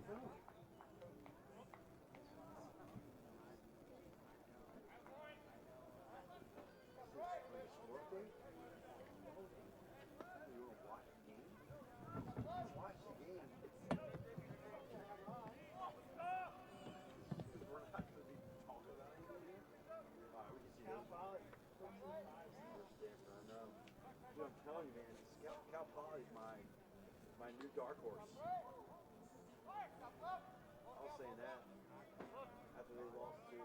I'm telling you, man, Cal Poly's my new dark horse. I was saying that after they lost to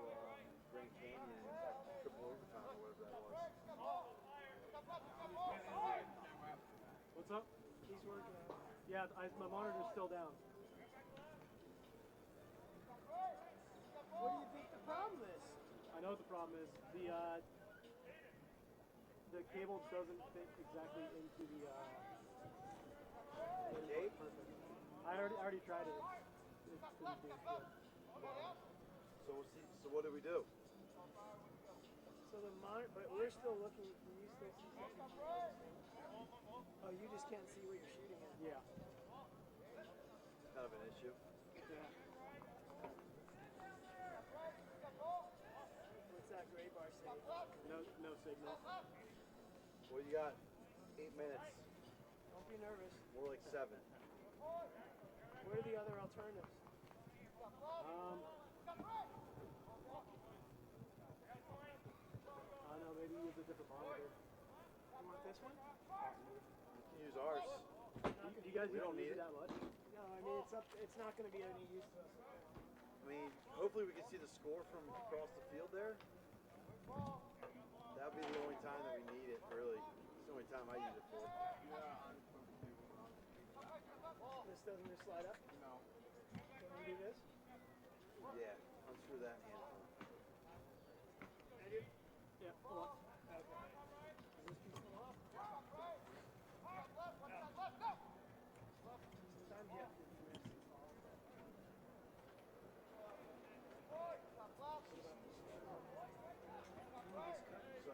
Grand Canyon in triple overtime or whatever that was. What's up? He's working on it. Yeah, my monitor's still down. What do you think the problem is? I know what the problem is. The cable doesn't fit exactly into the Gate? I already tried it. It didn't do good. So what do we do? So the monitor, but we're still looking. Can you still see something? Oh, you just can't see what you're shooting at. Yeah. Kind of an issue. Yeah. What's that gray bar say? No signal. Well, you got 8 minutes. Don't be nervous. More like 7. What are the other alternatives? I don't know, maybe use a different monitor. You want this one? You can use ours. Do you guys We don't use need it it. that much? No, I mean it's not going to be any use to us. I mean, hopefully we can see the score from across the field there. That would be the only time that we need it, really. It's the only time I use it for. This doesn't just slide up? No. Can we do this? Yeah, unscrew that hand. I do? Yeah, hold on. Okay. Does this piece come off? Sometimes you have to do this. So,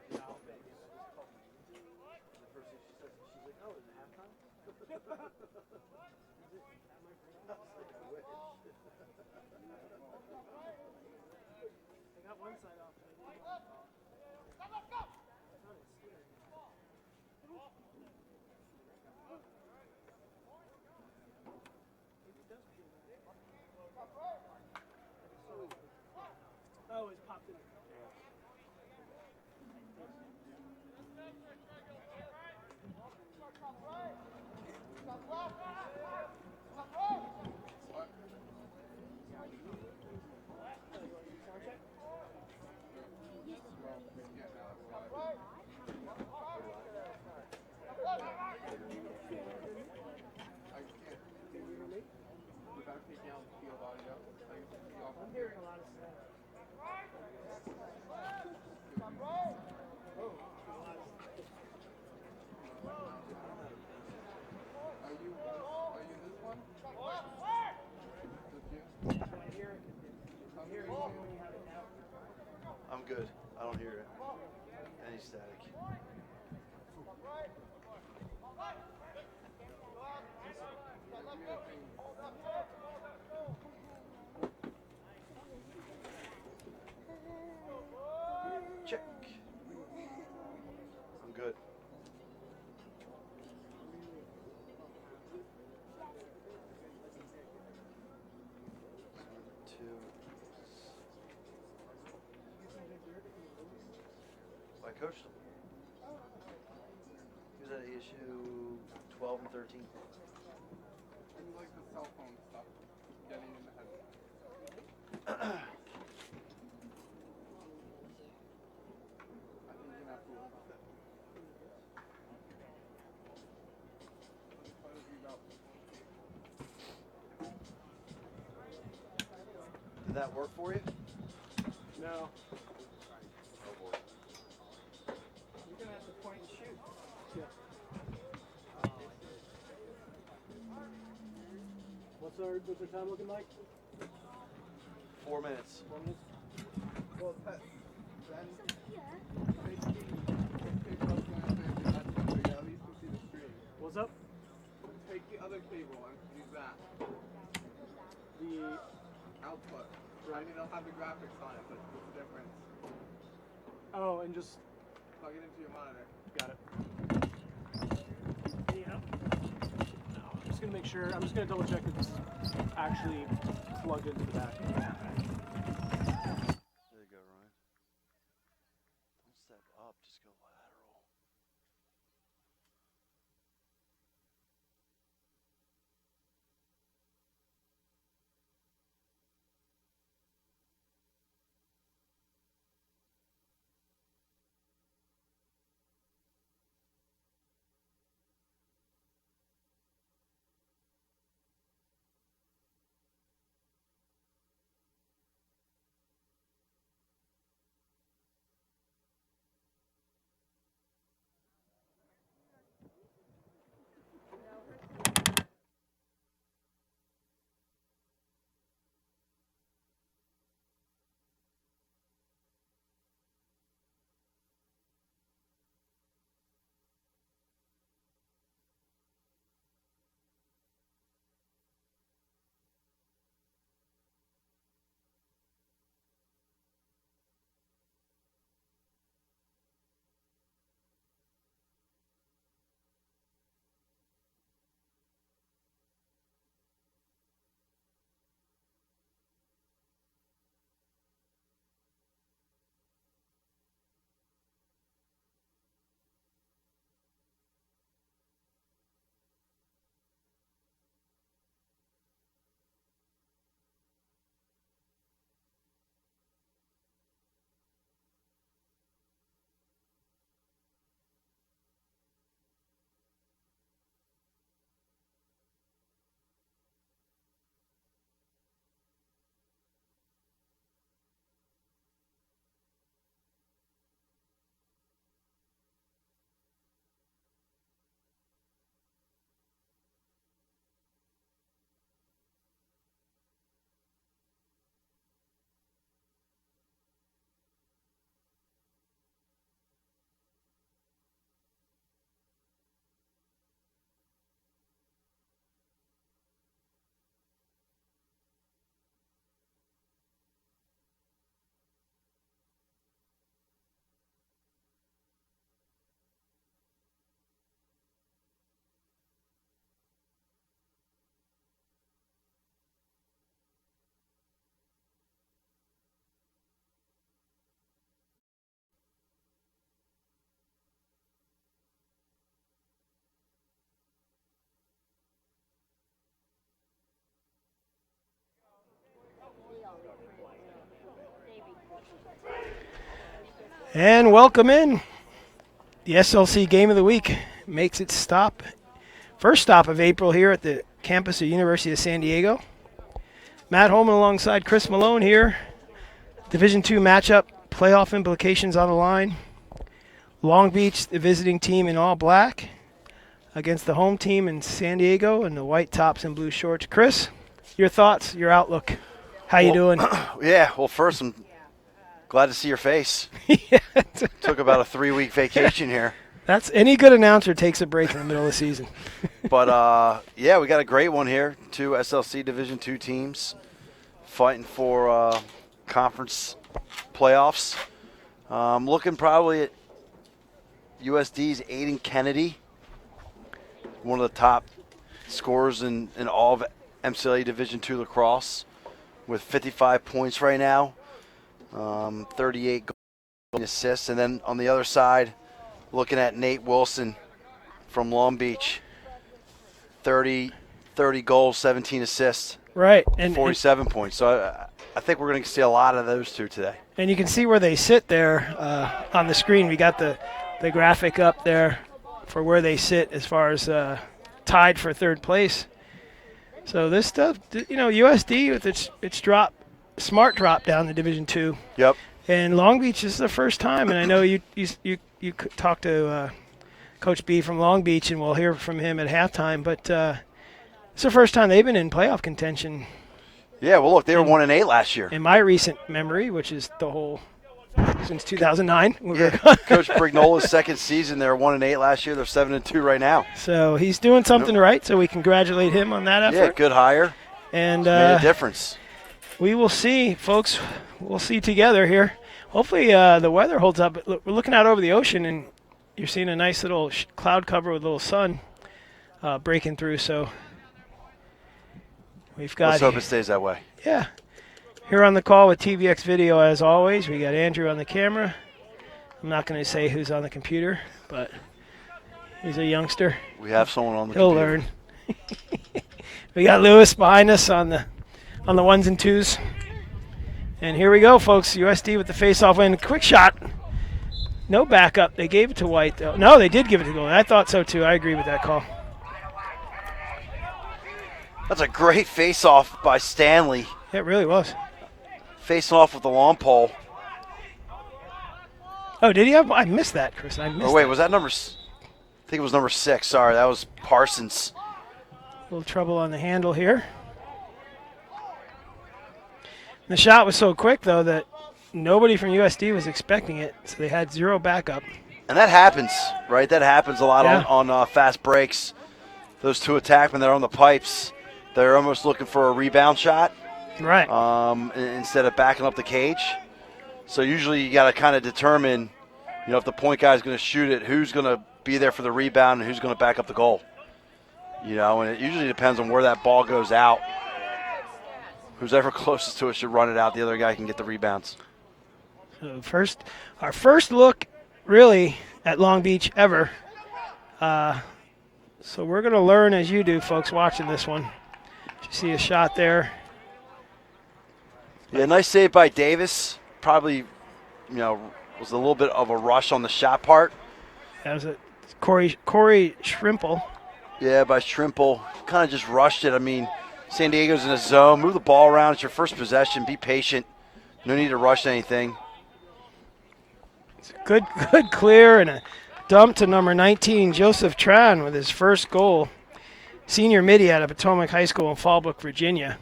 yeah, I'll make it. I just called me. And the first thing she says, she's like, oh, is it halftime? Is it? I was like, I wish. I got one side off. Oh, it's popped in. I'm hearing a lot of stuff. Are you this one? I hear it. I'm hearing it when you have it now. I'm good. I don't hear it. Any static. Check. I'm good. I coached him. He was at issue 12 and 13. And you like the cell phone stuff, getting in the head. I think you're not cool about that. What is he about? Did that work for you? No. Oh boy. You're going to have to point and shoot. Yeah. What's our time looking like? 4 minutes. 4 minutes? Well, then basically, take what's going to say, that's going to at least you see the screen. What's up? Take the other cable and use that. the output. I mean, they'll have the graphics on it, but what's the difference? oh, and just Plug it into your monitor. got it. Yeah. No, I'm just gonna make sure. I'm just gonna double check that this is actually plugged into the back. There you go, Ryan. Don't step up, just go lateral. And welcome in. The SLC Game of the Week makes its stop. First stop of April here at the campus of University of San Diego. Matt Holman alongside Chris Malone here. Division II matchup, playoff implications on the line. Long Beach, the visiting team in all black, against the home team in San Diego in the white tops and blue shorts. Chris, your thoughts, your outlook. How you doing? Yeah, well, first, I'm glad to see your face. Yeah. Took about a 3-week vacation here. That's any good announcer takes a break in the middle of the season. But, yeah, we got a great one here. 2 SLC Division II teams fighting for conference playoffs. Looking probably at USD's Aiden Kennedy, one of the top scorers in all of MCLA Division II lacrosse, with 55 points right now, 38 goals and assists. And then on the other side, looking at Nate Wilson from Long Beach, 30 goals, 17 assists, Right. And 47 points. So I think we're going to see a lot of those two today. And you can see where they sit there on the screen. We got the graphic up there for where they sit as far as tied for third place. So this stuff, USD with its smart drop down to Division II. Yep. And Long Beach is the first time, and I know you talked to Coach B from Long Beach, and we'll hear from him at halftime. But it's the first time they've been in playoff contention. Yeah, well, look, they were 1-8 last year. In my recent memory, which is the whole since 2009. Yeah, Coach Brignola's second season, they were 1-8 last year. They're 7-2 right now. So he's doing something right. So we congratulate him on that effort. Yeah, good hire. And Made a difference. we will see, folks. We'll see together here. Hopefully the weather holds up. Look, we're looking out over the ocean, and you're seeing a nice little cloud cover with a little sun breaking through. So we've got. Let's hope it stays that way. Yeah. Here on the call with TVX Video, as always, we got Andrew on the camera. I'm not going to say who's on the computer, but he's a youngster. We have someone on the He'll computer. learn. We got Lewis behind us on the ones and twos. And here we go, folks. USD with the face-off win. Quick shot. No backup. They gave it to White, though. No, they did give it to Gold. I thought so, too. I agree with that call. That's a great face-off by Stanley. It really was. Facing off with the long pole. Oh, did he have? I missed that, Chris. I missed Oh, wait, that. was that number? I think it was number 6. Sorry, that was Parsons. A little trouble on the handle here. The shot was so quick, though, that nobody from USD was expecting it, so they had zero backup. And that happens, right? That happens a lot Yeah. on fast breaks. Those two attackmen that are on the pipes, they're almost looking for a rebound shot Right. instead of backing up the cage. So usually you got to kind of determine, if the point guy is going to shoot it, who's going to be there for the rebound and who's going to back up the goal. And it usually depends on where that ball goes out. Who's ever closest to it should run it out. The other guy can get the rebounds. So our first look, really, at Long Beach ever. So we're going to learn as you do, folks, watching this one. You see a shot there. Yeah, nice save by Davis. Probably, was a little bit of a rush on the shot part. That was Corey Shrimple. Yeah, by Shrimple. Kind of just rushed it. I mean, San Diego's in a zone. Move the ball around. It's your first possession. Be patient. No need to rush anything. It's a good clear and a dump to number 19, Joseph Tran, with his first goal. Senior midi out of Potomac High School in Fallbrook, Virginia.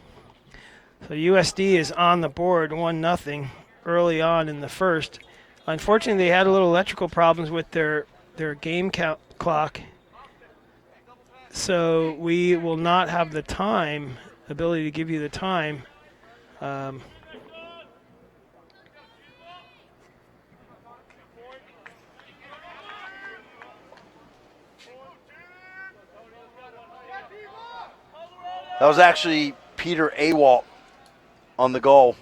So USD is on the board 1-0 early on in the first. Unfortunately, they had a little electrical problems with their game clock. So we will not have the ability to give you the time. That was actually Peter Awalt on the goal.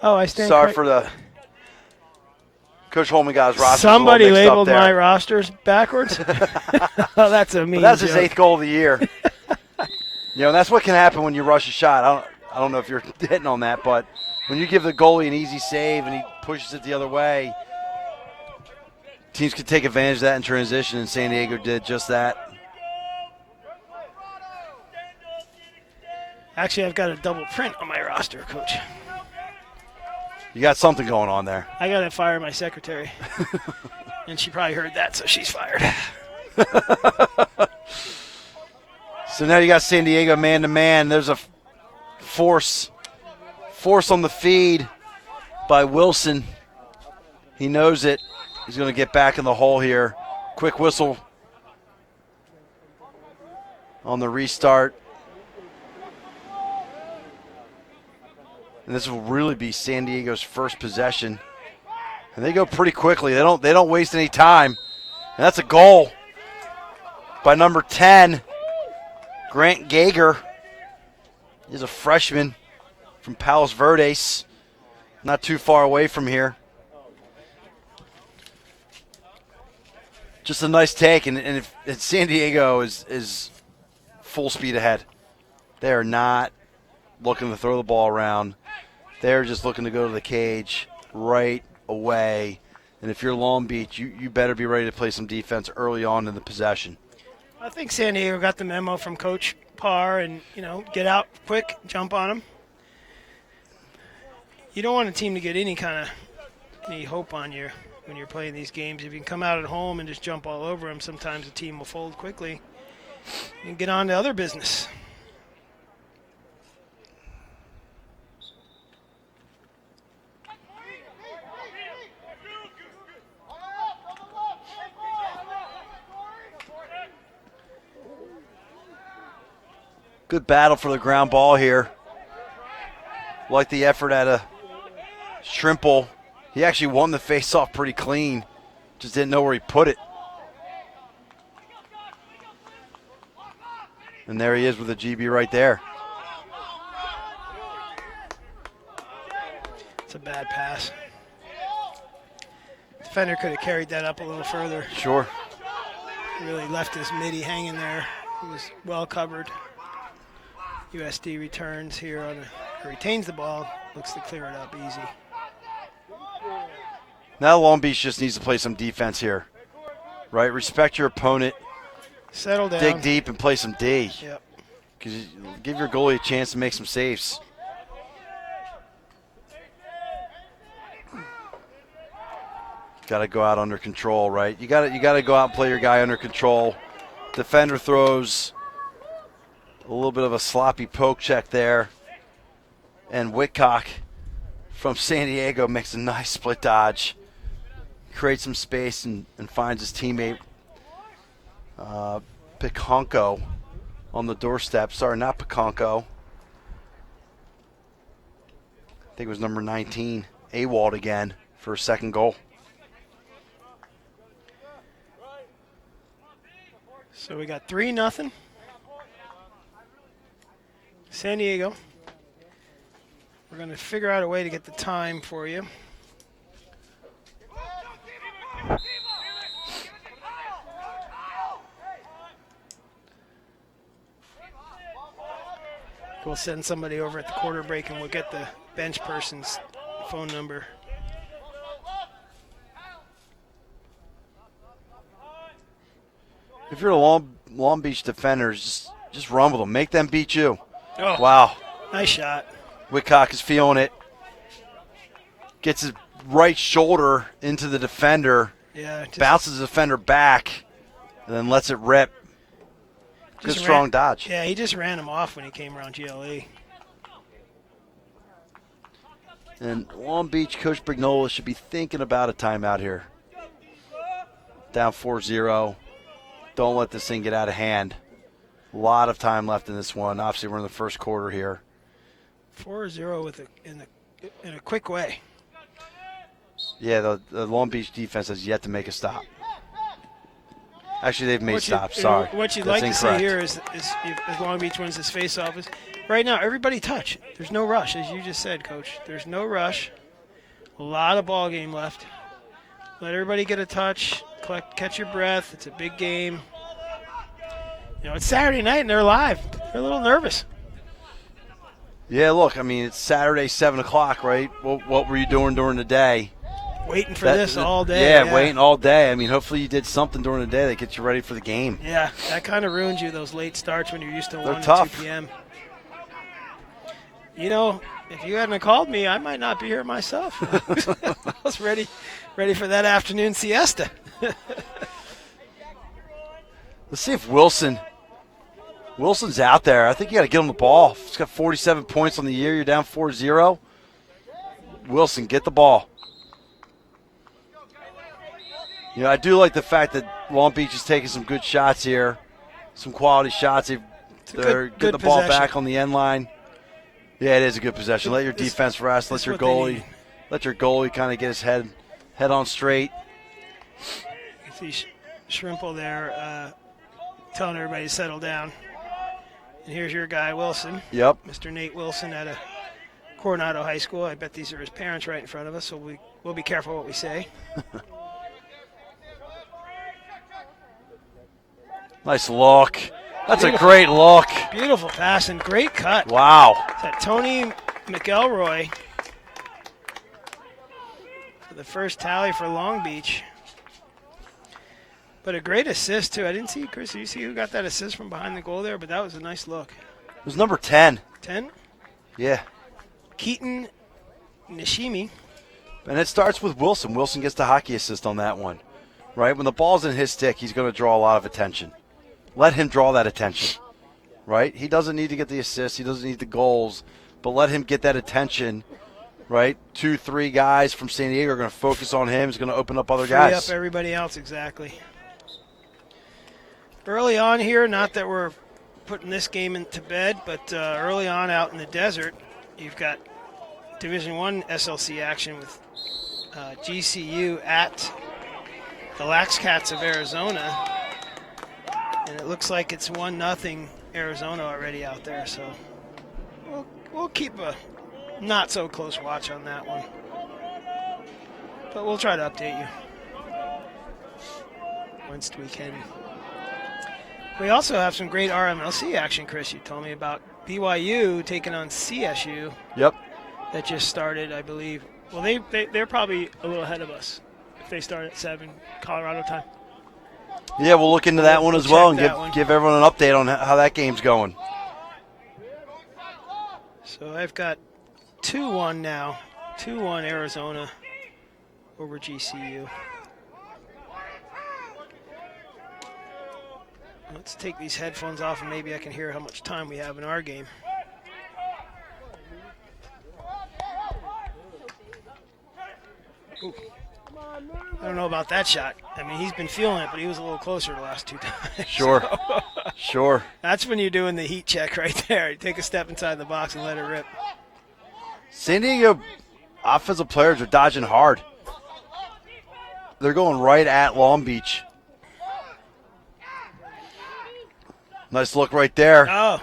Oh, I stand Sorry correct. for the Coach Holman guy's roster. Somebody mixed labeled up there. my rosters backwards. Oh, that's a mean That's his joke. 8th goal of the year. That's what can happen when you rush a shot. I don't know if you're hitting on that, but when you give the goalie an easy save and he pushes it the other way, teams can take advantage of that in transition, and San Diego did just that. Actually, I've got a double print on my roster, Coach. You got something going on there. I got to fire my secretary. And she probably heard that, so she's fired. So now you got San Diego man-to-man. There's a force on the feed by Wilson. He knows it. He's going to get back in the hole here. Quick whistle on the restart. And this will really be San Diego's first possession. And they go pretty quickly. They don't waste any time. And that's a goal by number 10, Grant Gager. He's a freshman from Palos Verdes, not too far away from here. Just a nice take, and San Diego is full speed ahead. They are not looking to throw the ball around. They're just looking to go to the cage right away. And if you're Long Beach, you better be ready to play some defense early on in the possession. I think San Diego got the memo from Coach Parr and, get out quick, jump on them. You don't want a team to get any hope on you when you're playing these games. If you can come out at home and just jump all over them, sometimes the team will fold quickly and get on to other business. Good battle for the ground ball here. Like the effort at a Shrimple. He actually won the face-off pretty clean. Just didn't know where he put it. And there he is with a GB right there. It's a bad pass. Defender could have carried that up a little further. Sure. He really left his midi hanging there. He was well covered. USD returns here on retains the ball. Looks to clear it up easy. Now Long Beach just needs to play some defense here. Right? Respect your opponent. Settle down. Dig deep and play some D. Yep. Because give your goalie a chance to make some saves. Got to go out under control, right? You got to go out and play your guy under control. Defender throws a little bit of a sloppy poke check there. And Whitcock from San Diego makes a nice split dodge. Creates some space and finds his teammate Piconco on the doorstep. Sorry, not Piconco. I think it was number 19. Awald again for a second goal. So we got 3-0. San Diego. We're going to figure out a way to get the time for you. We'll send somebody over at the quarter break and we'll get the bench person's phone number. If you're a Long Beach Defenders, just run with them. Make them beat you. Oh, Wow. nice shot. Whitcock is feeling it. Gets his right shoulder into the defender. Yeah, just, Bounces the defender back. And then lets it rip. Good Just strong ran- dodge. yeah, he just ran him off when he came around GLE. And Long Beach, Coach Brignola should be thinking about a timeout here. Down 4-0. Don't let this thing get out of hand. A lot of time left in this one. Obviously, we're in the first quarter here. 4-0 in a quick way. Yeah, the Long Beach defense has yet to make a stop. Actually, they've made What you- stops. Sorry. What you'd That's like incorrect. to see here is as Long Beach wins this face-off is right now everybody touch. There's no rush, as you just said, Coach. There's no rush. A lot of ball game left. Let everybody get a touch. Catch your breath. It's a big game. You know, it's Saturday night and they're live. They're a little nervous. Yeah, look, I mean, it's Saturday, 7 o'clock, right? What were you doing during the day? Waiting for That- this all day. Yeah, waiting all day. I mean, hopefully you did something during the day that gets you ready for the game. Yeah, that kind of ruins you, those late starts when you're used to 1 and tough. 2 p.m. You know, if you hadn't have called me, I might not be here myself. I was ready for that afternoon siesta. Let's see if Wilson's out there. I think you got to get him the ball. He's got 47 points on the year. You're down 4-0. Wilson, get the ball. You know, I do like the fact that Long Beach is taking some good shots here, some quality shots. They're good get the ball possession. back on the end line. Yeah, it is a good possession. Let your defense rest. Let this your is what they goalie kind of get his head on straight. You see Shrimple there telling everybody to settle down. And here's your guy, Wilson, Yep. Mr. Nate Wilson at Coronado High School. I bet these are his parents right in front of us, so we'll be careful what we say. Nice look. That's a great look. Beautiful pass and great cut. Wow. Is that Tony McElroy for the first tally for Long Beach. But a great assist, too. I didn't see, Chris, did you see who got that assist from behind the goal there? But that was a nice look. It was number 10. 10? Yeah. Keaton Nishimi. And it starts with Wilson. Wilson gets the hockey assist on that one. Right? When the ball's in his stick, he's going to draw a lot of attention. Let him draw that attention. Right? He doesn't need to get the assist. He doesn't need the goals. But let him get that attention. Right? 2-3 guys from San Diego are going to focus on him. He's going to open up other Free guys. up everybody else, exactly. Early on here, not that we're putting this game into bed, but early on out in the desert, you've got Division I SLC action with GCU at the Lax Cats of Arizona. And it looks like it's 1-0 Arizona already out there, so we'll keep a not so close watch on that one. But we'll try to update you once we can. We also have some great RMLC action, Chris. You told me about BYU taking on CSU. Yep. That just started, I believe. Well, they're probably a little ahead of us if they start at 7 Colorado time. Yeah, we'll look into that one as Check well and that one. give everyone an update on how that game's going. So I've got 2-1 now. 2-1 Arizona over GCU. Let's take these headphones off and maybe I can hear how much time we have in our game. Ooh. I don't know about that shot. I mean, he's been feeling it, but he was a little closer the last 2 times. Sure. So, Sure. that's when you're doing the heat check right there. You take a step inside the box and let it rip. San Diego offensive players are dodging hard. They're going right at Long Beach. Nice look right there. Oh,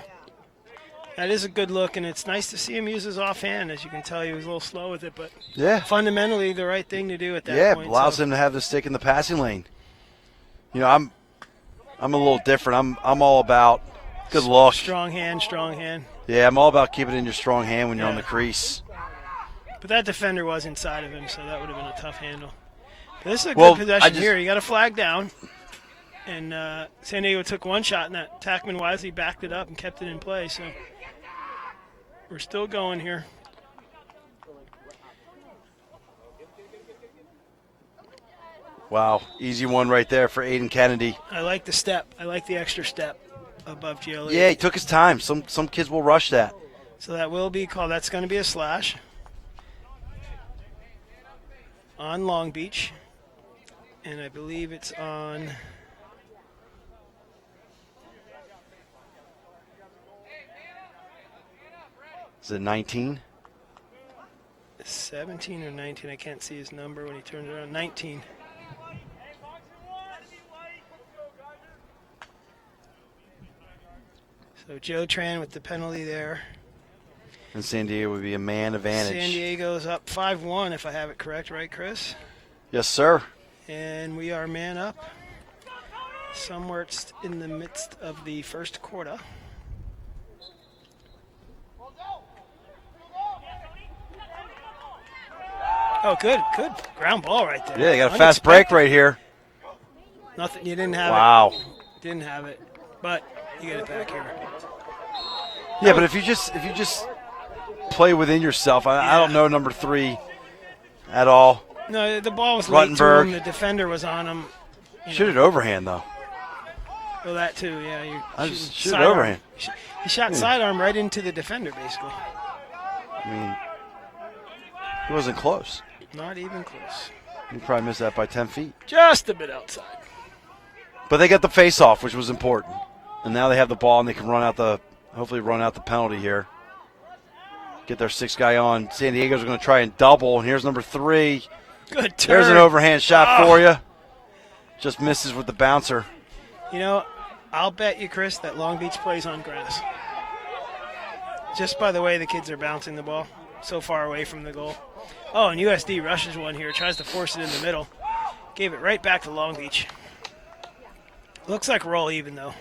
that is a good look, and it's nice to see him use his offhand. As you can tell, he was a little slow with it, but Yeah. fundamentally the right thing to do at that Yeah, point. allows so. him to have the stick in the passing lane. You know, I'm a little different. I'm all about good look. Strong hand, strong hand. Yeah, I'm all about keeping it in your strong hand when you're on Yeah. the crease. But that defender was inside of him, so that would have been a tough handle. But this is a Well, good possession I just- here. You got a flag down. And San Diego took one shot, and that Tackman wisely backed it up and kept it in play. So we're still going here. Wow, easy one right there for Aiden Kennedy. I like the step. I like the extra step above GLE. Yeah, he took his time. Some kids will rush that. So that will be called. That's going to be a slash on Long Beach. And I believe it's on... Is it 19? 17 or 19. I can't see his number when he turns around. 19. So Joe Tran with the penalty there. And San Diego would be a man advantage. San Diego's up 5-1, if I have it correct, right, Chris? Yes, sir. And we are man up. Somewhere in the midst of the first quarter. Oh, good ground ball right there. Yeah, they got a fast break right here. Nothing, you didn't have it. Wow. Didn't have it, but you get it back here. Yeah, but if you just play within yourself, I don't know number 3 at all. No, the ball was late to Ruttenberg. him. The defender was on him. Shoot it overhand though. Well, that too, yeah. You I just shoot it sidearm. overhand. He shot sidearm right into the defender, basically. I mean, he wasn't close. Not even close. He probably missed that by 10 feet. Just a bit outside. But they got the face-off, which was important. And now they have the ball and they can hopefully run out the penalty here. Get their 6th guy on. San Diego's going to try and double, and here's number 3. Good turn. There's an overhand shot for you. Just misses with the bouncer. You know, I'll bet you, Chris, that Long Beach plays on grass. Just by the way the kids are bouncing the ball so far away from the goal. Oh, and USD rushes one here, tries to force it in the middle. Gave it right back to Long Beach. Looks like we're all even, though.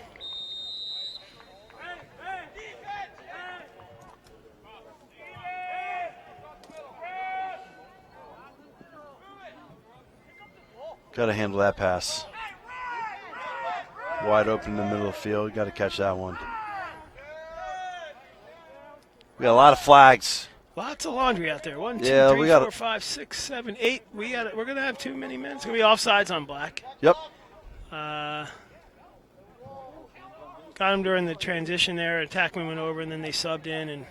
Got to handle that pass. Wide open in the middle of the field. Got to catch that one. We got a lot of flags. Lots of laundry out there. 1, 2, Yeah, 3, we got 4, 5, 6, 7, 8. We're gonna have too many men. It's gonna be offsides on Black. Yep. Got him during the transition there. Attackman went over, and then they subbed in, and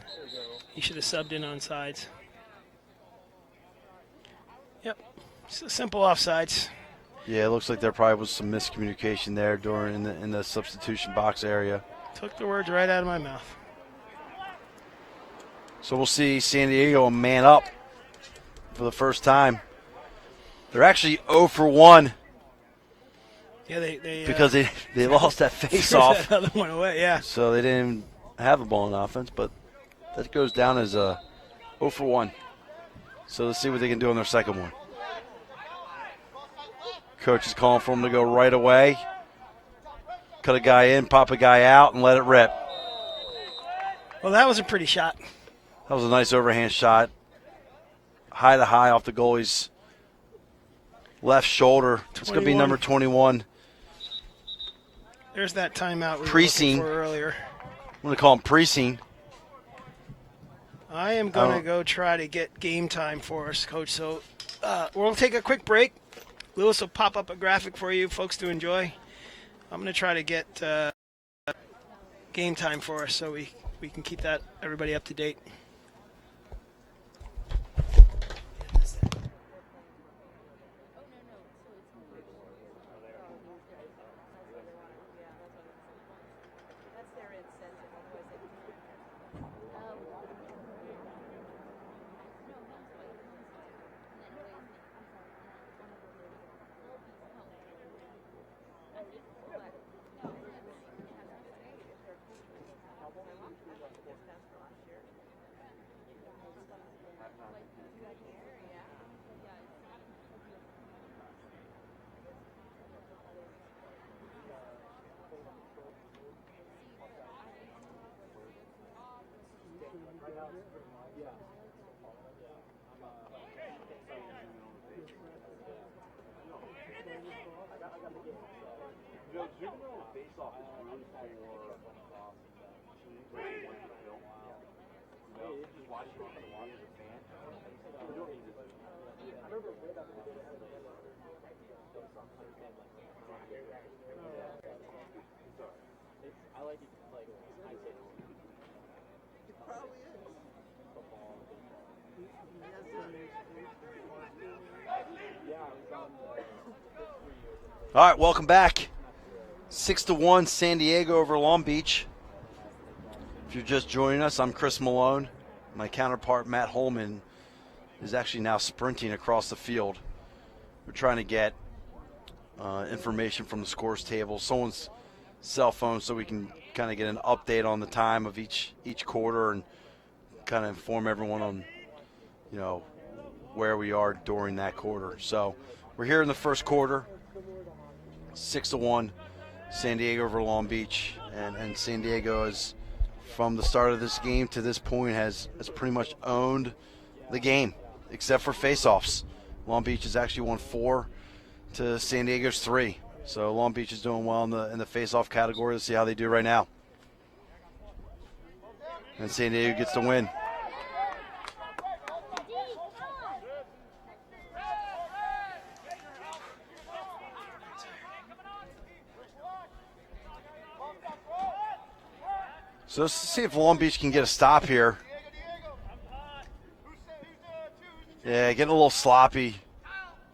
he should have subbed in on sides. Yep. Just a simple offsides. Yeah, it looks like there probably was some miscommunication there in the substitution box area. Took the words right out of my mouth. So we'll see San Diego man up for the first time. They're actually 0 for 1 Yeah, they because they lost that face-off. That other one away, yeah. So they didn't have the ball in offense, but that goes down as a 0 for 1. So let's see what they can do on their second one. Coach is calling for them to go right away. Cut a guy in, pop a guy out, and let it rip. Well, that was a pretty shot. That was a nice overhand shot. High to high off the goalie's left shoulder. It's going to be 21. number 21. There's that timeout we were Precinct. looking for earlier. I'm going to call him Precinct. I am going to go try to get game time for us, Coach. So we'll take a quick break. Lewis will pop up a graphic for you folks to enjoy. I'm going to try to get game time for us so we can keep that everybody up to date. All right, welcome back. 6-1 San Diego over Long Beach. If you're just joining us, I'm Chris Malone. My counterpart, Matt Holman, is actually now sprinting across the field. We're trying to get information from the scores table, someone's cell phone, so we can kind of get an update on the time of each quarter and kind of inform everyone on, where we are during that quarter. So we're here in the first quarter. 6-1, San Diego over Long Beach, and San Diego has, from the start of this game to this point, has pretty much owned the game, except for faceoffs. Long Beach has actually won 4 to San Diego's 3. So Long Beach is doing well in the faceoff category. Let's see how they do right now. And San Diego gets the win. So let's see if Long Beach can get a stop here. Yeah, getting a little sloppy.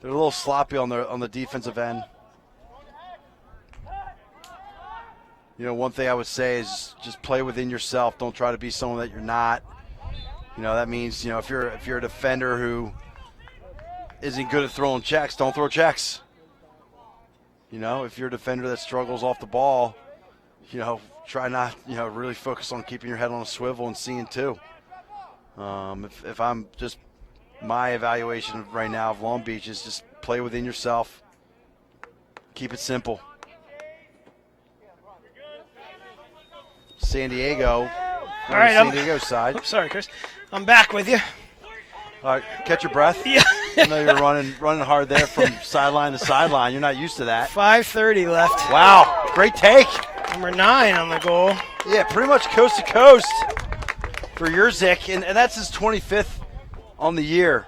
They're a little sloppy on the defensive end. One thing I would say is just play within yourself. Don't try to be someone that you're not. That means, if you're a defender who isn't good at throwing checks, don't throw checks. If you're a defender that struggles off the ball, try not, really focus on keeping your head on a swivel and seeing too. If I'm just, my evaluation right now of Long Beach is just play within yourself. Keep it simple. San Diego. All right, San Diego's side. Oops, sorry, Chris. I'm back with you. All right, catch your breath. Yeah. I know you're running hard there from sideline to sideline. You're not used to that. 5:30 left. Wow, great take. Number 9 on the goal. Yeah, pretty much coast to coast for Yurzik, and that's his 25th on the year.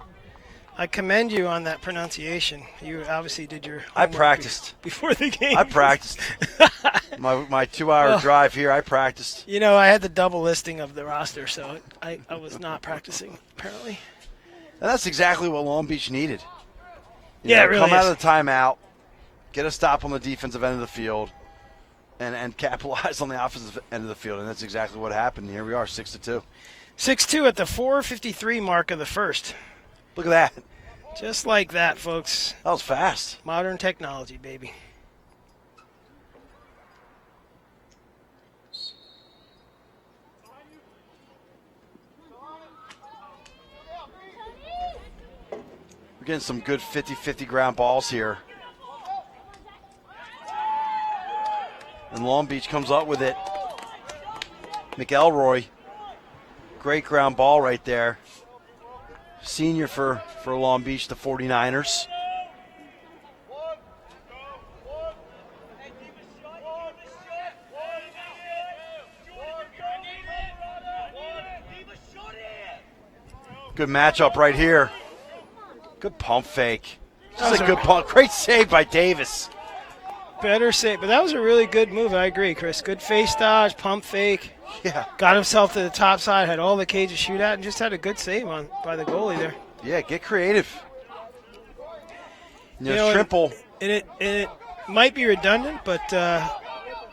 I commend you on that pronunciation. You obviously did your I homework practiced. before the game. I practiced. my 2-hour drive here, I practiced. I had the double listing of the roster, so I was not practicing, apparently. And that's exactly what Long Beach needed. Yeah, it really come out is. of the timeout, get a stop on the defensive end of the field, and capitalize on the offensive end of the field, and that's exactly what happened. Here we are, 6-2. 6-2 at the 4:53 mark of the first. Look at that. Just like that, folks. That was fast. Modern technology, baby. We're getting some good 50-50 ground balls here. And Long Beach comes up with it. McElroy. Great ground ball right there. Senior for Long Beach, the 49ers. Good matchup right here. Good pump fake. Just a good pump. Great save by Davis. Better save, but that was a really good move. I agree, Chris. Good face dodge, pump fake. Yeah. Got himself to the top side, had all the cage to shoot at, and just had a good save by the goalie there. Yeah, get creative. You know, Triple. And it might be redundant, but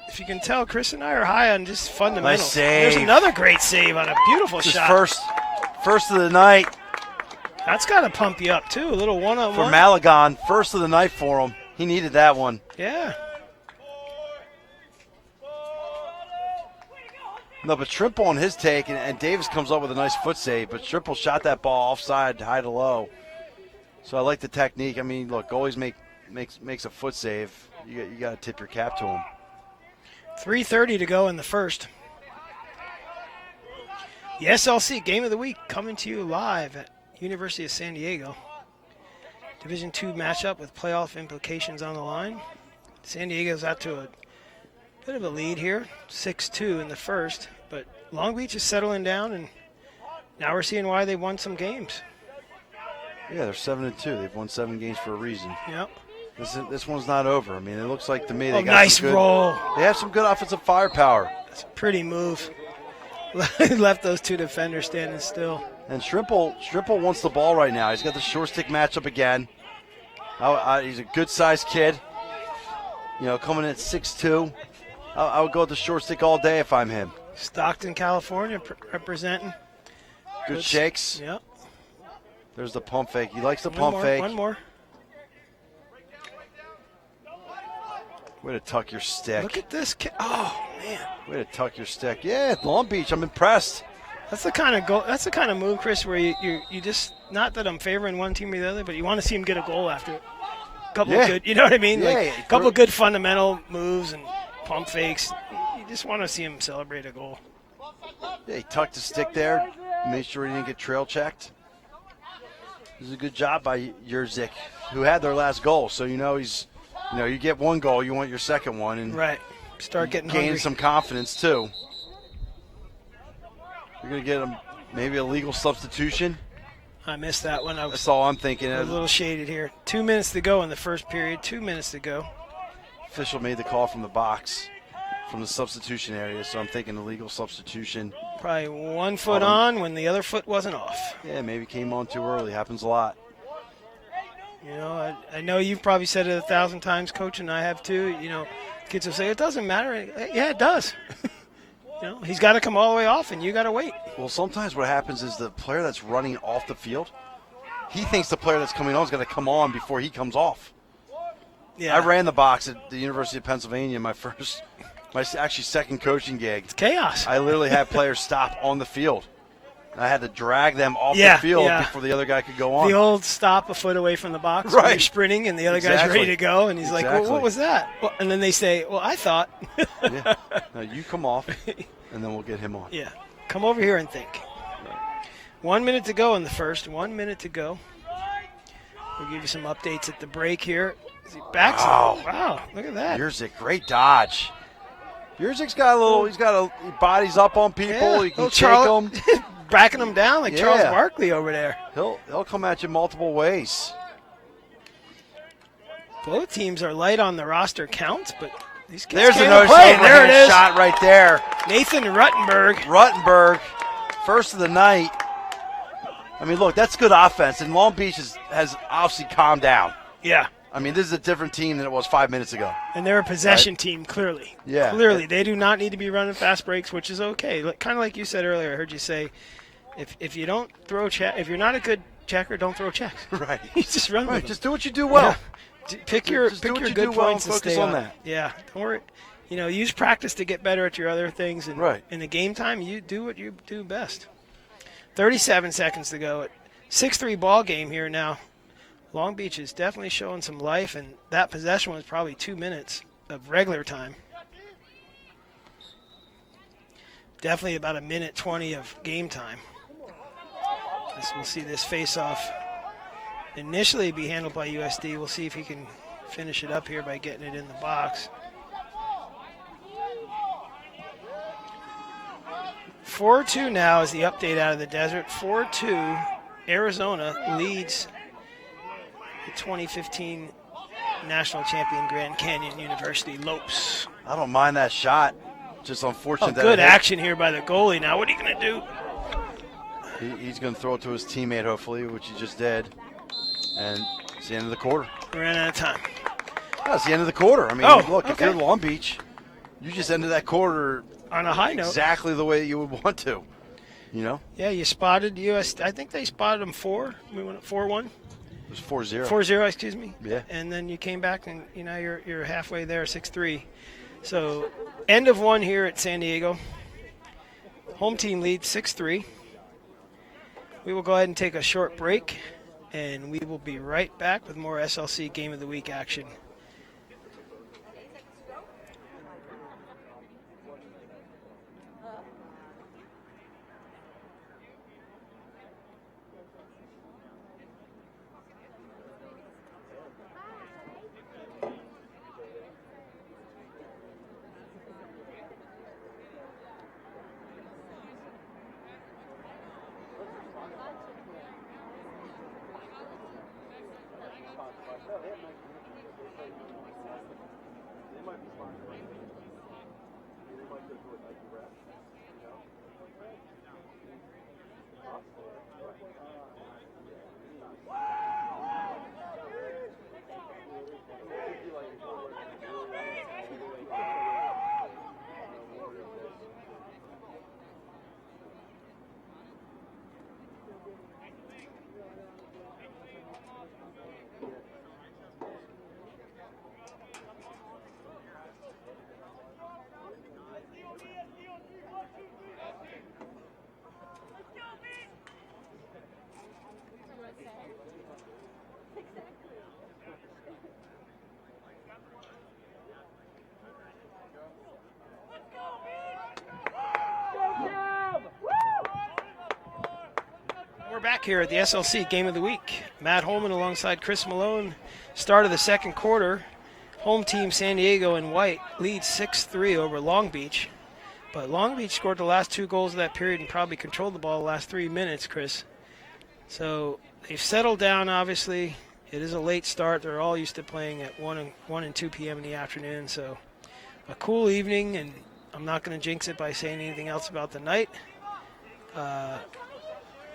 if you can tell, Chris and I are high on just fundamentals. Nice save. There's another great save on a beautiful Just shot. first of the night That's got to pump you up, too. A little one-on-one. for Malagon. First of the night for him. He needed that one. Yeah. No, but Triple on his take, and Davis comes up with a nice foot save, but Triple shot that ball offside, high to low. So I like the technique. I mean, look, goalies makes a foot save. You got to tip your cap to him. 3:30 to go in the first. The SLC Game of the Week coming to you live at University of San Diego. Division II matchup with playoff implications on the line. San Diego's out to a bit of a lead here, 6-2 in the first, but Long Beach is settling down, and now we're seeing why they won some games. Yeah, they're 7-2. They've won 7 games for a reason. Yep. This one's not over. I mean, it looks like to me they got nice some good, roll. They have some good offensive firepower. That's a pretty move. Left those two defenders standing still. And Triple wants the ball right now. He's got the short stick matchup again. He's a good-sized kid. You know, coming in at 6'2". I would go with the short stick all day if I'm him. Stockton, California, representing. Good shakes. Yep. There's the pump fake. He likes the pump fake. One more. Way to tuck your stick. Look at this kid. Oh, man. Way to tuck your stick. Yeah, Long Beach. I'm impressed. That's the kind of goal. That's the kind of move, Chris, where you just, not that I'm favoring one team or the other, but you want to see him get a goal after it. Couple of good, you know what I mean? Yeah, like a couple of good fundamental moves and pump fakes. You just want to see him celebrate a goal. Yeah, he tucked his stick there. Made sure he didn't get trail checked. This is a good job by Yurzik, who had their last goal. So you get one goal, you want your second one, and right. Start getting gain hungry. some confidence too. You're gonna get maybe a legal substitution. I missed that one. That's all I'm thinking. A little shaded here. 2 minutes to go in the first period. 2 minutes to go. Official made the call from the box, from the substitution area, so I'm thinking a legal substitution. Probably 1 foot on when the other foot wasn't off. Yeah, maybe came on too early. Happens a lot. You know, I know you've probably said it 1,000 times, Coach, and I have too. You know, kids will say, it doesn't matter. Yeah, it does. You know, he's got to come all the way off, and you got to wait. Well, sometimes what happens is the player that's running off the field, he thinks the player that's coming on is going to come on before he comes off. Yeah. I ran the box at the University of Pennsylvania, my second coaching gig. It's chaos. I literally had players stop on the field. I had to drag them off the field before the other guy could go on. The old stop a foot away from the box. Right. When you're sprinting, and the other guy's ready to go, and he's like, well, what was that? Well, and then they say, well, I thought. Yeah. No, you come off, and then we'll get him on. Yeah. Come over here and think. 1 minute to go in the first. 1 minute to go. We'll give you some updates at the break here. Is he back? Wow. Look at that. Yurzik, great dodge. Yurzik's got he bodies up on people. Yeah. He can shake them. Backing them down like Charles Barkley over there. He'll come at you multiple ways. Both teams are light on the roster counts, but these kids There's a can't nice play. There it overhand is. shot right there. Nathan Ruttenberg. First of the night. I mean, look, that's good offense, and Long Beach has obviously calmed down. Yeah. I mean, this is a different team than it was 5 minutes ago. And they're a possession team, clearly. Yeah. Clearly. They do not need to be running fast breaks, which is okay. Kind of like you said earlier. I heard you say, if you don't throw if you're not a good checker, don't throw checks. Right. You just run with them. Just do what you do well. Yeah. Pick your Just do what you good do well points and and focus stay on that. Yeah. Don't worry. Use practice to get better at your other things. And Right. in the game time, you do what you do best. 37 seconds to go. 6-3 ball game here now. Long Beach is definitely showing some life, and that possession was probably 2 minutes of regular time. Definitely about 1:20 of game time. We'll see this face-off initially be handled by USD. We'll see if he can finish it up here by getting it in the box. 4-2 now is the update out of the desert. 4-2, Arizona leads the 2015 national champion Grand Canyon University Lopes. I don't mind that shot. Just unfortunate that Good it hit. action here by the goalie. Now what are you going to do? He's going to throw it to his teammate, hopefully, which he just did. And it's the end of the quarter. We ran out of time. That's the end of the quarter. I mean, look, if okay. you're Long Beach, you just ended that quarter On a high note. exactly the way you would want to. Yeah, you spotted US. I think they spotted them 4. We went at 4-1. It was 4-0. 4-0, excuse me. Yeah. And then you came back, and you're halfway there, 6-3. So end of one here at San Diego. Home team leads 6-3. We will go ahead and take a short break, and we will be right back with more SLC Game of the Week action. We're back here at the SLC Game of the Week. Matt Holman alongside Chris Malone. Start of the second quarter. Home team San Diego in white leads 6-3 over Long Beach. But Long Beach scored the last 2 goals of that period and probably controlled the ball the last 3 minutes, Chris. So they've settled down, obviously. It is a late start. They're all used to playing at 1 and 2 p.m. in the afternoon. So a cool evening, and I'm not going to jinx it by saying anything else about the night.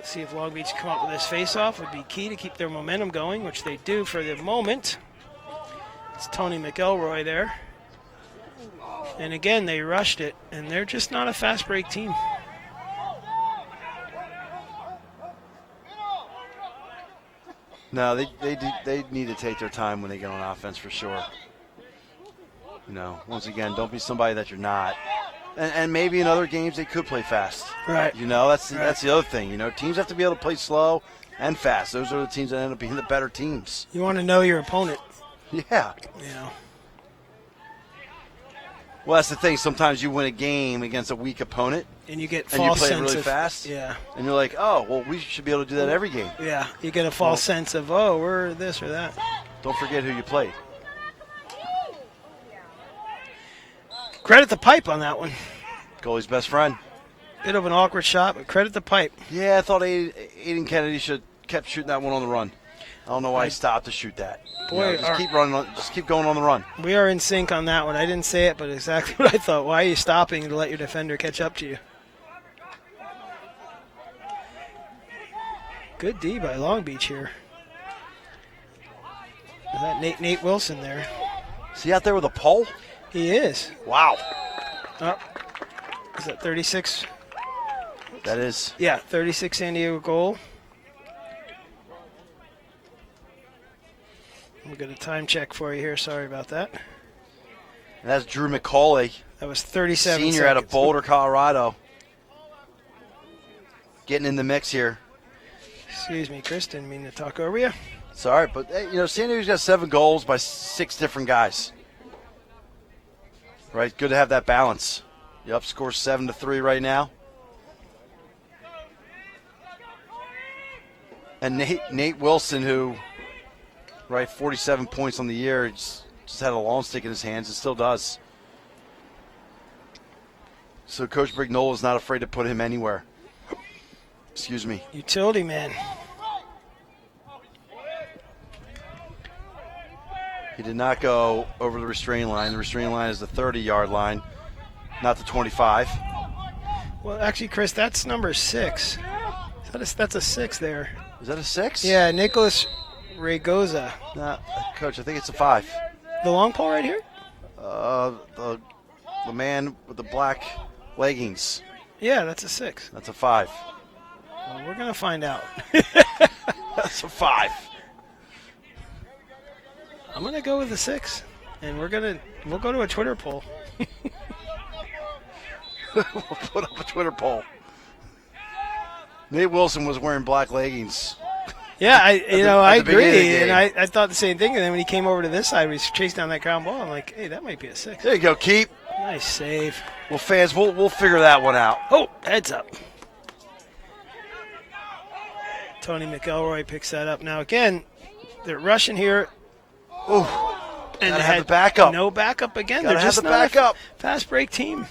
See if Long Beach come up with this face-off would be key to keep their momentum going, which they do for the moment. It's Tony McElroy there. And again, they rushed it, and they're just not a fast break team. No, they need to take their time when they get on offense for sure. Once again, don't be somebody that you're not. And maybe in other games they could play fast. Right. That's the other thing. Teams have to be able to play slow and fast. Those are the teams that end up being the better teams. You want to know your opponent. Yeah. Well, that's the thing. Sometimes you win a game against a weak opponent. And you get and you false play it sense really of, fast. Yeah. And you're like, oh, well, we should be able to do that every game. Yeah. You get a false sense of, oh, we're this or that. Don't forget who you played. Credit the pipe on that one. Goalie's best friend. Bit of an awkward shot, but credit the pipe. Yeah, I thought Aiden Kennedy should have kept shooting that one on the run. I don't know why he stopped to shoot that. Boy, just keep running. Just keep going on the run. We are in sync on that one. I didn't say it, but exactly what I thought. Why are you stopping to let your defender catch up to you? Good D by Long Beach here. Is that Nate Wilson there? Is he out there with a pole? He is. Wow. Oh, is that 36? That is. Yeah, 36 San Diego goal. We'll get a time check for you here. Sorry about that. And that's Drew McCauley, That was 37 senior seconds. out of Boulder, Colorado. Getting in the mix here. Excuse me, Chris. Didn't mean to talk over you. Sorry, but hey, San Diego's got 7 goals by 6 different guys. Right, good to have that balance. Yup, score 7-3 right now. And Nate Wilson, who, right, 47 points on the year, just had a long stick in his hands and still does. So Coach Brignola is not afraid to put him anywhere. Excuse me. Utility man. He did not go over the restraining line. The restraining line is the 30-yard line, not the 25. Well, actually, Chris, that's number 6. That's a 6 there. Is that a 6? Yeah, Nicholas Regoza. Nah, Coach, I think it's a 5. The long pole right here? The man with the black leggings. Yeah, that's a 6. That's a 5. Well, we're going to find out. That's a 5. I'm going to go with a 6. And we'll go to a Twitter poll. We'll put up a Twitter poll. Nate Wilson was wearing black leggings. Yeah, I the beginning of the agree, game. and I thought the same thing. And then when he came over to this side, we chased down that ground ball. I'm like, hey, that might be a 6. There you go, Keep. Nice save. Well, fans, we'll figure that one out. Oh, heads up. Tony McElroy picks that up. Now again, they're rushing here. Ooh, And gotta they have had the backup. No backup again. Gotta They're have just the not backup. a fast break team.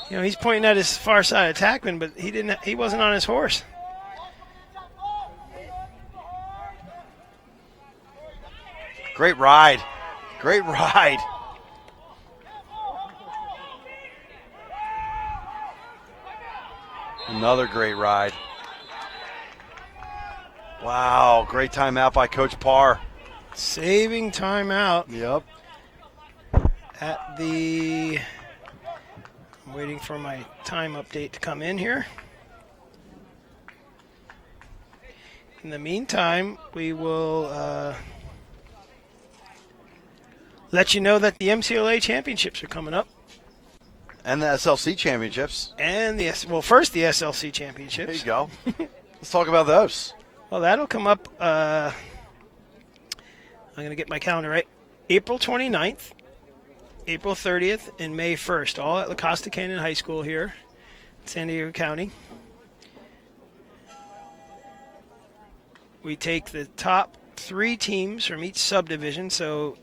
He's pointing at his far side attackman, but he wasn't on his horse. Great ride. Great ride. Another great ride. Wow, great timeout by Coach Parr. Saving timeout Yep. at I'm waiting for my time update to come in here. In the meantime, we will let you know that the MCLA championships are coming up. And the SLC championships. And first the SLC There championships. you go. Let's talk about those. Well, that'll come up. I'm going to get my calendar right. April 29th, April 30th, and May 1st, all at La Costa Canyon High School here in San Diego County. We take the top 3 teams from each subdivision. So,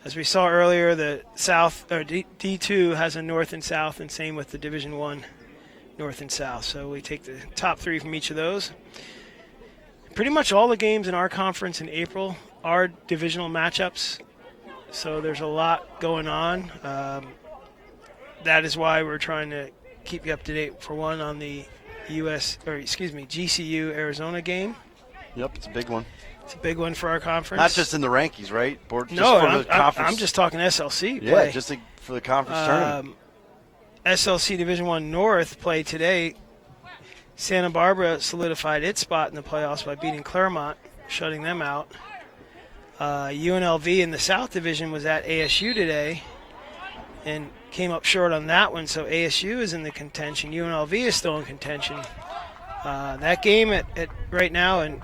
as we saw earlier, the South or D2 has a North and South, and same with the Division 1 North and South. So we take the top 3 from each of those. Pretty much all the games in our conference in April are divisional matchups, so there's a lot going on. That is why we're trying to keep you up to date, for one, on the GCU Arizona game. Yep, it's a big one. It's a big one for our conference. Not just in the rankings, right? Or just no, for the conference. I'm just talking SLC Yeah, play. just for the conference tournament. SLC Division 1 North play today. Santa Barbara solidified its spot in the playoffs by beating Claremont, shutting them out. UNLV in the South Division was at ASU today and came up short on that one, so ASU is in the contention. UNLV is still in contention. That game at right now in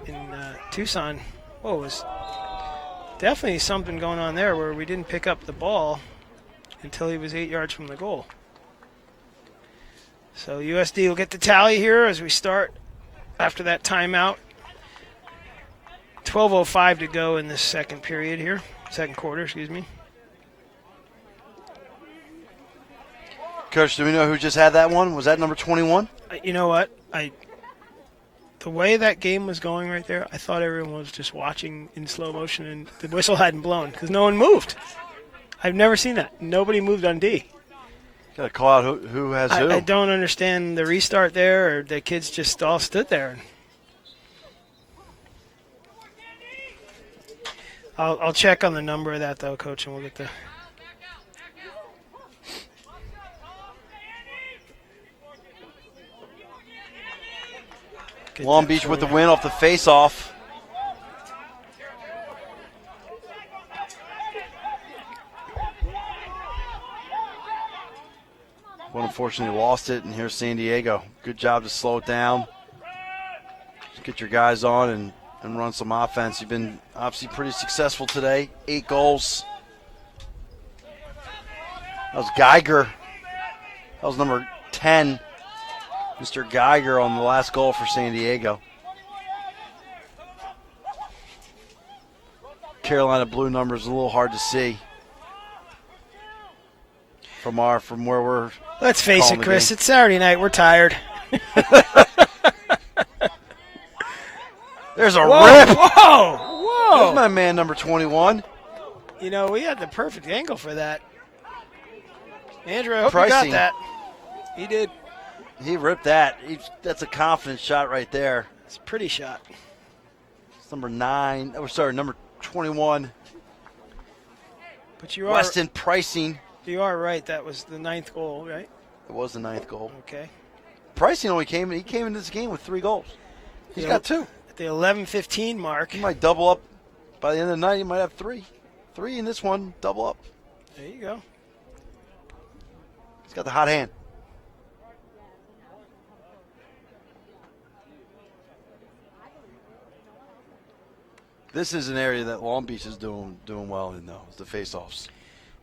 Tucson, was definitely something going on there where we didn't pick up the ball until he was 8 yards from the goal. So USD will get the tally here as we start after that timeout. 12:05 to go in this second quarter, excuse me. Coach, do we know who just had that one? Was that number 21? You know what? The way that game was going right there, I thought everyone was just watching in slow motion and the whistle hadn't blown because no one moved. I've never seen that. Nobody moved on D. Got to call out who has who. I don't understand the restart there, or the kids just all stood there. I'll check on the number of that though, Coach, and we'll get the. Long Beach with the win off the face-off. But unfortunately lost it, and here's San Diego. Good job to slow it down. Just get your guys on and run some offense. You've been obviously pretty successful today. 8 goals. That was Geiger. That was number 10. Mr. Geiger on the last goal for San Diego. Carolina blue numbers a little hard to see from where we're. Let's face calling it, the Chris. game. It's Saturday night. We're tired. There's a Whoa! rip. Whoa! There's my man, number 21. You know, we had the perfect angle for that. Andrew, I hope Pricing. you got that. He did. He ripped that. That's a confident shot right there. It's a pretty shot. It's number 9. Oh, sorry, number 21. But you are Weston Pricing. You are right. That was the 9th goal, right? It was the 9th goal. Okay. Pricing only came into this game with 3 goals. He's got 2. At the 11:15 mark. He might double up by the end of the night. He might have 3. 3 in this one, double up. There you go. He's got the hot hand. This is an area that Long Beach is doing well in, though, is the face-offs.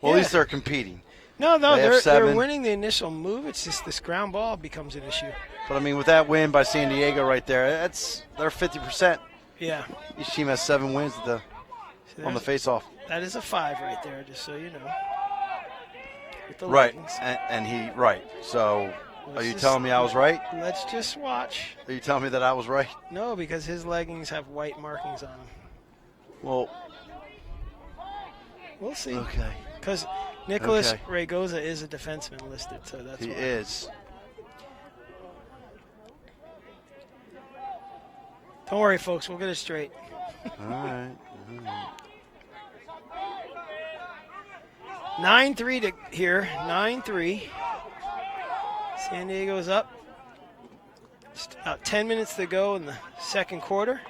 Well, Yeah. at least they're competing. No, They have they're 7. winning the initial move. It's just this ground ball becomes an issue. But, I mean, with that win by San Diego right there, they're 50%. Yeah. Each team has 7 wins So on the there's- face-off. that is a 5 right there, just so you know. With the Right, leggings. right. So, are Let's you just- telling me I was right? Let's just watch. Are you telling me that I was right? No, because his leggings have white markings on them. Well, We'll see. okay. Because Nicholas Okay. Raygoza is a defenseman listed, so that's He why. is. Don't worry, folks. We'll get it straight. All right. 9-3 to here. 9-3. San Diego's up. Just about 10 minutes to go in the second quarter.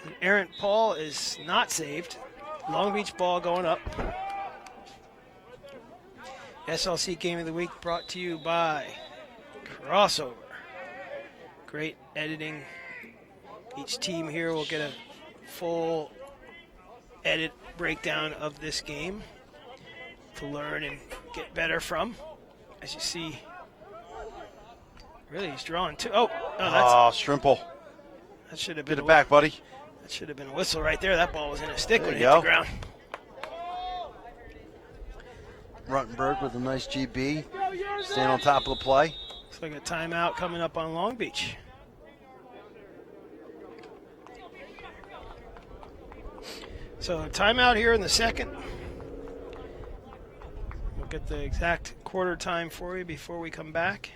And Errant Paul is not saved. Long Beach ball going up. SLC Game of the Week brought to you by Crossover. Great editing. Each team here will get a full edit breakdown of this game to learn and get better from. As you see, really he's drawing two. Oh, no, Strimple. that should have been Get it back, buddy. That should have been a whistle right there. That ball was in a stick There when it you hit go. the ground. Ruttenberg with a nice GB. Staying on top of the play. Looks like a timeout coming up on Long Beach. So a timeout here in the second. We'll get the exact quarter time for you before we come back.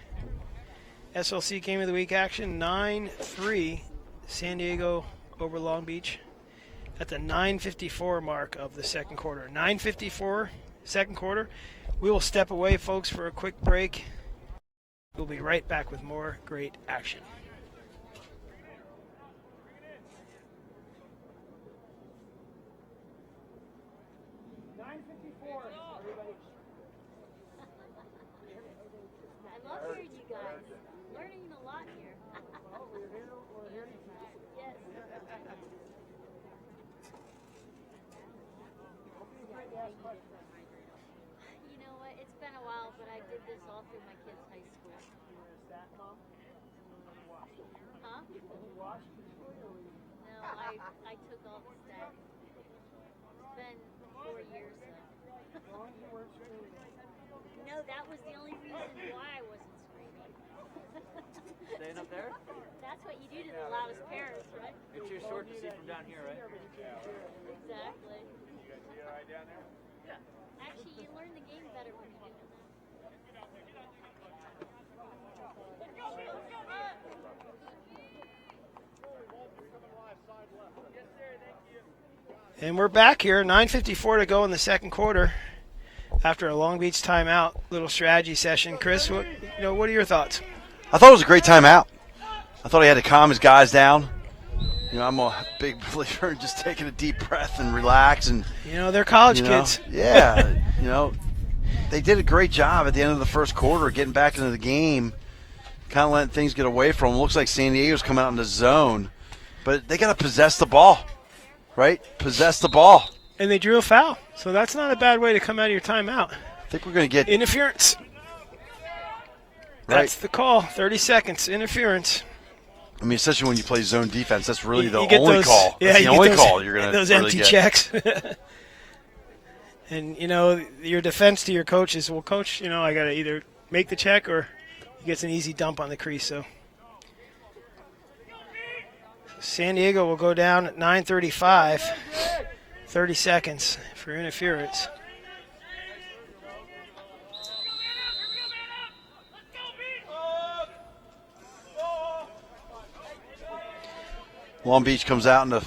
SLC Game of the Week action, 9-3, San Diego over Long Beach at the 9:54 mark of the second quarter. 9:54, second quarter. We will step away, folks, for a quick break. We'll be right back with more great action. I love hearing you guys. Learning a lot here. Yes. You know what? It's been a while, but I did this all through my kids' high school. Huh? No, I took all the stats. It's been 4 years though. No, that was the only reason why I wasn't screaming. Staying up there? That's what you do to the loudest parents, right? It's too short to see from down here, right? Exactly. Actually, you learn the game better when you do that. And we're back here, 9:54 to go in the second quarter after a Long Beach timeout, little strategy session. Chris, what are your thoughts? I thought it was a great timeout. I thought he had to calm his guys down. I'm a big believer in just taking a deep breath and relax. And they're college kids. Yeah, they did a great job at the end of the first quarter getting back into the game, kind of letting things get away from them. Looks like San Diego's coming out in the zone, but they got to possess the ball, right? Possess the ball. And they drew a foul, so that's not a bad way to come out of your timeout. I think we're going to get interference. Right. That's the call. 30 seconds, interference. I mean, especially when you play zone defense, that's really the only only call. Yeah, that's the only call you're going to those really empty get. checks. And, your defense to your coach is, well, coach, I got to either make the check or he gets an easy dump on the crease. So San Diego will go down at 9:35, 30 seconds for interference. Long Beach comes out in the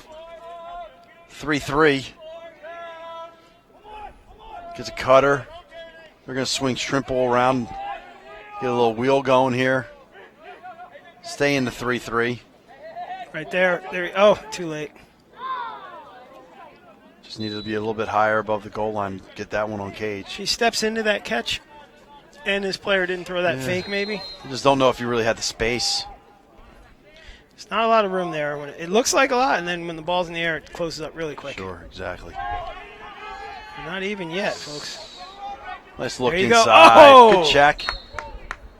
3-3. Gets a cutter. They're going to swing Shrimple around, get a little wheel going here. Stay in the 3-3. Right there. Oh, too late. Just needed to be a little bit higher above the goal line. Get that one on cage. He steps into that catch, and his player didn't throw that fake maybe. I just don't know if he really had the space. There's not a lot of room there. It looks like a lot, and then when the ball's in the air, it closes up really quick. Sure, exactly. Not even yet, folks. Nice look There you inside. go. Oh! Good check.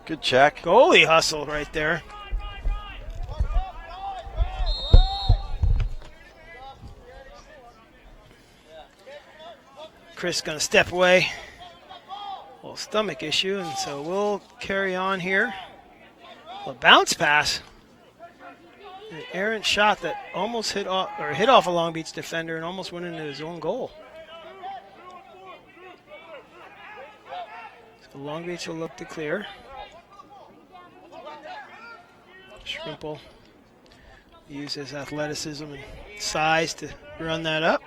Good check. Goalie hustle right there. Chris going to step away. A little stomach issue, and so we'll carry on here. A bounce pass. An errant shot that almost hit off a Long Beach defender and almost went into his own goal. So Long Beach will look to clear. Shrimple use his athleticism and size to run that up.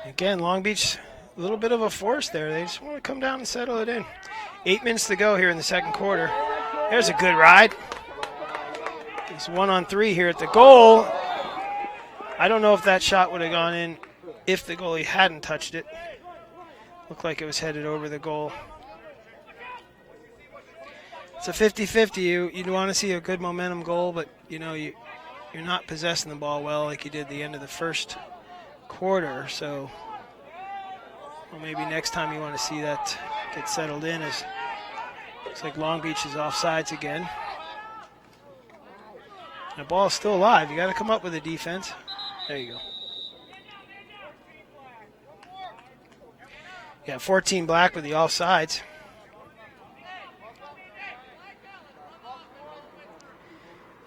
Again, Long Beach, a little bit of a force there. They just want to come down and settle it in. 8 minutes to go here in the second quarter. There's a good ride. He's 1-on-3 here at the goal. I don't know if that shot would have gone in if the goalie hadn't touched it. Looked like it was headed over the goal. It's a 50-50. You'd want to see a good momentum goal, but you're not possessing the ball well like you did at the end of the first quarter, so maybe next time you want to see that get settled in. Looks like Long Beach is offsides again. The ball's still alive. You got to come up with a defense. There you go. Yeah, 14 black with the offsides.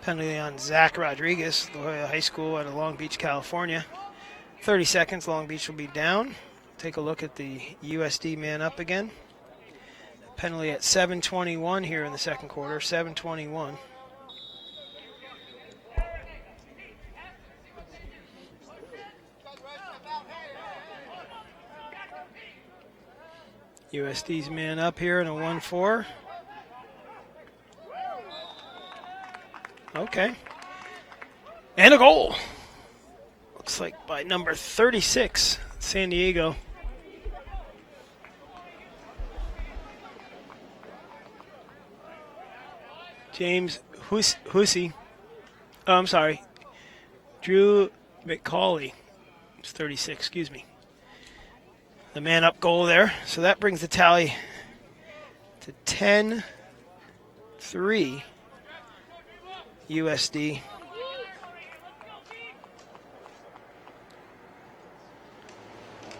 Penalty on Zach Rodriguez, La Jolla High School out of Long Beach, California. 30 seconds, Long Beach will be down. Take a look at the USD man up again. Penalty at 7:21 here in the second quarter, 7:21. USD's man up here in a 1-4. Okay. And a goal. Looks like by number 36, San Diego. James Hussey. Oh, I'm sorry. Drew McCauley. It's 36, excuse me. The man up goal there. So that brings the tally to 10-3 USD.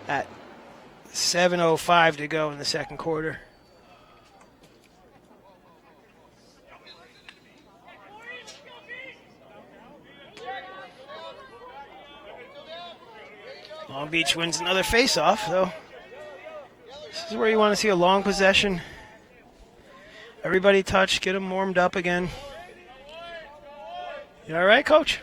At 7:05 to go in the second quarter. Long Beach wins another face-off, though. This is where you want to see a long possession. Everybody touch, get them warmed up again. You all right, Coach?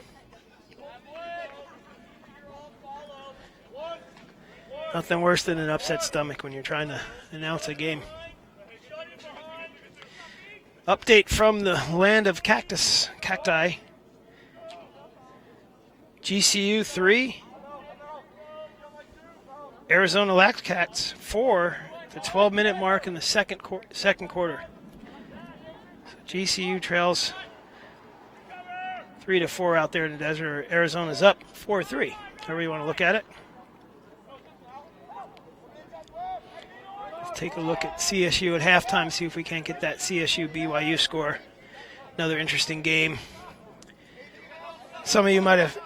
Nothing worse than an upset stomach when you're trying to announce a game. Update from the land of cacti. GCU 3. Arizona Laxcats 4. The 12-minute mark in the second quarter. So GCU trails 3-4 out there in the desert. Arizona's up 4-3. However you want to look at it. Let's take a look at CSU at halftime, see if we can't get that CSU BYU score. Another interesting game. Some of you might have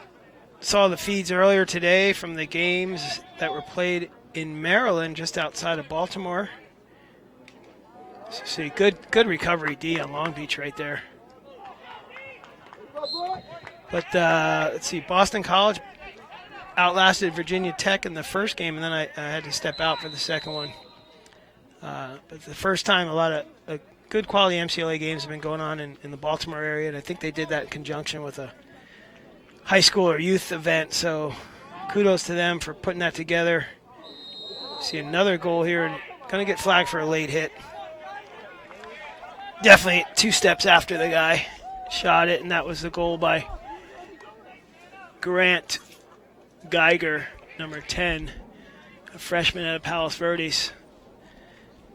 saw the feeds earlier today from the games that were played in Maryland, just outside of Baltimore. So see, good recovery D on Long Beach right there. But let's see, Boston College outlasted Virginia Tech in the first game, and then I had to step out for the second one. But the first time, a lot of good quality MCLA games have been going on in the Baltimore area, and I think they did that in conjunction with a high school or youth event, so kudos to them for putting that together. See another goal here, and going to get flagged for a late hit. Definitely 2 steps after the guy shot it, and that was the goal by Grant Geiger, number 10, a freshman out of Palos Verdes.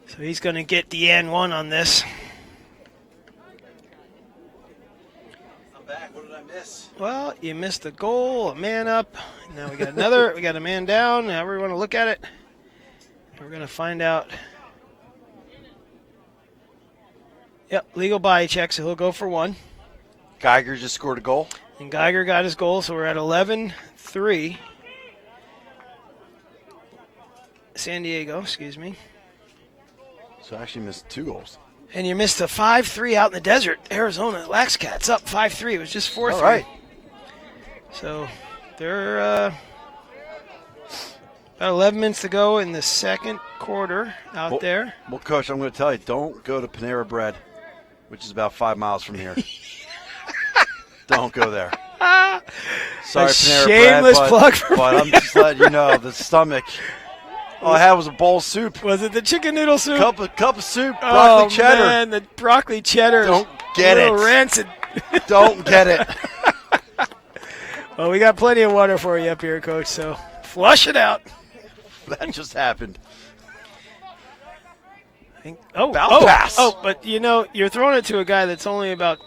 So he's going to get the N1 on this. Back. What did I miss? Well, you missed a goal, a man up. Now we got another. We got a man down. However we want to look at it. We're going to find out. Yep, legal body check, so he'll go for 1. Geiger just scored a goal. And Geiger got his goal, so we're at 11-3. San Diego, excuse me. So I actually missed 2 goals. And you missed a 5-3 out in the desert. Arizona Laxcats up 5-3. It was just 4-3. All right. So they're about 11 minutes to go in the second quarter out there. Well, Coach, I'm going to tell you, don't go to Panera Bread, which is about 5 miles from here. Don't go there. Sorry, Panera shameless Bread, plug for but I'm just letting you know, the stomach. All I had was a bowl of soup. Was it the chicken noodle soup? Cup of soup, broccoli cheddar. Oh, man, the broccoli cheddar. Don't get it. Rancid. Don't get it. Well, we got plenty of water for you up here, Coach, so flush it out. That just happened. Pass. But, you're throwing it to a guy that's only about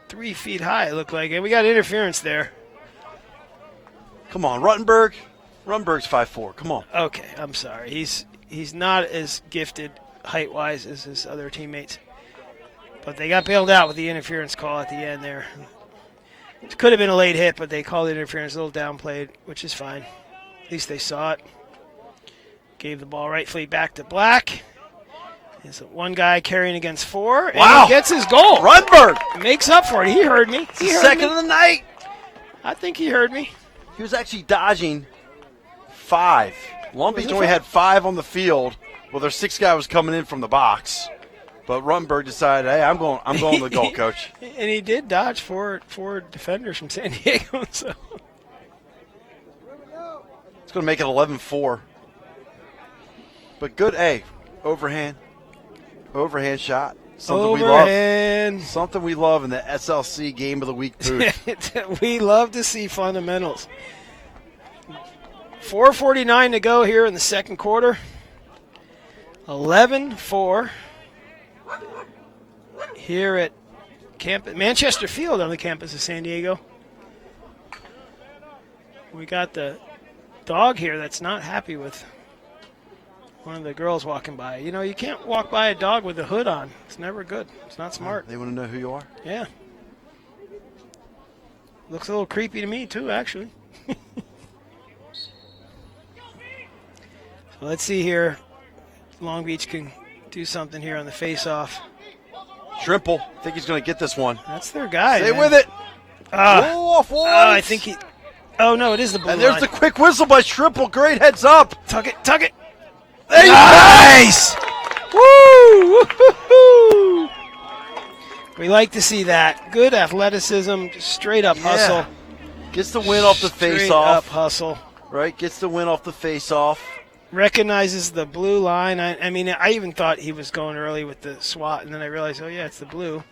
3 feet high, it looked like. And we got interference there. Come on, Ruttenberg. Ruttenberg's 5'4". Come on. Okay, I'm sorry. He's not as gifted height-wise as his other teammates. But they got bailed out with the interference call at the end there. It could have been a late hit, but they called the interference a little downplayed, which is fine. At least they saw it. Gave the ball rightfully back to Black. There's one guy carrying against 4. And wow. He gets his goal. Ruttenberg makes up for it. He heard me. He heard second me. of the night. I think he heard me. He was actually dodging 5. Long Beach only had 5 on the field. Well, their 6th guy was coming in from the box. But Ruttenberg decided, hey, I'm going to the goal, Coach. And he did dodge 4 defenders from San Diego. So it's going to make it 11-4. But good, overhand shot. Something we love. Something we love in the SLC Game of the Week booth. We love to see fundamentals. 4:49 to go here in the second quarter. 11-4 here at Manchester Field on the campus of San Diego. We got the dog here that's not happy with one of the girls walking by. You can't walk by a dog with a hood on. It's never good. It's not smart. They want to know who you are? Yeah. Looks a little creepy to me, too, actually. So let's see here. Long Beach can do something here on the face-off. Shrimple. I think he's going to get this one. That's their guy. Stay man. with it. Off Oh, I white. think he. Oh no, it is the blue And there's line. the quick whistle by Triple. Great heads up. Tuck it, tuck it. There you Nice! Woo! Woo-hoo-hoo! We like to see that. Good athleticism, just straight up Yeah. hustle. Gets the win off the Straight face up off. hustle. Right? Gets the win off the face off. Recognizes the blue line. I mean, I even thought he was going early with the swat, and then I realized, oh yeah, it's the blue.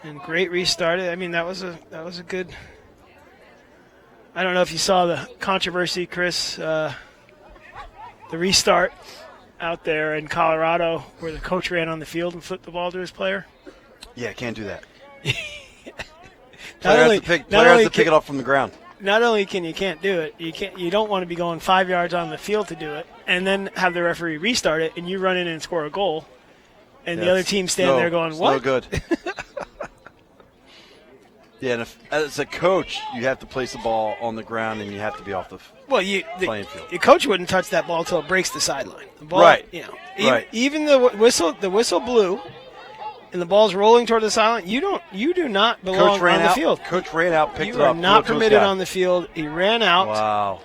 And great restart. I mean, that was a good. I don't know if you saw the controversy, Chris. The restart out there in Colorado, where the coach ran on the field and flipped the ball to his player. Yeah, can't do that. Not Player only- has to pick, not player has only to pick can- it up from the ground. Not only can't do it, you don't want to be going 5 yards on the field to do it, and then have the referee restart it, and you run in and score a goal, and the other team standing there going, it's "What?" No good. Yeah, and as a coach, you have to place the ball on the ground, and you have to be off the Well, playing field. your coach wouldn't touch that ball until it breaks the sideline. The ball, Right. You know, Right. even the whistle blew, and the ball's rolling toward the sideline. You do not belong Coach ran on the out. field. Coach ran out, picked You it are up. not permitted on the field. He ran out. Wow.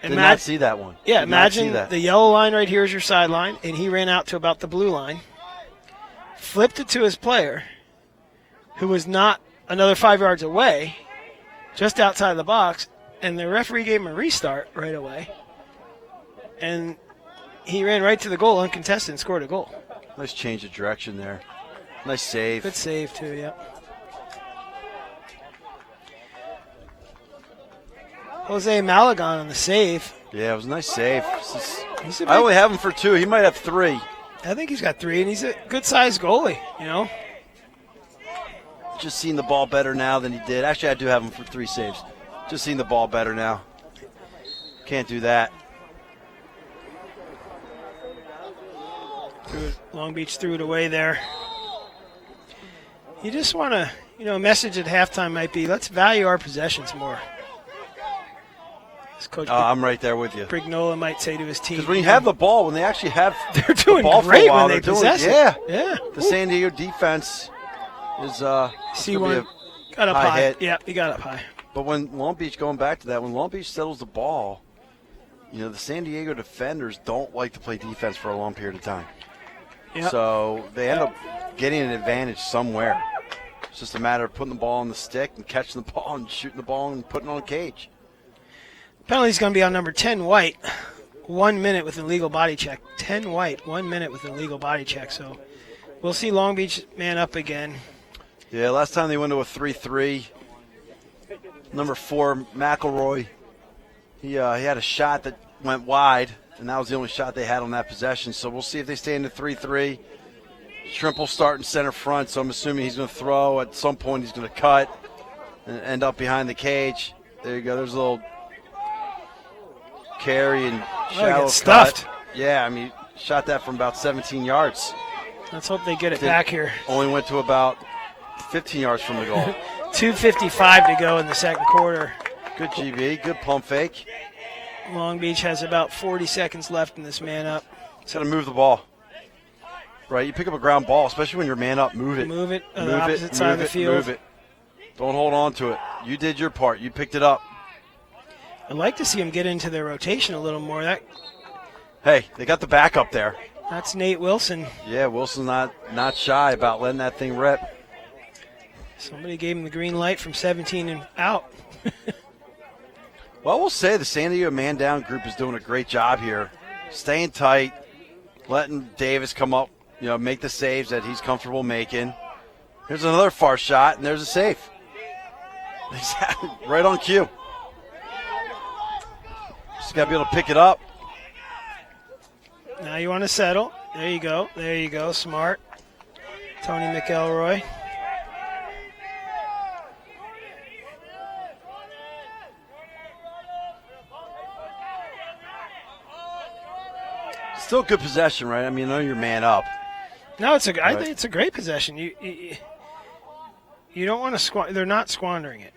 Did Imag- not see that one. Yeah, Did not see imagine that. the yellow line right here is your sideline, and he ran out to about the blue line, flipped it to his player, who was not another 5 yards away, just outside the box, and the referee gave him a restart right away, and he ran right to the goal uncontested and scored a goal. Nice change of direction there. Nice save. Good save, too, yeah. Jose Malagon on the save. Yeah, it was a nice save. He's a I big- only have him for 2. He might have 3. I think he's got 3, and he's a good-sized goalie, you know. Just seeing the ball better now than he did. Actually, I do have him for 3 saves. Just seeing the ball better now. Can't do that. Long Beach threw it away there. You just want to, a message at halftime might be, let's value our possessions more. As Coach I'm right there with you. Brignola might say to his team. Because when you have the ball, when they actually have they're doing the ball for great a while, when they they're possess doing, it. Yeah. Yeah. The San Diego defense is See gonna be one. Got up high high. hit. Yeah, he got up high. But when Long Beach, going back to that, when Long Beach settles the ball, the San Diego defenders don't like to play defense for a long period of time. Yep. So they end up getting an advantage somewhere. It's just a matter of putting the ball on the stick and catching the ball and shooting the ball and putting it on a cage. Penalty's going to be on number 10, White. 1 minute with an illegal body check. 10 White, 1 minute with an illegal body check. So we'll see Long Beach man up again. Yeah, last time they went to a 3-3. Number 4, McElroy. He had a shot that went wide, and that was the only shot they had on that possession. So we'll see if they stay in the 3-3. Shrimp starting center front, so I'm assuming he's going to throw. At some point, he's going to cut and end up behind the cage. There you go. There's a little carry and he shallow gets stuffed. cut. Yeah, I mean, shot that from about 17 yards. Let's hope they get it Did- back here. Only went to about 15 yards from the goal. 2:55 to go in the second quarter. Good GB, good pump fake. Long Beach has about 40 seconds left in this man up. Just got to move the ball. Right, you pick up a ground ball, especially when you're man up, move it. Move it on Move the it, opposite side of the move it, field. move it. Don't hold on to it. You did your part. You picked it up. I'd like to see him get into their rotation a little more. Hey, they got the back up there. That's Nate Wilson. Yeah, Wilson's not shy about letting that thing rip. Somebody gave him the green light from 17 and out. Well, we'll say the San Diego man down group is doing a great job here. Staying tight, letting Davis come up, make the saves that he's comfortable making. Here's another far shot, and there's a save. Right on cue. Just got to be able to pick it up. Now you want to settle. There you go. There you go. Smart. Tony McElroy. Still good possession, right? I mean, I know you're man up. No, I Right. think it's a great possession. You don't want to squander. They're not squandering it.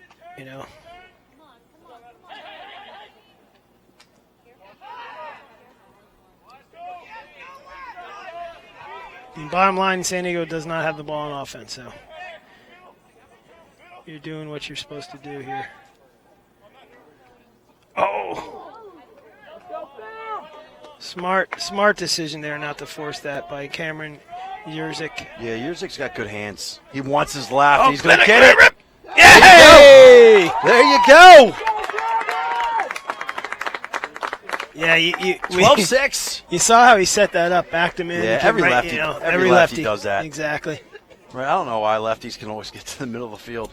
And bottom line, San Diego does not have the ball on offense. So You're doing what you're supposed to do here. Oh! Smart decision there not to force that by Cameron Yurzik. Yeah, Yurzik's got good hands. He wants his left. Oh, He's going to get it. rip. Yay! There you go. Yeah, 12-6. You saw how he set that up, backed him in. Yeah, He came every lefty- every lefty does that. Exactly. Right, I don't know why lefties can always get to the middle of the field.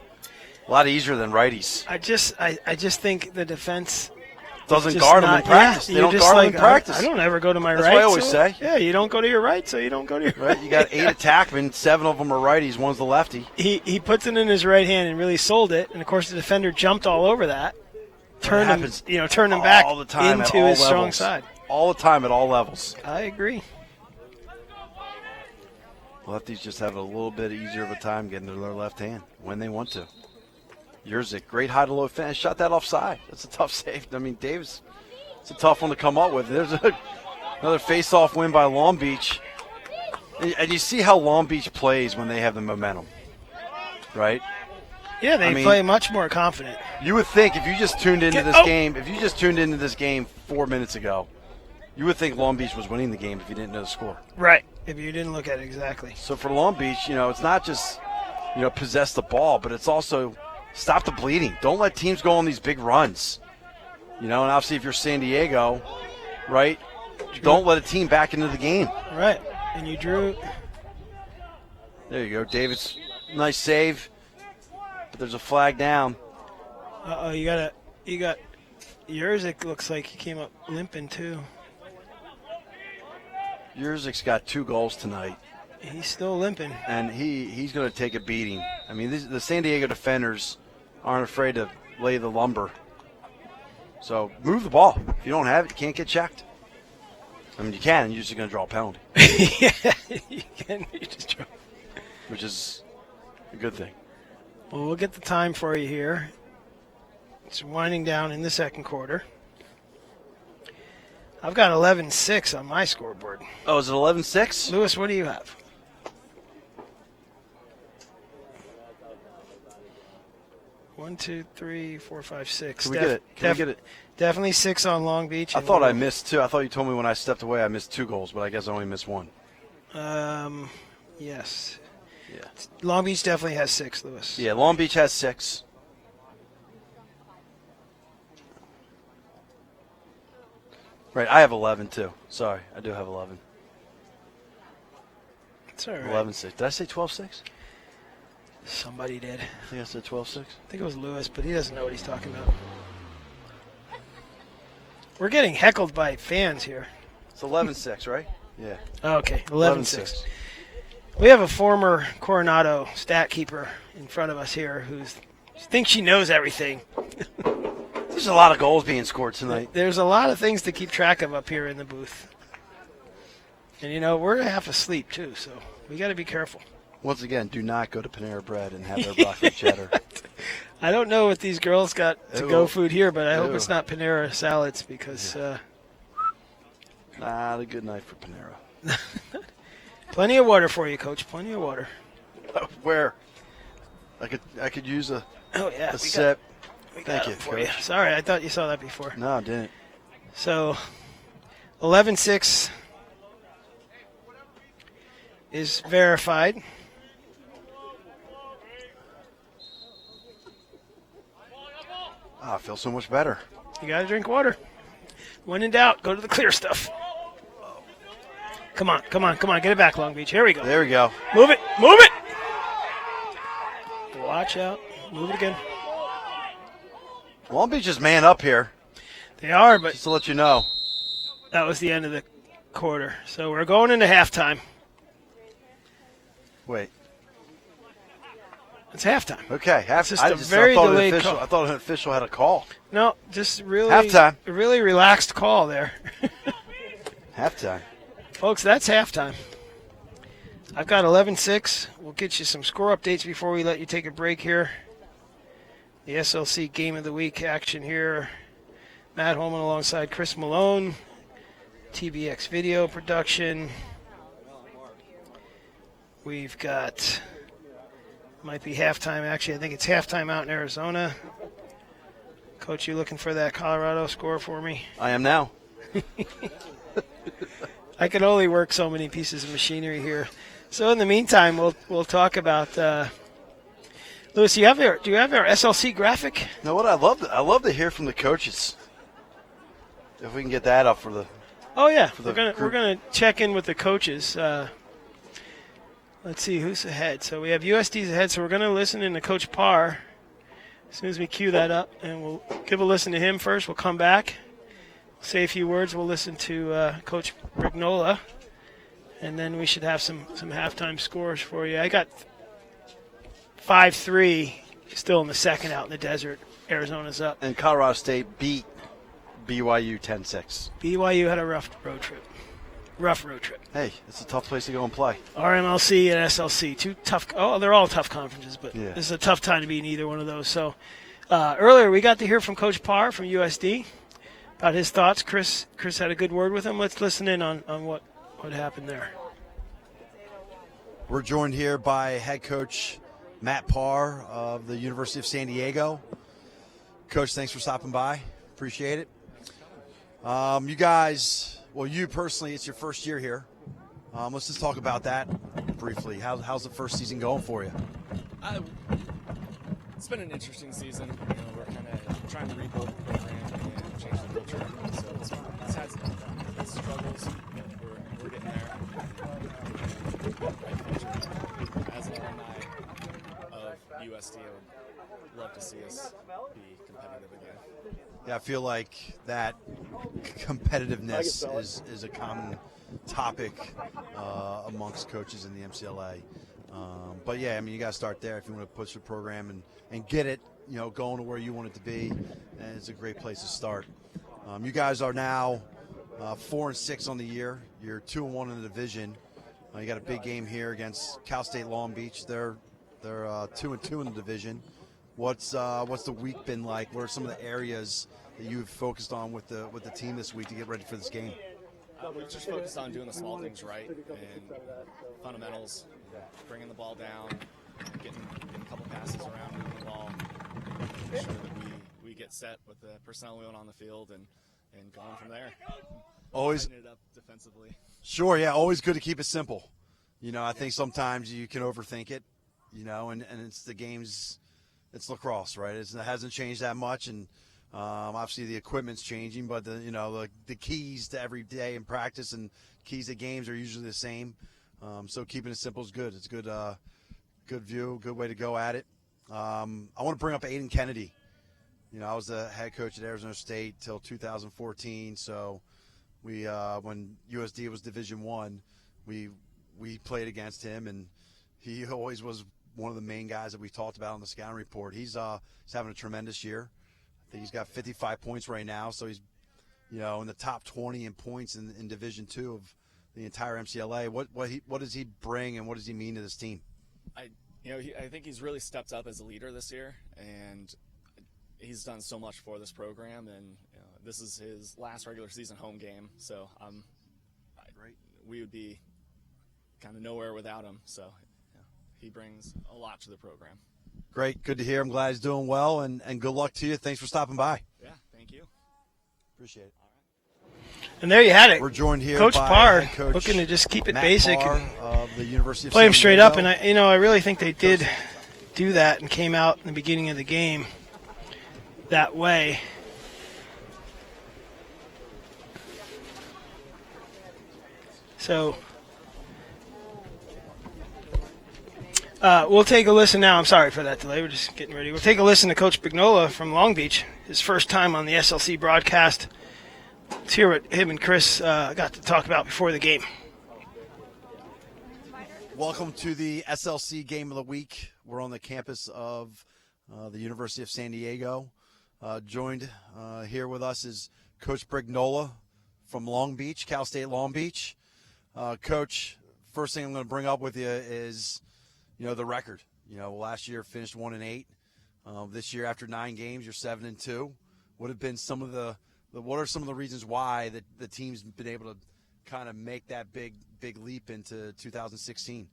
A lot easier than righties. I just think the defense Doesn't just guard them in not- practice. yeah, they you're don't just guard them like, in practice. I don't ever go to my That's right. what I always so- say. Yeah, you don't go to your right, so you don't go to your Right, you got 8 attackmen, 7 of them are righties, one's the lefty. He puts it in his right hand and really sold it, and of course the defender jumped all over that, turned him back all the time at into all his strong levels. side. All the time at all levels. I agree. Lefties just have a little bit easier of a time getting to their left hand when they want to. Yurzik, great high to low finish. Shot that offside. That's a tough save. I mean, Davis, it's a tough one to come up with. There's another face-off win by Long Beach. And you see how Long Beach plays when they have the momentum, right? Yeah, they play much more confident. You would think if you just tuned into this game 4 minutes ago, you would think Long Beach was winning the game if you didn't know the score. Right. If you didn't look at it exactly. So for Long Beach, it's not just, possess the ball, but it's also stop the bleeding. Don't let teams go on these big runs. And obviously if you're San Diego, right, don't let a team back into the game. Right. And you drew. There you go. David's nice save, but there's a flag down. Uh-oh, you got Yurzik looks like he came up limping too. Yurzik's got 2 goals tonight. He's still limping. And he's going to take a beating. I mean, the San Diego defenders aren't afraid to lay the lumber. So move the ball. If you don't have it, you can't get checked. I mean, you can. You're just going to draw a penalty. Yeah, you can. You just draw. Which is a good thing. Well, we'll get the time for you here. It's winding down in the second quarter. I've got 11-6 on my scoreboard. Oh, is it 11-6? Lewis, what do you have? One, two, three, four, five, six. Can we get it? Can we get it? Definitely 6 on Long Beach. I thought I missed 2. I thought you told me when I stepped away I missed 2 goals, but I guess I only missed 1. Yes. Yeah. Long Beach definitely has 6, Lewis. Yeah, Long Beach has 6. Right, I have 11 too. Sorry, I do have 11. It's all right. 11-6. Did I say 12-6? Somebody did. I think I said 12-6. I think it was Lewis, but he doesn't know what he's talking about. We're getting heckled by fans here. It's 11-6, right? Yeah. Okay, 11-6. We have a former Coronado stat keeper in front of us here who thinks she knows everything. There's a lot of goals being scored tonight. There's a lot of things to keep track of up here in the booth. And, we're half asleep, too, so we got to be careful. Once again, do not go to Panera Bread and have their broccoli cheddar. I don't know what these girls got to go food here, but I hope Ew. it's not Panera salads because Not a good night for Panera. plenty of water for you, Coach. Plenty of water. Where? I could use a sip. We got Thank them you, for you. Coach. Sorry, I thought you saw that before. No, I didn't. So, 11-6 is verified. I feel so much better. You got to drink water. When in doubt, go to the clear stuff. Come on. Get it back, Long Beach. Here we go. There we go. Move it. Watch out. Move it again. Long Beach is man up here, They are, but just to let you know. that was the end of the quarter. So we're going into halftime. Wait. It's halftime. Okay. It's just a very delayed call. I thought an official had a call. No, just really Halftime. a really relaxed call there. Halftime. Folks, that's halftime. I've got 11-6. We'll get you some score updates before we let you take a break here. The SLC Game of the Week action here. Matt Holman alongside Chris Malone. TBX video production. We've got Might be halftime. Actually, I think it's halftime out in Arizona. Coach, you looking for that Colorado score for me? I am now. I can only work so many pieces of machinery here. So in the meantime, we'll talk about Lewis. Do you have our SLC graphic? You know what? I love to hear from the coaches. If we can get that up for the. Oh yeah, the we're gonna check in with the coaches. Let's see who's ahead. So we have USD's ahead. So we're gonna listen in to Coach Parr as soon as we cue that up, and we'll give a listen to him first. We'll come back, say a few words. We'll listen to Coach Brignola, and then we should have some halftime scores for you. I got 5-3 still in the second out in the desert. Arizona's up. And Colorado State beat BYU 10-6. BYU had a rough road trip. Hey, it's a tough place to go and play. RMLC and SLC, two tough. Oh, they're all tough conferences, but Yeah. this is a tough time to be in either one of those. So earlier we got to hear from Coach Parr from USD about his thoughts. Chris had a good word with him. Let's listen in on what happened there. We're joined here by head coach Matt Parr of the University of San Diego. Coach, thanks for stopping by. Appreciate it. You guys, well, you personally, it's your first year here. Let's just talk about that briefly. How's the first season going for you? It's been an interesting season. You know, we're kind of trying to rebuild the program and change the culture. So it's had some struggles. We're getting there. As an alumni of USD, I would love to see us be competitive again. Yeah, I feel like that competitiveness is a common topic amongst coaches in the MCLA. But yeah, I mean, you got to start there if you want to push the program and get it, you know, going to where you want it to be. And it's a great place to start. You guys are now 4-6 on the year. You're 2-1 in the division. You got a big game here against Cal State Long Beach. They're 2-2 in the division. What's the week been like? What are some of the areas that you've focused on with the team this week to get ready for this game? We've just focused on doing the small things right and fundamentals, bringing the ball down, getting a couple passes around, moving the ball, making sure that we get set with the personnel we want on the field and going from there. Always Lighten it up defensively. Sure, yeah, always good to keep it simple. You know, I think sometimes you can overthink it, you know, and it's the games, it's lacrosse, right? It hasn't changed that much, and obviously the equipment's changing, but the keys to every day in practice and keys to games are usually the same. So keeping it simple is good. It's good view, good way to go at it. I want to bring up Aiden Kennedy. You know, I was the head coach at Arizona State till 2014, so we when USD was Division I, we played against him, and he always was one of the main guys that we talked about on the scouting report. He's having a tremendous year. I think he's got 55 points right now, so he's, you know, in the top 20 in points in Division II of the entire MCLA. What does he bring, and what does he mean to this team? I think he's really stepped up as a leader this year, and he's done so much for this program, and this is his last regular season home game, so we would be kind of nowhere without him. So he brings a lot to the program. Great, good to hear. I'm glad he's doing well, and good luck to you. Thanks for stopping by. Yeah, thank you. Appreciate it. And there you had it. We're joined here Coach by Parr, head coach looking to just keep it Matt basic Parr and of the University of play San him straight Diego. up. And I really think they did do that and came out in the beginning of the game that way. So we'll take a listen now. I'm sorry for that delay. We're just getting ready. We'll take a listen to Coach Brignola from Long Beach, his first time on the SLC broadcast. Let's hear what him and Chris got to talk about before the game. Welcome to the SLC Game of the Week. We're on the campus of the University of San Diego. Joined here with us is Coach Brignola from Long Beach, Cal State Long Beach. Coach, first thing I'm going to bring up with you is, you know, the record. You know, last year finished 1-8. This year, after 9 games, you're 7-2. What have been some of what are some of the reasons why the team's been able to kind of make that big leap into 2016?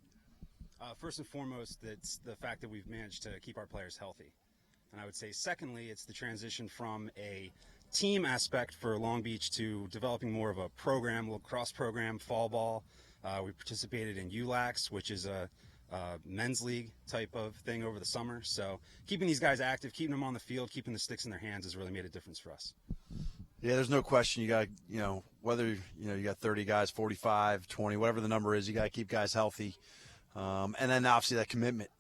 First and foremost, it's the fact that we've managed to keep our players healthy. And I would say, secondly, it's the transition from a team aspect for Long Beach to developing more of a program, lacrosse program, fall ball. We participated in ULAX, which is a men's league type of thing over the summer. So keeping these guys active, keeping them on the field, keeping the sticks in their hands has really made a difference for us. Yeah, there's no question. You got, whether, you got 30 guys, 45, 20, whatever the number is, you got to keep guys healthy. And then obviously that commitment,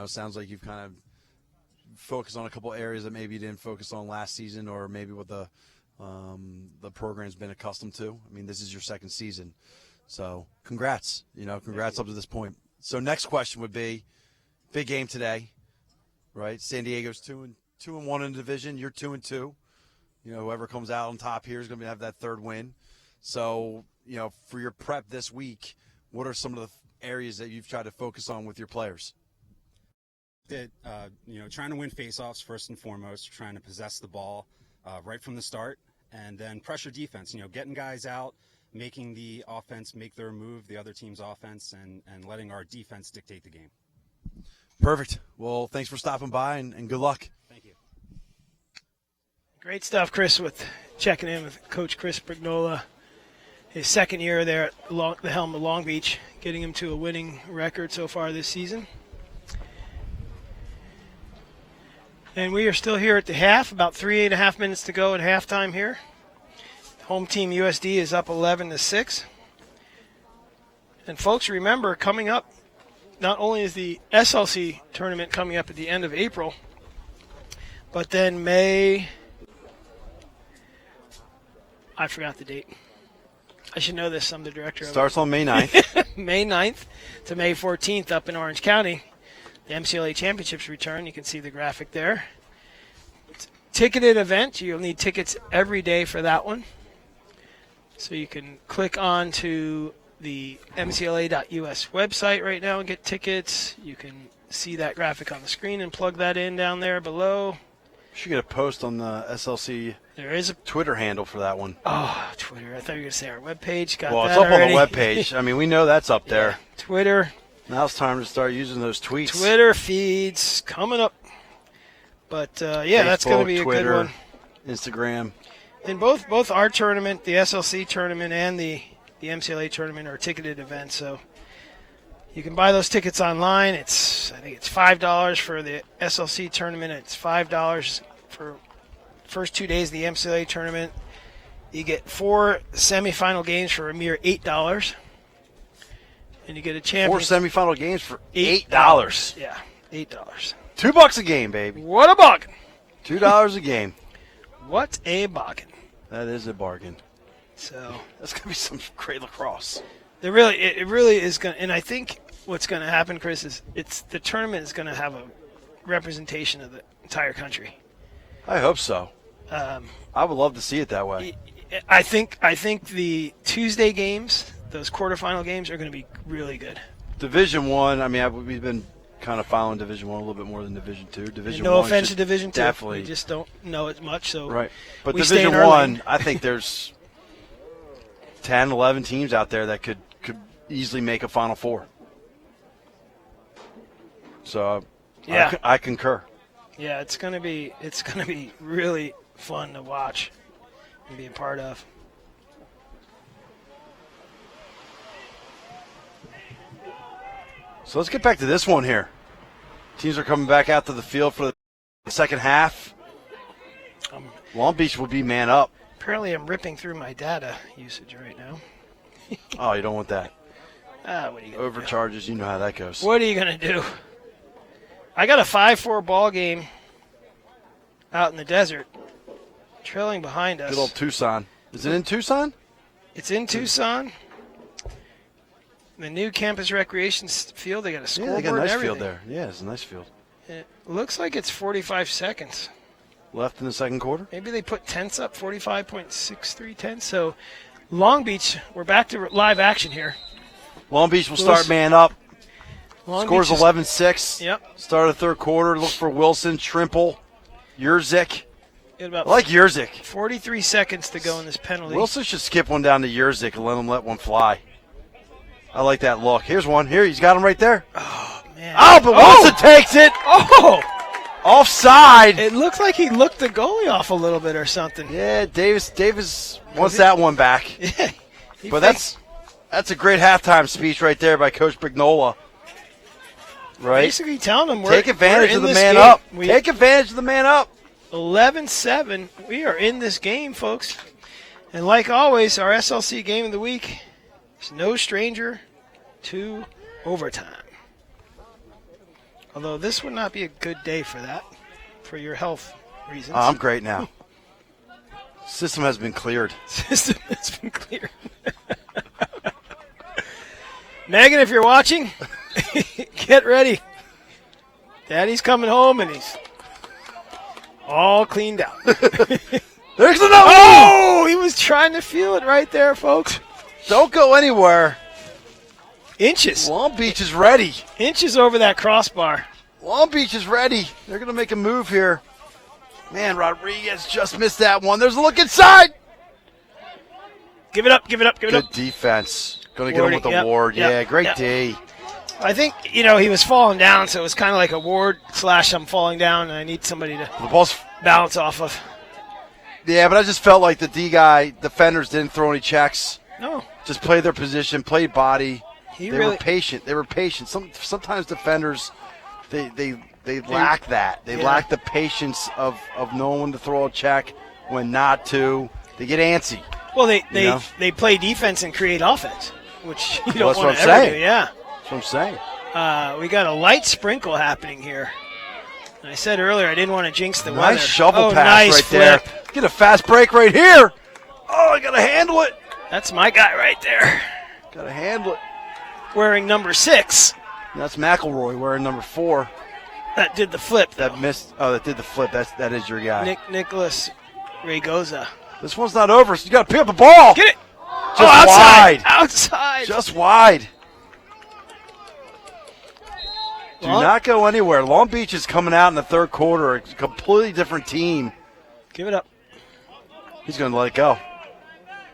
sounds like you've kind of focused on a couple areas that maybe you didn't focus on last season, or maybe what the program's been accustomed to. I mean, this is your second season. So congrats, congrats up to this point. So next question would be, big game today, right? San Diego's 2-1 in the division. You're 2-2. Whoever comes out on top here is going to have that third win. So, for your prep this week, what are some of the areas that you've tried to focus on with your players? That trying to win faceoffs first and foremost, trying to possess the ball right from the start, and then pressure defense. Getting guys out, making the offense make their move, the other team's offense, and letting our defense dictate the game. Perfect. Well, thanks for stopping by, and good luck. Thank you. Great stuff, Chris, with checking in with Coach Chris Brignola. His second year there at the helm of Long Beach, getting him to a winning record so far this season. And we are still here at the half, about 3.5 minutes to go at halftime here. Home team USD is up 11-6. And folks, remember, coming up, not only is the SLC tournament coming up at the end of April, but then I forgot the date. I should know this. I'm the director of it. Starts on May 9th. May 9th to May 14th up in Orange County. The MCLA Championships return. You can see the graphic there. It's a ticketed event. You'll need tickets every day for that one. So you can click on to the mcla.us website right now and get tickets. You can see that graphic on the screen and plug that in down there below. Should get a post on the SLC There is a Twitter handle for that one. Twitter. I thought you were going to say our webpage. Got Well, that it's up already. on the webpage. I mean, we know that's up there. Yeah, Twitter. Now it's time to start using those tweets. Twitter feeds coming up. But, that's going to be a Twitter, good one. Instagram. And both our tournament, the SLC tournament, and the MCLA tournament are ticketed events. So you can buy those tickets online. I think it's $5 for the SLC tournament. It's $5 for first 2 days of the MCLA tournament. You get 4 semifinal games for a mere $8. And you get a champion. 4 semifinal games for $8. Yeah, $8. $2 a game, baby. What a bargain. $2 a game. What a bargain. That is a bargain. So that's gonna be some great lacrosse. It really is going to, and I think what's going to happen, Chris, is the tournament is going to have a representation of the entire country. I hope so. I would love to see it that way. I think the Tuesday games, those quarterfinal games, are going to be really good. Division One. I mean, we've been kind of following Division One a little bit more than Division Two. Division No One, offense to Division Two, definitely. we just don't know it much. So right, but we stay in Division our One, lane. I think there's 10, 11 teams out there that could easily make a Final Four. So Yeah. I concur. Yeah, it's gonna be really fun to watch and be a part of. So let's get back to this one here. Teams are coming back out to the field for the second half. Long Beach will be man up. Apparently, I'm ripping through my data usage right now. Oh, you don't want that. What are you gonna Overcharges, you know how that goes. do? What are you gonna do? I got a 5-4 ball game out in the desert, trailing behind us. Good old Tucson. Is it in Tucson? It's in Tucson. The new campus recreation field. They got a Yeah, scoreboard they got a and nice everything. field there. Yeah, it's a nice field. It looks like it's 45 seconds. Left in the second quarter? Maybe they put tenths up, 45.63 tenths. So Long Beach, we're back to live action here. Long Beach will start man up. Long Scores Beach is- 11-6. Yep. Start of the third quarter. Look for Wilson, Trimple, Yurzik. Got about I like Yurzik. 43 seconds to go in this penalty. Wilson should skip one down to Yurzik and let him let one fly. I like that look. Here's one. Here, he's got him right there. Oh, man. Oh, but Wilson takes it. Oh! Offside. It looks like he looked the goalie off a little bit or something. Yeah, Davis wants that one back. Yeah. But that's a great halftime speech right there by Coach Brignola. Right? Basically telling him Take advantage we're of the in man this up. game. Take advantage of the man up. 11-7. We are in this game, folks. And like always, our SLC game of the week is no stranger to overtime. Although this would not be a good day for that, for your health reasons. Oh, I'm great now. System has been cleared. System has been cleared. Megan, if you're watching, get ready. Daddy's coming home and he's all cleaned out. There's another one. Oh, he was trying to feel it right there, folks. Don't go anywhere. Inches. Long Beach is ready. Inches over that crossbar. Long Beach is ready. They're going to make a move here. Man, Rodriguez just missed that one. There's a look inside. Give it up, give it up, give it Good up. defense. Going to get him with the Yep, Ward. yep, Yeah, great yep. D. I think, he was falling down, so it was kind of like a Ward / I'm falling down, and I need somebody to The ball's. bounce off of. Yeah, but I just felt like the D guy defenders didn't throw any checks. No, Just played their position, played body. he They really. were patient. They were patient. Sometimes defenders, they lack that. They lack the patience of knowing when to throw a check, when not to. They get antsy. Well, you know? they play defense and create offense, which you Well, don't that's want what to I'm ever saying. do. Yeah. That's what I'm saying. We got a light sprinkle happening here. And I said earlier I didn't want to jinx the weather. Nice shovel oh, pass nice right flip. there. Get a fast break right here. Oh, I got to handle it. That's my guy right there, Got to handle it. wearing number 6. That's McElroy wearing number 4. That did the flip. That missed. Oh, that did the flip. That is your guy. Nicholas Raygoza. This one's not over, so you got to pick up the ball. Get it. Just outside. wide. Outside. Just wide. Do Well, not go anywhere. Long Beach is coming out in the third quarter. It's a completely different team. Give it up. He's going to let it go.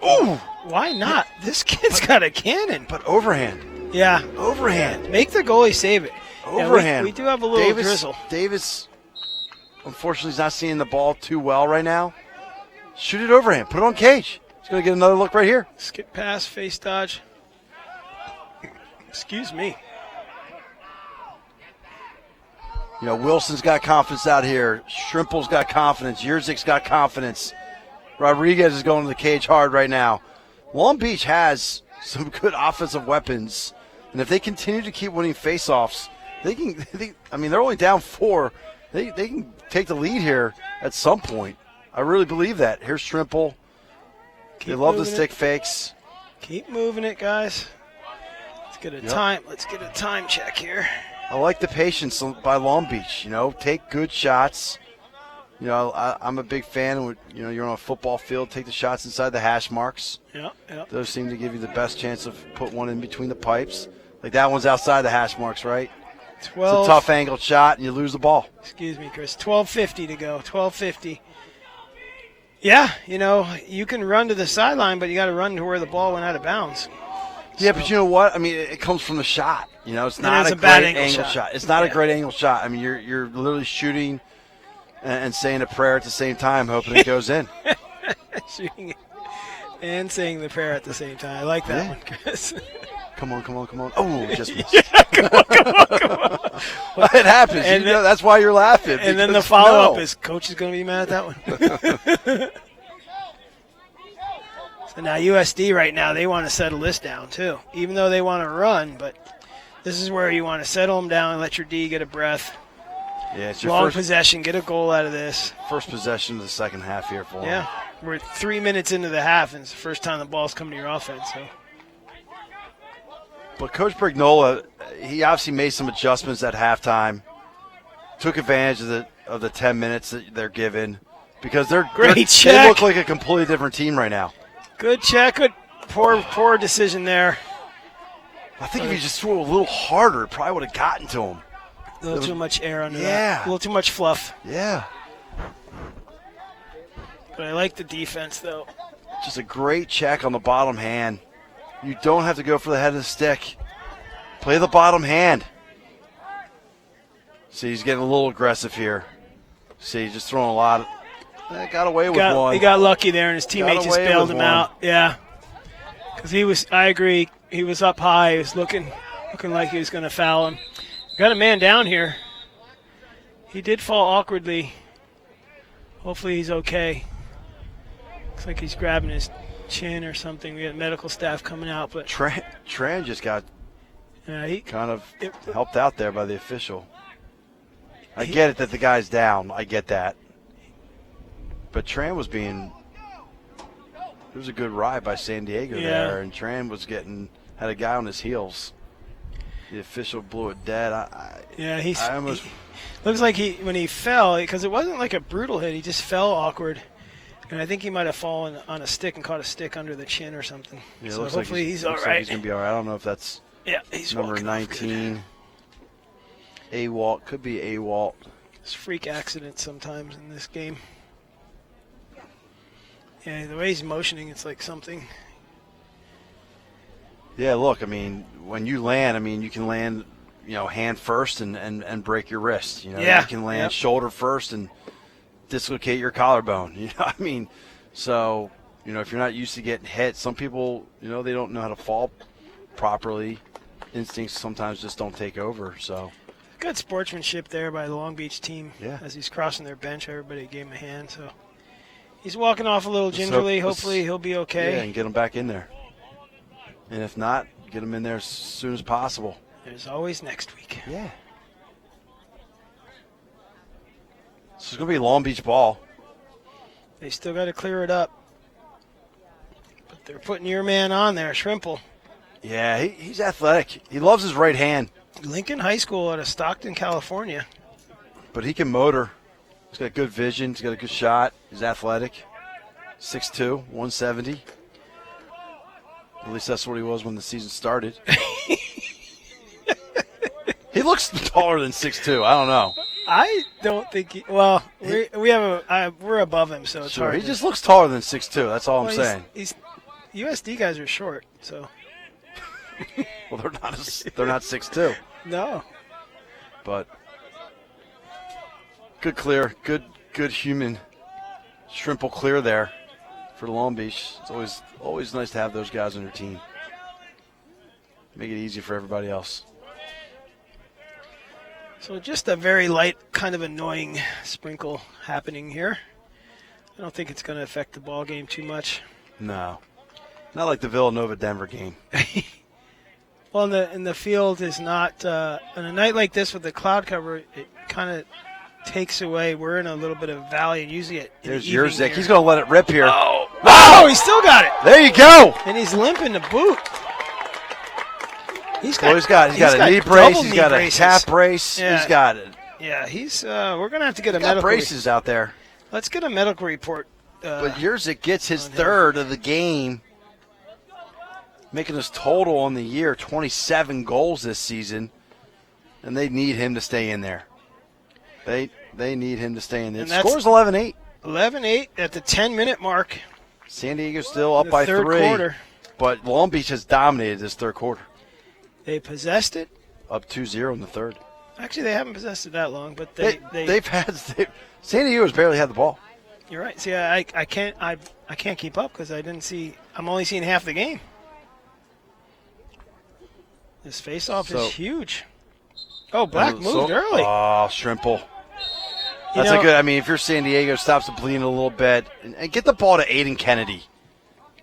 Ooh, Why not? This kid's got a cannon. but overhand. Yeah. Overhand. Make the goalie save it. Yeah, Overhand. we do have a little drizzle. Davis, unfortunately, is not seeing the ball too well right now. Shoot it overhand. Put it on Cage. He's going to get another look right here. Skip pass, face dodge. Excuse me. You know, Wilson's got confidence out here. Shrimple's got confidence. Yerzik's got confidence. Rodriguez is going to the cage hard right now. Long Beach has some good offensive weapons, and if they continue to keep winning faceoffs, they can. They're only down 4. They can take the lead here at some point. I really believe that. Here's Shrimple. They love the stick fakes. Keep moving it, guys. Let's get a time. Let's get a time check here. I like the patience by Long Beach. You know, take good shots. You know, I'm a big fan. You know, you're on a football field. Take the shots inside the hash marks. Yeah. Those seem to give you the best chance of put one in between the pipes. Like that one's outside the hash marks, right? 12. It's a tough angled shot, and you lose the ball. Excuse me, Chris. 12:50 to go. 12:50. Yeah, you know, you can run to the sideline, but you got to run to where the ball went out of bounds. Yeah, but you know what? I mean, it comes from the shot. You know, it's And not it's a a bad great angle angle shot. shot. It's not a Yeah. great angle shot. I mean, you're literally shooting and saying a prayer at the same time, hoping it goes in. Shooting it and saying the prayer at the same time. I like that Yeah. one, Chris. Come on. Oh, just missed. Come on. It happens. And You know, that's why you're laughing. And then the because follow-up no. is, Coach is going to be mad at that one. So now USD right now, they want to settle this down too, even though they want to run. But this is where you want to settle them down and let your D get a breath. Yeah, it's your Long first possession, get a goal out of this. possession of the second half here for Yeah, him. we're 3 minutes into the half, and it's the first time the ball's come to your offense. So But Coach Brignola, he obviously made some adjustments at halftime. Took advantage of the 10 minutes that they're given because they check. look like a completely different team right now. good check, good poor decision there. I think if you just threw a little harder, it probably would have gotten to him. A little too much air under Yeah. that. A little too much fluff. Yeah. But I like the defense though. Just a great check on the bottom hand. You don't have to go for the head of the stick. Play the bottom hand. See, he's getting a little aggressive here. See, just throwing a lot. Got away with one. He got lucky there, and his teammate just bailed him out. Yeah. Because I agree, he was up high. He was looking like he was going to foul him. Got a man down here. He did fall awkwardly. Hopefully he's okay. Looks like he's grabbing his chin or something. We got medical staff coming out. But Tran just got kind of it helped out there by the official. I get it that the guy's down. I get that. But Tran was it was a good ride by San Diego there, and Tran was had a guy on his heels. The official blew it dead. Looks like when he fell, because it wasn't like a brutal hit, he just fell awkward. And I think he might have fallen on a stick and caught a stick under the chin or something. Yeah, so looks hopefully like he's all looks right. Like he's going to be all right. I don't know if that's he's number 19. A-Walt. Could be A-Walt. It's freak accidents sometimes in this game. Yeah, the way he's motioning, it's like something. Yeah, look, I mean, when you land, you can land, hand first and break your wrist. You can land shoulder first and dislocate your collarbone. So, if you're not used to getting hit, some people, they don't know how to fall properly. Instincts sometimes just don't take over, so. Good sportsmanship there by the Long Beach team. Yeah. As he's crossing their bench, everybody gave him a hand, so. He's walking off a little gingerly. Hopefully he'll be okay. Yeah, and get him back in there. And if not, get him in there as soon as possible. There's always next week. Yeah. So it's going to be a Long Beach ball. They still got to clear it up. But they're putting your man on there, Shrimple. Yeah, he's athletic. He loves his right hand. Lincoln High School out of Stockton, California. But he can motor. He's got good vision. He's got a good shot. He's athletic. 6'2", 170. At least that's what he was when the season started. He looks taller than 6'2". I don't know. I don't think we're above him, so it's hard. He just looks taller than 6'2". That's all I'm saying. USD guys are short, so. Well, they're not 6'2". No. But good clear, good human Shrimple clear there for Long Beach. It's always nice to have those guys on your team. Make it easy for everybody else. So just a very light, kind of annoying sprinkle happening here. I don't think it's going to affect the ball game too much. No, not like the Villanova-Denver game. Well, and the field is not on a night like this with the cloud cover. It kind of takes away. We're in a little bit of valley, and usually there's Yerzik. He's going to let it rip here. Oh, wow! He still got it. There you go. And he's limping the boot. He's got a knee brace. He's got a calf brace. Yeah. He's got it. Yeah, we're gonna have to get a medical. Braces out there. Let's get a medical report. But Yerzik gets his third of the game, making his total on the year 27 goals this season, and they need him to stay in there. They need him to stay in there. Scores 11-8. 11-8 at the 10-minute mark. San Diego's still up by 3. Third quarter. But Long Beach has dominated this third quarter. They possessed it. Up 2-0 in the third. Actually, they haven't possessed it that long, but San Diego's barely had the ball. You're right. See, I can't keep up because I'm only seeing half the game. This face-off is huge. Oh, Black moved early. Oh, Shrimple. That's a good. If you're San Diego, stops the bleeding a little bit and get the ball to Aiden Kennedy.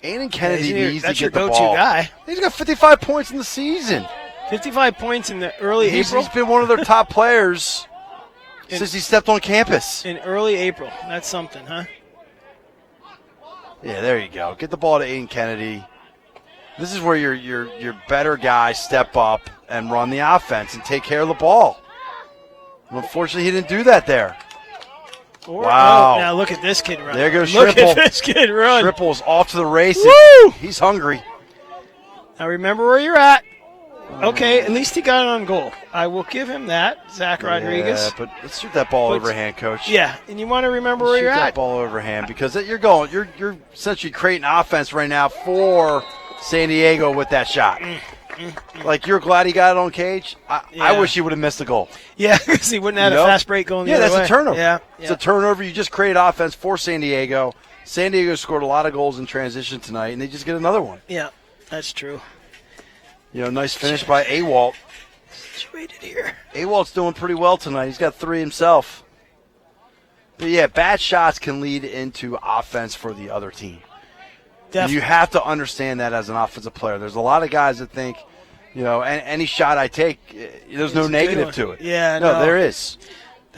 Aiden Kennedy needs to get the ball. That's your go-to guy. He's got 55 points in the season. 55 points in the early April. He's been one of their top players since he stepped on campus. In early April. That's something, huh? Yeah, there you go. Get the ball to Aiden Kennedy. This is where your better guys step up and run the offense and take care of the ball. And unfortunately, he didn't do that there. Wow. Now look at this kid run. There goes Shrimple. Look at this kid run. Shrimple's off to the races. Woo! He's hungry. Now remember where you're at. Okay, at least he got it on goal. I will give him that, Zach Rodriguez. Yeah, but let's shoot that ball overhand, Coach. Yeah, and you want to remember where you're at. Shoot that ball overhand because you're essentially creating offense right now for San Diego with that shot. Like, you're glad he got it on Cage? I Yeah. wish he would have missed the goal. Yeah, because he wouldn't have had a fast break going the other that's way. a turnover. Yeah, It's a turnover. You just create offense for San Diego. San Diego scored a lot of goals in transition tonight, and they just get another one. Yeah, that's true. Nice finish by Awalt. Situated here. Awalt's doing pretty well tonight. He's got 3 himself. But, yeah, bad shots can lead into offense for the other team. Definitely. You have to understand that as an offensive player. There's a lot of guys that think, any shot I take, there's no It's a good negative one. to it. Yeah, no, no. there is. You're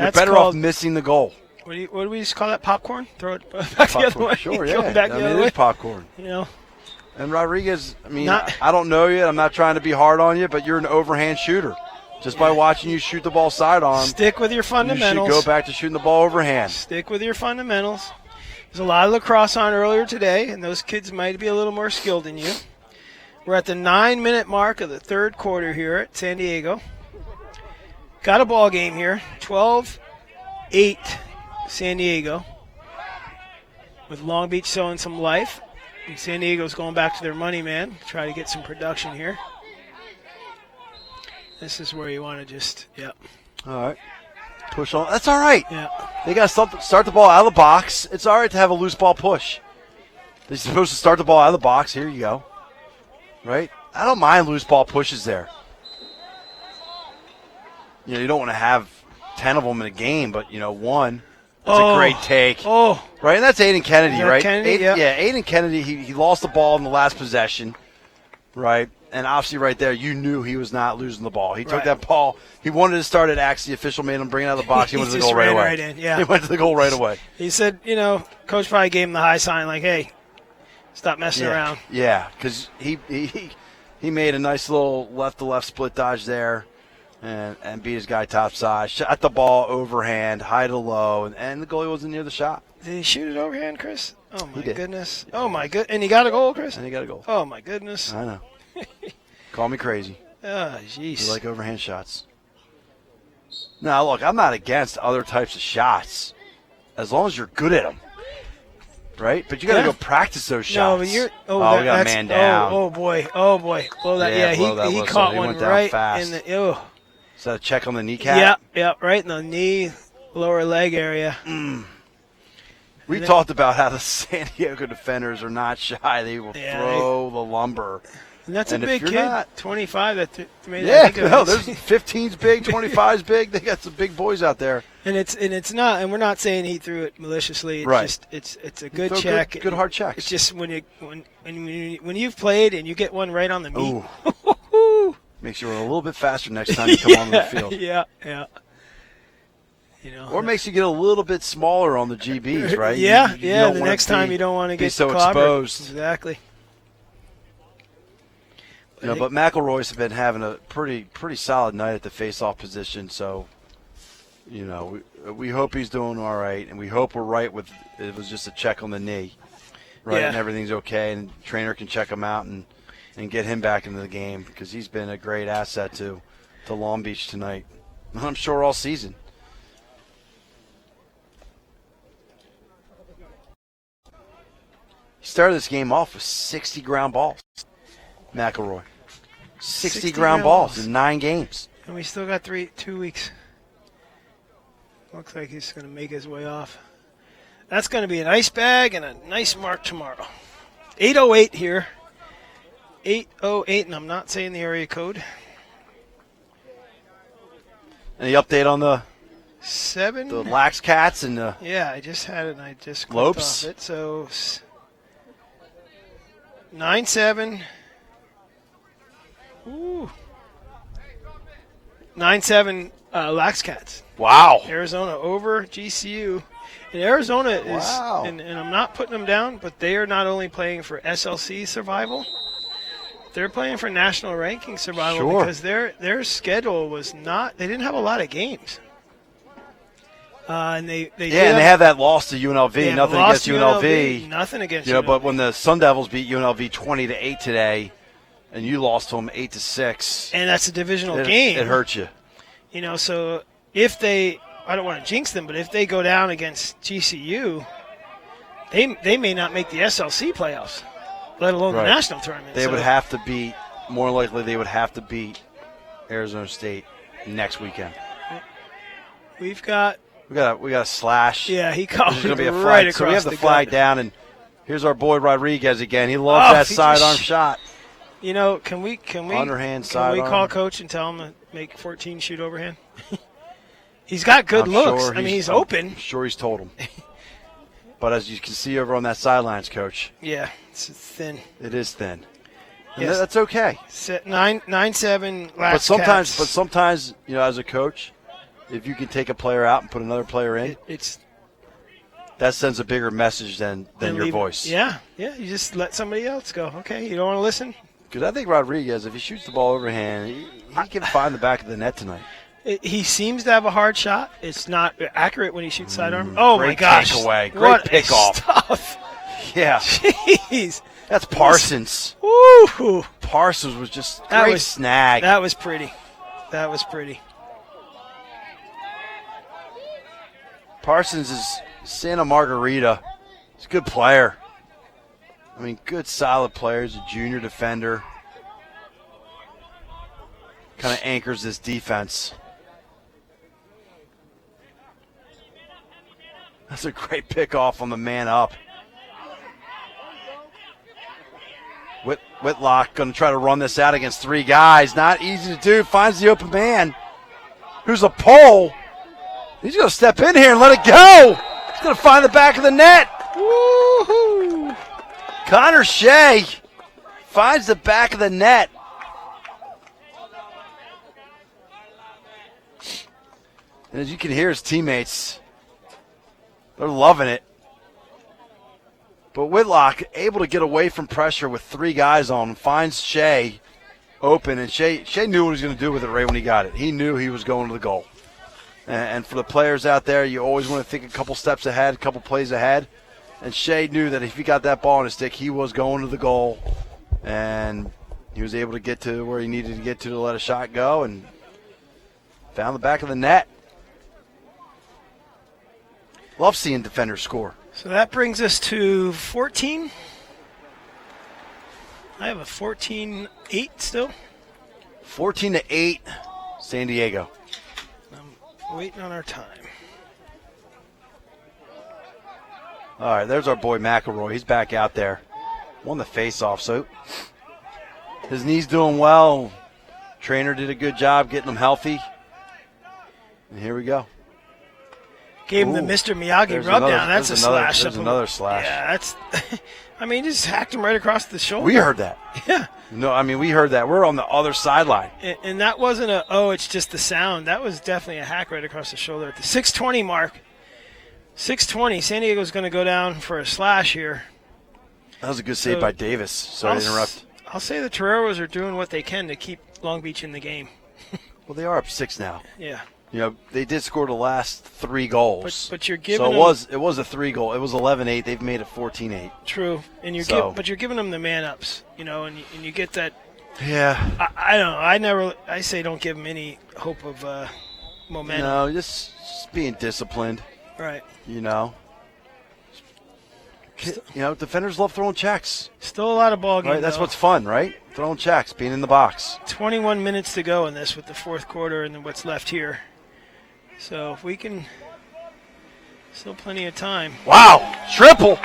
That's better called- off missing the goal. What do we just call that? Popcorn? Throw it back the other way. Sure, Throw yeah. it back the it other way. is popcorn. You know, And Rodriguez, Not- I don't know you. I'm not trying to be hard on you, but you're an overhand shooter. Just by watching you shoot the ball sidearm, stick with your you fundamentals. should go back to shooting the ball overhand. Stick with your fundamentals. There's a lot of lacrosse on earlier today, and those kids might be a little more skilled than you. We're at the 9-minute mark of the third quarter here at San Diego. Got a ball game here, 12-8 San Diego, with Long Beach showing some life. And San Diego's going back to their money man, try to get some production here. This is where you want to just, All right. Push on. That's all right. yeah. They got to start the ball out of the box. It's all right to have a loose ball push. They're supposed to start the ball out of the box. Here you go. Right? I don't mind loose ball pushes there. You don't want to have 10 of them in a game, but, one. That's a great take. Oh, Right? And that's Aiden Kennedy, Is that right? Kennedy? Yeah. Aiden Kennedy, he lost the ball in the last possession, right? And obviously right there, you knew he was not losing the ball. He took Right. that ball. He wanted to start at X. The official made him bring it out of the box. He went to the just goal right ran away. right in, yeah. He went to the goal right away. he said, Coach probably gave him the high sign, like, hey, stop messing around. Yeah, because he made a nice little left-to-left split dodge there and beat his guy topside. Shot the ball overhand, high to low, and the goalie wasn't near the shot. Did he shoot it overhand, Chris? Oh, my did. goodness. Oh, my good. And he got a goal, Chris? And he got a goal. Oh, my goodness. I know. Call me crazy. Oh, You jeez. like overhand shots. Now, look, I'm not against other types of shots as long as you're good at them. Right? But you got to Yeah. go practice those shots. No, but you're. we got a that's- man down. Oh, boy. Oh, boy. Blow that. Yeah, Yeah, blow that he whistle. caught He one went down right fast. in the. Oh. Is that a check on the kneecap? Yeah, right in the knee, lower leg area. We talked about how the San Diego defenders are not shy. They will Yeah, throw the lumber. And that's And a if big you're kid, not- 25. That made Yeah, that no, there's 15's big, 25's big. They got some big boys out there. and it's not, and we're not saying he threw it maliciously. It's Right. just it's a good Throw check. Good hard checks. It's just when you've played and you get one right on the meat. Ooh. Makes you run a little bit faster next time you come onto the field. Yeah. Or makes you get a little bit smaller on the GBs, right? Yeah, You yeah. don't The wanna next time you don't want to be get so clobbered. exposed. Exactly. But McElroy's have been having a pretty solid night at the face-off position. So, we hope he's doing all right, and we hope we're right with it was just a check on the knee, right? Yeah. And everything's okay, and the trainer can check him out and get him back into the game because he's been a great asset to Long Beach tonight. And I'm sure all season. He started this game off with 60 ground balls. McElroy. 60 ground balls in 9 games. And we still got 2 weeks. Looks like he's going to make his way off. That's going to be an ice bag and a nice mark tomorrow. 808 here. 808, and I'm not saying the area code. Any update on the 7. Lax Cats and the Yeah, I just had it and I just clicked Lopes? off it. So 9-7. Ooh. 9-7 Lax Cats. wow. Arizona over GCU. And Arizona is, Wow. and I'm not putting them down, but they are not only playing for SLC survival, they're playing for national ranking survival Sure. because their schedule was not, they didn't have a lot of games. And they did Yeah, and they have that loss to UNLV. they Nothing lost against UNLV. Nothing against You know, UNLV. but when the Sun Devils beat UNLV 20-8 today, and you lost to them 8-6, and that's a divisional it, game. it hurts you. So if they, I don't want to jinx them, but if they go down against GCU, they may not make the SLC playoffs. let alone Right. the national tournament. They So would have to beat, more likely they would have to beat Arizona State next weekend. we've got, We got a slash. yeah, he called There's going to be a right flag. across So we have the the flag gut. down, and here's our boy Rodriguez again. He loves that he sidearm just- shot. You know, can we Underhand can we sidearm. call coach and tell him to make 14 shoot overhand? He's got good I'm looks. sure I mean, he's I'm open. sure he's told him. But as you can see over on that sidelines, Coach, Yeah, it's thin. it is thin. And Yes. that's okay. Set 9-7 last. But sometimes, Cats. as a coach, if you can take a player out and put another player in, It's that sends a bigger message than and your leave it. voice. Yeah. You just let somebody else go. Okay, you don't want to listen. Because I think Rodriguez, if he shoots the ball overhand, he can find the back of the net tonight. He seems to have a hard shot. It's not accurate when he shoots sidearm. Oh my great gosh! takeaway. Great What pickoff. stuff! Yeah, Jeez. that's Parsons. Woo! Parsons was just That great was- snag. That was pretty. That was pretty. Parsons is Santa Margarita. He's a good player. I mean, good, solid player. He's a junior defender. Kind of anchors this defense. That's a great pickoff on the man up. Whitlock going to try to run this out against three guys. Not easy to do. Finds the open man. Who's a pole. He's going to step in here and let it go. He's going to find the back of the net. Woo-hoo. Connor Shea finds the back of the net. And as you can hear his teammates, they're loving it. But Whitlock able to get away from pressure with three guys on him, finds Shea open, and Shea knew what he was going to do with it right when he got it. He knew he was going to the goal. And for the players out there, you always want to think a couple steps ahead, a couple plays ahead. And Shea knew that if he got that ball on his stick, he was going to the goal. And he was able to get to where he needed to get to let a shot go and found the back of the net. Love seeing defenders score. So that brings us to 14. I have a 14-8 still. 14-8, San Diego. I'm waiting on our time. All right, there's our boy McElroy. He's back out there. Won the face-off, so his knee's doing well. Trainer did a good job getting him healthy. And here we go. Gave him the Ooh, Mr. Miyagi there's rub another- down. That's a there's another- slash. there's up another slash. Yeah, that's. I mean, just hacked him right across the shoulder. We heard that. Yeah. No, I mean, we heard that. We're on the other sideline. And that wasn't it's just the sound. That was definitely a hack right across the shoulder at the 6:20 mark. 6:20. San Diego's going to go down for a slash here. That was a good save So, by Davis. Sorry to interrupt. I'll say the Toreros are doing what they can to keep Long Beach in the game. Well, they are up 6 now. Yeah. You know, they did score the last 3 goals. But you're giving so them, it was a 3 goal. It was 11-8. They've made it 14-8. true, and but you're giving them the man ups, and you get that. Yeah. I don't know. I say don't give them any hope of momentum. No, just being disciplined. Right. Defenders love throwing checks. Still a lot of ball game. Right, that's though. what's fun, right? Throwing checks, being in the box. 21 minutes to go in this with the fourth quarter and then what's left here. So if we can, still plenty of time. Wow, triple.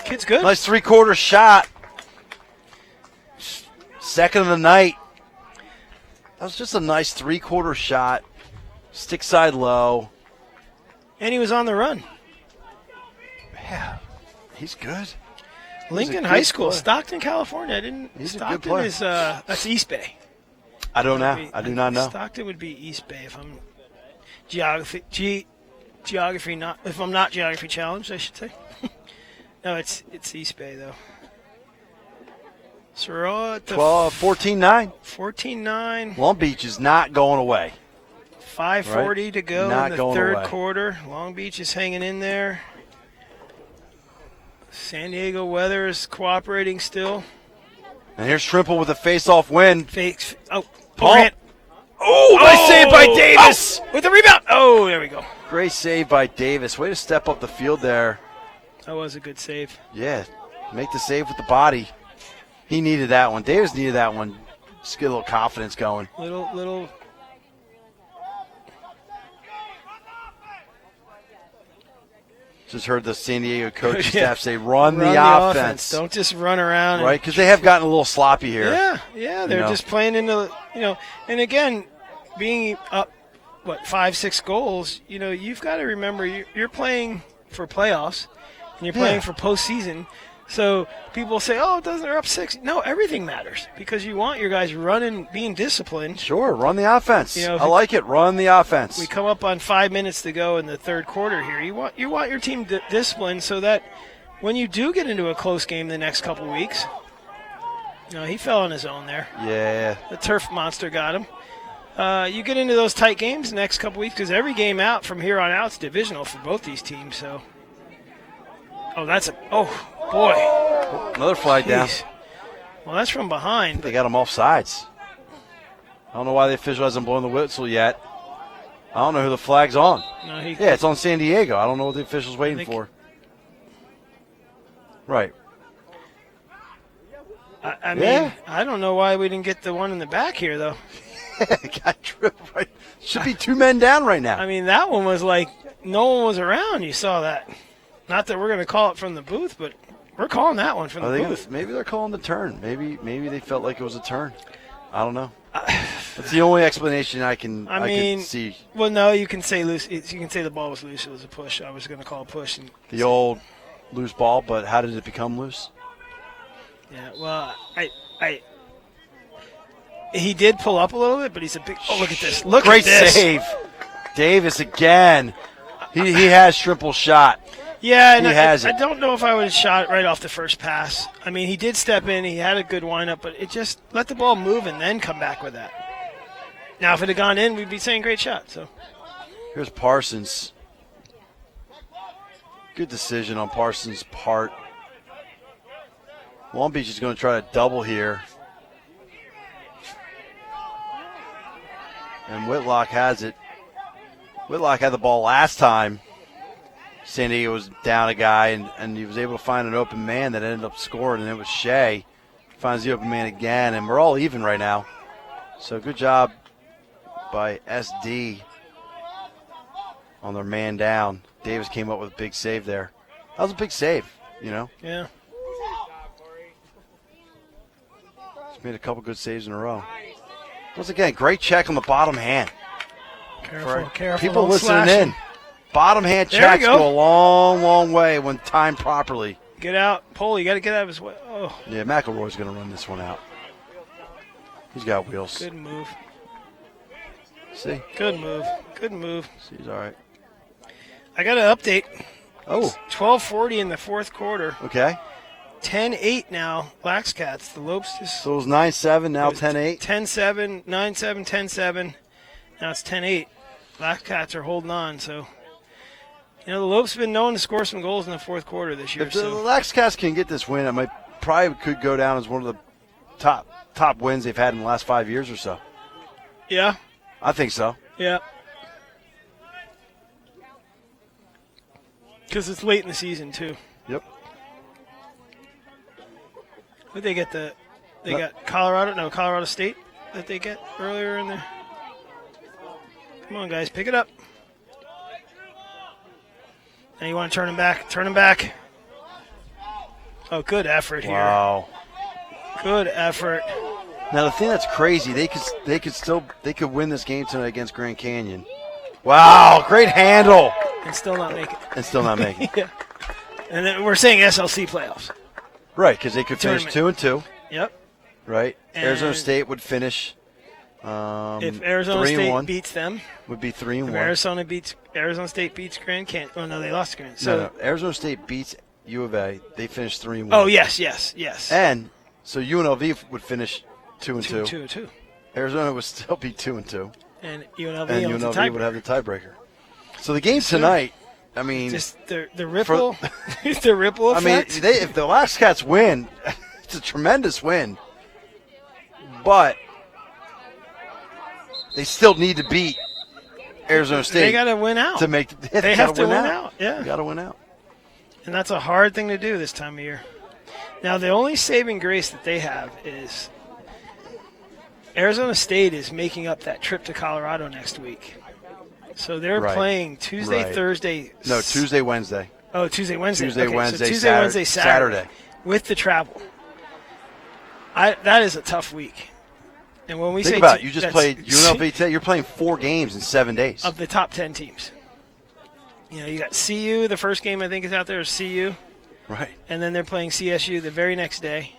Kid's good. Nice 3/4 shot. Second of the night. That was just a nice 3/4 shot. Stick side low. And he was on the run. Yeah, he's good. Lincoln good High School, player. Stockton, California. He's a good Stockton player. is that's East Bay. I don't know. I do not know. Stockton would be East Bay if I'm geography not if I'm not geography challenged, I should say. No, it's East Bay though. So we're all at the 14-9. 14-9. Long Beach is not going away. 5:40 to go Not in the going third away. quarter. Long Beach is hanging in there. San Diego weather is cooperating still. And here's Trimple with a face-off win. Fakes. Oh, Paul. overhand. Oh, nice save by Davis. Oh, with the rebound. Oh, there we go. Great save by Davis. Way to step up the field there. That was a good save. Yeah, Make the save with the body. He needed that one. Davis needed that one. Just get a little confidence going. Little. Just heard the San Diego coaching staff say, run the offense. Don't just run around. Right, because they have gotten a little sloppy here. Yeah, they're just playing into, and again, being up, 5-6 goals, you've got to remember you're playing for playoffs and you're playing for postseason. So people say, they're up 6. No, everything matters because you want your guys running, being disciplined. Sure, run the offense. I like it. Run the offense. We come up on 5 minutes to go in the third quarter here. You want your team disciplined so that when you do get into a close game the next couple weeks, he fell on his own there. Yeah. The turf monster got him. You get into those tight games the next couple weeks because every game out from here on out is divisional for both these teams. So, boy. Another flag down. Well, that's from behind. They got him off sides. I don't know why the official hasn't blown the whistle yet. I don't know who the flag's on. No, it's on San Diego. I don't know what the official's waiting for. Right. I mean, I don't know why we didn't get the one in the back here, though. Got tripped right. Should be 2 men down right now. I mean, that one was like no one was around. You saw that. Not that we're going to call it from the booth, but we're calling that one from the booth. Maybe they're calling the turn. Maybe they felt like it was a turn. I don't know. That's the only explanation I can see. Well, no, you can say loose. You can say the ball was loose. It was a push. I was going to call a push. The old loose ball, but how did it become loose? Yeah, well, he did pull up a little bit, but he's a big. Oh, look at this! Great save, Davis again. He has triple shot. Yeah, and I don't know if I would have shot it right off the first pass. I mean, he did step in. He had a good windup, but it just let the ball move and then come back with that. Now, if it had gone in, we'd be saying great shot. So here's Parsons. Good decision on Parsons' part. Long Beach is going to try to double here. And Whitlock has it. Whitlock had the ball last time. San Diego was down a guy, and he was able to find an open man that ended up scoring, and it was Shea. Finds the open man again, and we're all even right now. So good job by SD on their man down. Davis came up with a big save there. That was a big save, Yeah. He's made a couple good saves in a row. Once again, great check on the bottom hand. Careful. People listening in. Bottom hand checks go a long, long way when timed properly. Get out. Pole, you got to get out of his way. Oh. Yeah, McElroy's going to run this one out. He's got wheels. Good move. See? Good move. See, he's all right. I got an update. Oh. 12:40 in the fourth quarter. Okay. 10-8 now, Lax Cats. The Lopes just. So it was 9-7, now 10-8? 10-7, 9-7, 10-7. Now it's 10-8. Lax Cats are holding on, so. The Lopes have been known to score some goals in the fourth quarter this year. If the Lax Cats can get this win, it probably could go down as one of the top wins they've had in the last 5 years or so. Yeah. I think so. Yeah. Because it's late in the season, too. Yep. Who'd they get? They got Colorado State that they get earlier in there. Come on, guys, pick it up. And you want to turn him back. Oh, good effort here. Wow. Good effort. Now the thing that's crazy, they could win this game tonight against Grand Canyon. Wow, great handle. And still not make it. Yeah. And then we're saying SLC playoffs. Right, because they could finish 2-2. Yep. Right. And Arizona State would finish. If Arizona State beats them, would be 3-1. If Arizona State beats Grand Canyon. Oh no, they lost Grand. So no. Arizona State beats U of A. They finish 3-1. Oh yes. And so UNLV would finish 2-2. 2-2. Arizona would still be 2-2. And UNLV would have the tiebreaker. So the game tonight, I mean, just the ripple, the ripple effect. I mean, if the Lax Cats win, it's a tremendous win. But they still need to beat Arizona State. They got to win out to make. They have to win out. Yeah, got to win out. And that's a hard thing to do this time of year. Now, the only saving grace that they have is Arizona State is making up that trip to Colorado next week. So they're Right. playing Tuesday, Right. Thursday. No, Tuesday, Wednesday. Oh, Tuesday, Wednesday. Tuesday, Okay, Wednesday, so Tuesday, Wednesday, Saturday. with the travel. That is a tough week. And when we Think say about it. You just that's played UNLV today. You're playing 4 games in 7 days. of the top 10 teams. You know, you got CU. The first game I think is out there is CU, Right. and then they're playing CSU the very next day.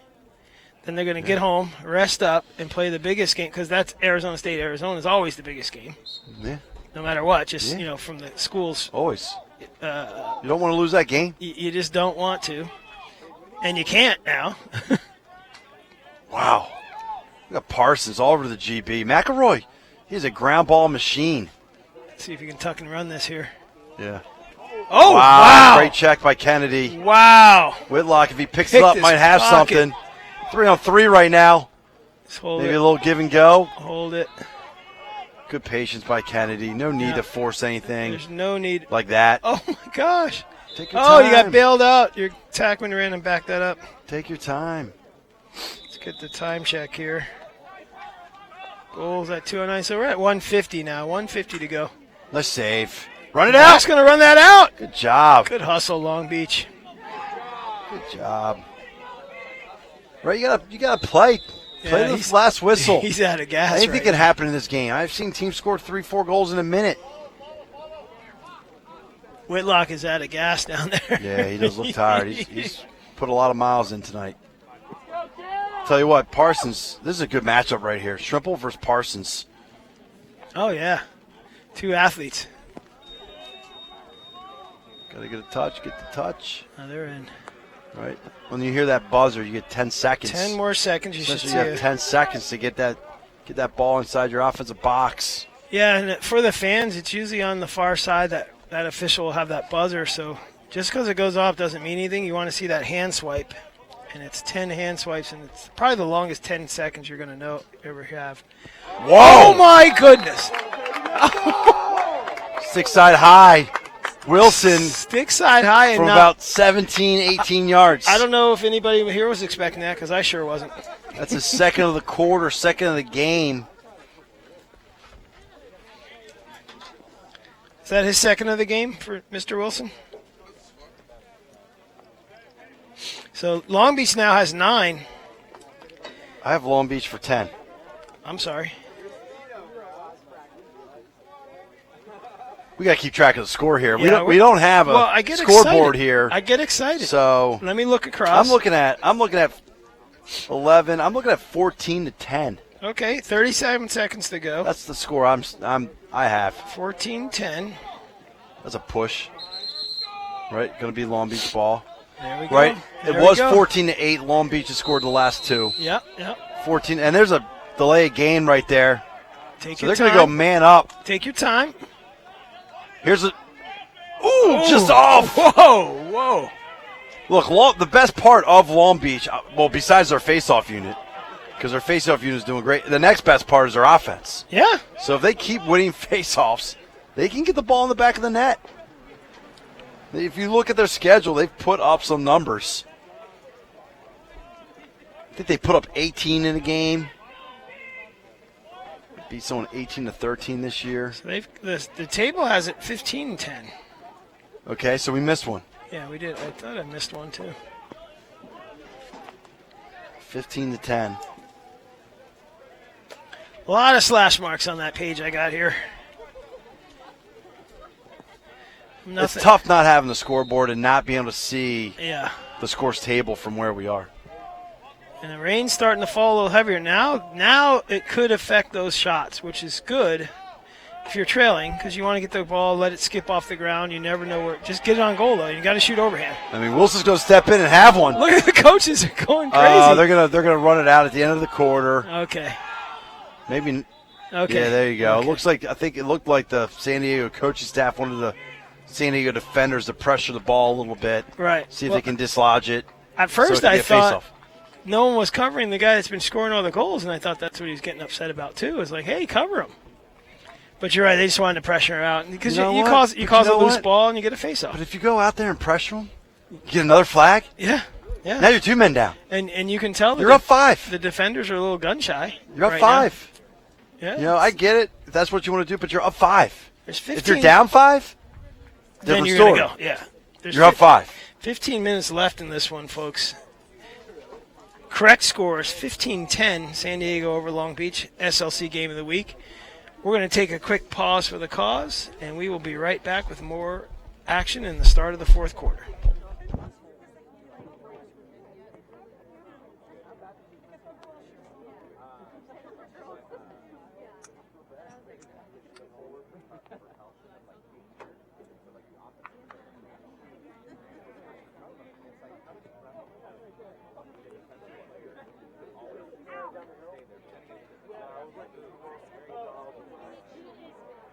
Then they're going to get home, rest up, and play the biggest game because that's Arizona State. Arizona is always the biggest game, Yeah. no matter what. Just Yeah. you know, from the schools, Always. You don't want to lose that game. you just don't want to, and you can't now. Wow. We got Parsons all over the GB. McElroy, he's a ground ball machine. Let's see if you can tuck and run this here. Yeah. Oh, wow. Great check by Kennedy. Wow. Whitlock, if he picks Picked it up, his might have pocket. something. 3-on-3 right now. Let's hold Maybe it. a little give and go. Hold it. Good patience by Kennedy. No need Yeah. to force anything There's no need. like that. Oh, my gosh. Take your Oh, time. you got bailed out. Your attackman ran and backed that up. Take your time. Let's get the time check here. Goals at 209. So we're at 150 now. 150 to go. Let's save. Run it That's out. going to run that out. Good job. Good hustle, Long Beach. Good job. Right, you gotta play. Play Yeah, the he's- last whistle. He's out of gas. Anything right can now. happen in this game. I've seen teams score 3-4 goals in a minute. Whitlock is out of gas down there. Yeah, he does look tired. He's put a lot of miles in tonight. Tell you what, Parsons, this is a good matchup right here. Shrimple versus Parsons. Oh, yeah. 2 athletes. Gotta get a touch, get the touch. Oh, they're in. Right? When you hear that buzzer, you get 10 seconds. 10 more seconds. You should Essentially, see you have it. 10 seconds to get that ball inside your offensive box. Yeah, and for the fans, it's usually on the far side that official will have that buzzer. So just because it goes off doesn't mean anything. You want to see that hand swipe. And it's 10 hand swipes, and it's probably the longest 10 seconds you're going to ever have. Whoa! Oh, my goodness. Six side high. Wilson Stick side high and from not. about 17, 18 yards. I don't know if anybody here was expecting that because I sure wasn't. That's a second of the quarter, second of the game. Is that his second of the game for Mr. Wilson? So Long Beach now has 9. I have Long Beach for 10. I'm sorry. We got to keep track of the score here. Yeah, we don't have a I get scoreboard excited. here. I get excited. So let me look across. I'm looking at 11. I'm looking at 14 to 10. Okay, 37 seconds to go. That's the score I have. 14-10. That's a push. Right, going to be Long Beach ball. There we go. Right, There it we was go. 14 to 8. Long Beach has scored the last 2. Yep. 14, and there's a delay of game right there. Take So your they're time. going to go man up. Take your time. Here's a. Ooh, just off. Whoa. Look, the best part of Long Beach, well, besides their face-off unit, because their face-off unit is doing great, the next best part is their offense. Yeah. So if they keep winning face-offs, they can get the ball in the back of the net. If you look at their schedule, they've put up some numbers. I think they put up 18 in a game. Beat someone 18 to 13 this year. So the table has it 15-10. Okay, so we missed one. Yeah, we did. I thought I missed one too. 15 to 10. A lot of slash marks on that page I got here. Nothing. It's tough not having the scoreboard and not being able to see Yeah. the scores table from where we are. And the rain's starting to fall a little heavier. Now it could affect those shots, which is good if you're trailing because you want to get the ball, let it skip off the ground. You never know where. Just get it on goal, though. You got to shoot overhand. I mean, Wilson's going to step in and have one. Look at the coaches are going crazy. They're gonna run it out at the end of the quarter. Okay. Maybe. Okay. Yeah, there you go. Okay. I think it looked like the San Diego coaching staff wanted the San Diego defenders to pressure the ball a little bit. Right. See if they can dislodge it. At so it first, can I be a thought face-off. no one was covering the guy that's been scoring all the goals, and I thought that's what he was getting upset about too. It's like, hey, cover him. But you're right; they just wanted to pressure him out because You know you what? cause But a you know loose what? ball and you get a face-off. But if you go out there and pressure them, you get another flag. Yeah. Yeah. Now you're 2 men down. And you can tell You're up 5. the defenders are a little gun shy. You're up right 5. now. Yeah. You know, I get it if that's what you want to do, but you're up 5. There's 15, If you're down 5, then different you're story. going to go. Yeah. There's You're up 5. 15 minutes left in this one, folks. Correct score is 15-10, San Diego over Long Beach, SLC Game of the Week. We're going to take a quick pause for the cause, and we will be right back with more action in the start of the fourth quarter.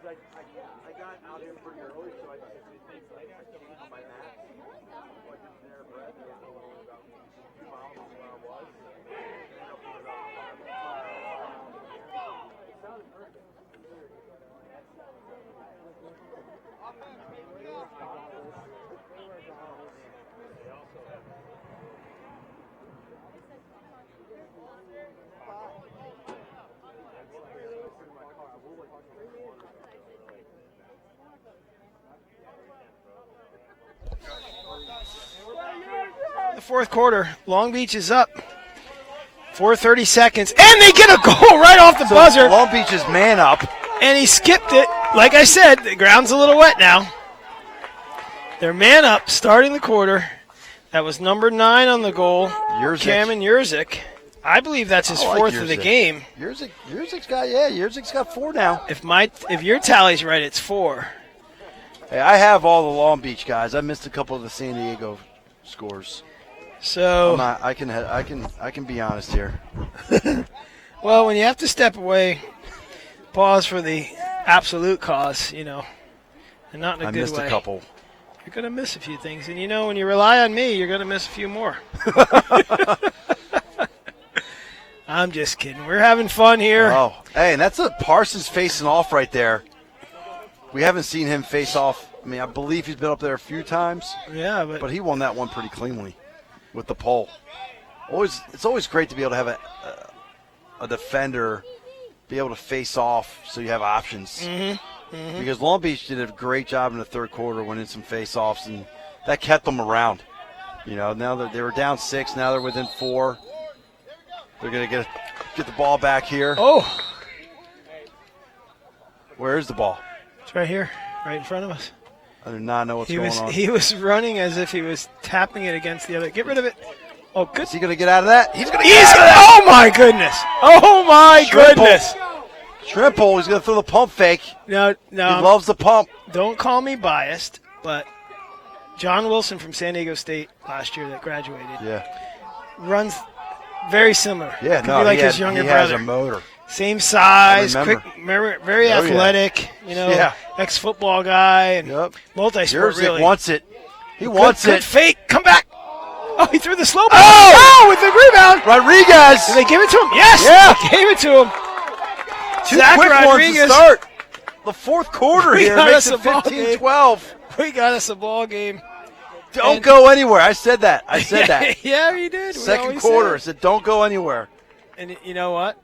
I got out here pretty early, so I just things like on my map. So I just there, Brett, about 2 miles from where I was. It sounded perfect. The fourth quarter, Long Beach is up. 4:30 seconds, and they get a goal right off the buzzer. Long Beach is man up. And he skipped it. Like I said, the ground's a little wet now. They're man up, starting the quarter. That was number 9 on the goal, Cameron Jurzik. I believe that's his fourth of the game. Jurzik's got 4 now. If your tally's right, it's 4. Hey, I have all the Long Beach guys. I missed a couple of the San Diego scores. So I can be honest here. Well, when you have to step away, pause for the absolute cause, and not in a good way. I missed a couple. You're going to miss a few things. And, when you rely on me, you're going to miss a few more. I'm just kidding. We're having fun here. Oh, hey, and that's a Parsons facing off right there. We haven't seen him face off. I mean, I believe he's been up there a few times. Yeah, but he won that one pretty cleanly with the pole. It's always great to be able to have a defender be able to face off so you have options. Mm-hmm. Because Long Beach did a great job in the third quarter, winning some face-offs, and that kept them around. Now that they were down 6, now they're within 4. They're going to get the ball back here. Oh. Where is the ball? It's right here, right in front of us. I do not know what's going on. He was running as if he was tapping it against the other. Get rid of it. Oh, good. Is he going to get out of that? He's going to get out of that. Oh, my goodness. Oh, my goodness. Triple. He's going to throw the pump fake. No. He loves the pump. Don't call me biased, but John Wilson from San Diego State last year that graduated runs very similar. Yeah, Could be like his younger brother. He has a motor. Same size, quick, very athletic, ex-football guy, and multi-sport, really. Wants it. He wants it. Good fake. Come back. Oh, he threw the slow ball. Oh, with the rebound. Rodriguez. Did they give it to him? Yes. Yeah. They gave it to him. Two Zach quick Rodriguez. ones to start. The fourth quarter here makes it 15-12. We got us a ball game. Don't go anywhere. I said that. Yeah, you did. Second quarter. I said, don't go anywhere. And you know what?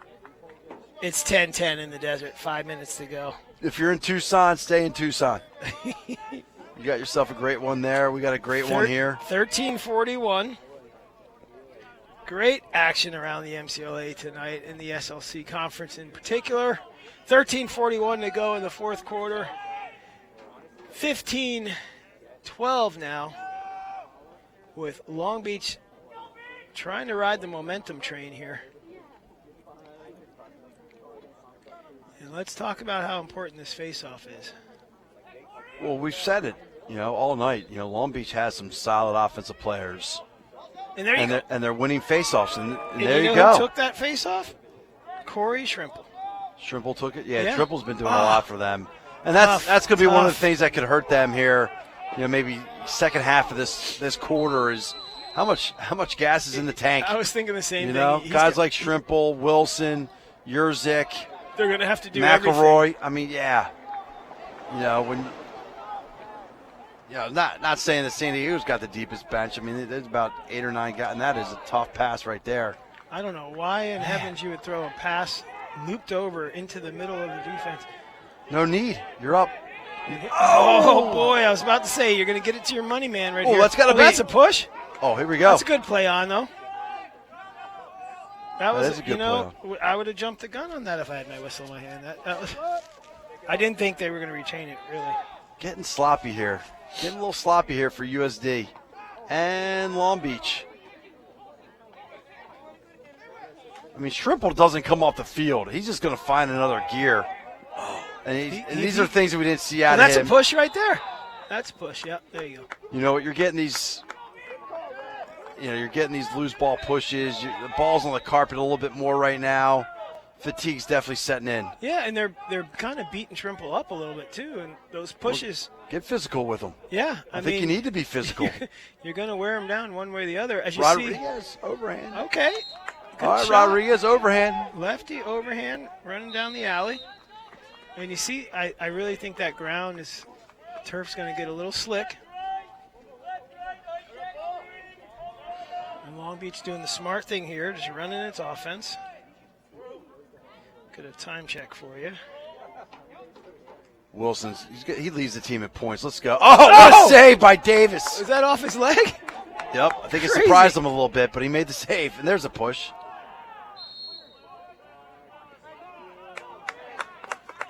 It's 10-10 in the desert. 5 minutes to go. If you're in Tucson, stay in Tucson. You got yourself a great one there. We got a great one here. 13-41. Great action around the MCLA tonight in the SLC conference in particular. 13:41 to go in the fourth quarter. 15-12 now, with Long Beach trying to ride the momentum train here. And let's talk about how important this face-off is. Well, we've said it, all night. Long Beach has some solid offensive players. And there you go. And they're winning face-offs, and there you you know go. Who took that face-off? Corey Shrimple. Shrimple took it? Yeah, Shrimple's been doing a lot for them. And that's going to be one of the things that could hurt them here. Maybe second half of this quarter is how much gas is in the tank. I was thinking the same thing. Guys like Shrimple, Wilson, Jurzik. They're going to have to do McElroy. everything. I mean, yeah. When not saying that San Diego's got the deepest bench. I mean, there's about 8 or 9 guys, and that is a tough pass right there. I don't know why in heavens you would throw a pass looped over into the middle of the defense. No need. You're up. Oh boy, I was about to say you're going to get it to your money man right here. That's gotta be. That's a push. Oh, here we go. That's a good play on though. That was is a good play. I would have jumped the gun on that if I had my whistle in my hand. That was. I didn't think they were going to retain it really. Getting sloppy here. Getting a little sloppy here for USD and Long Beach. I mean, Shrimple doesn't come off the field. He's just going to find another gear. And, these are things that we didn't see out of him. That's a push right there. That's a push. Yep, there you go. You know what? You're getting these. You're getting these loose ball pushes. The ball's on the carpet a little bit more right now. Fatigue's definitely setting in. Yeah, and they're kind of beating Shrimple up a little bit too, and those pushes. Well, get physical with them. Yeah, I think you need to be physical. You're going to wear them down one way or the other, as you Rodriguez, see. overhand. Okay. All right, Rodriguez, overhand. Lefty overhand, running down the alley. And you see, I really think that ground is, turf's going to get a little slick. And Long Beach doing the smart thing here, just running its offense. Get a time check for you. Wilson's, he leads the team at points. Let's go. Oh, what a save by Davis. Was that off his leg? Yep, I think it surprised him a little bit, but he made the save, and there's a push.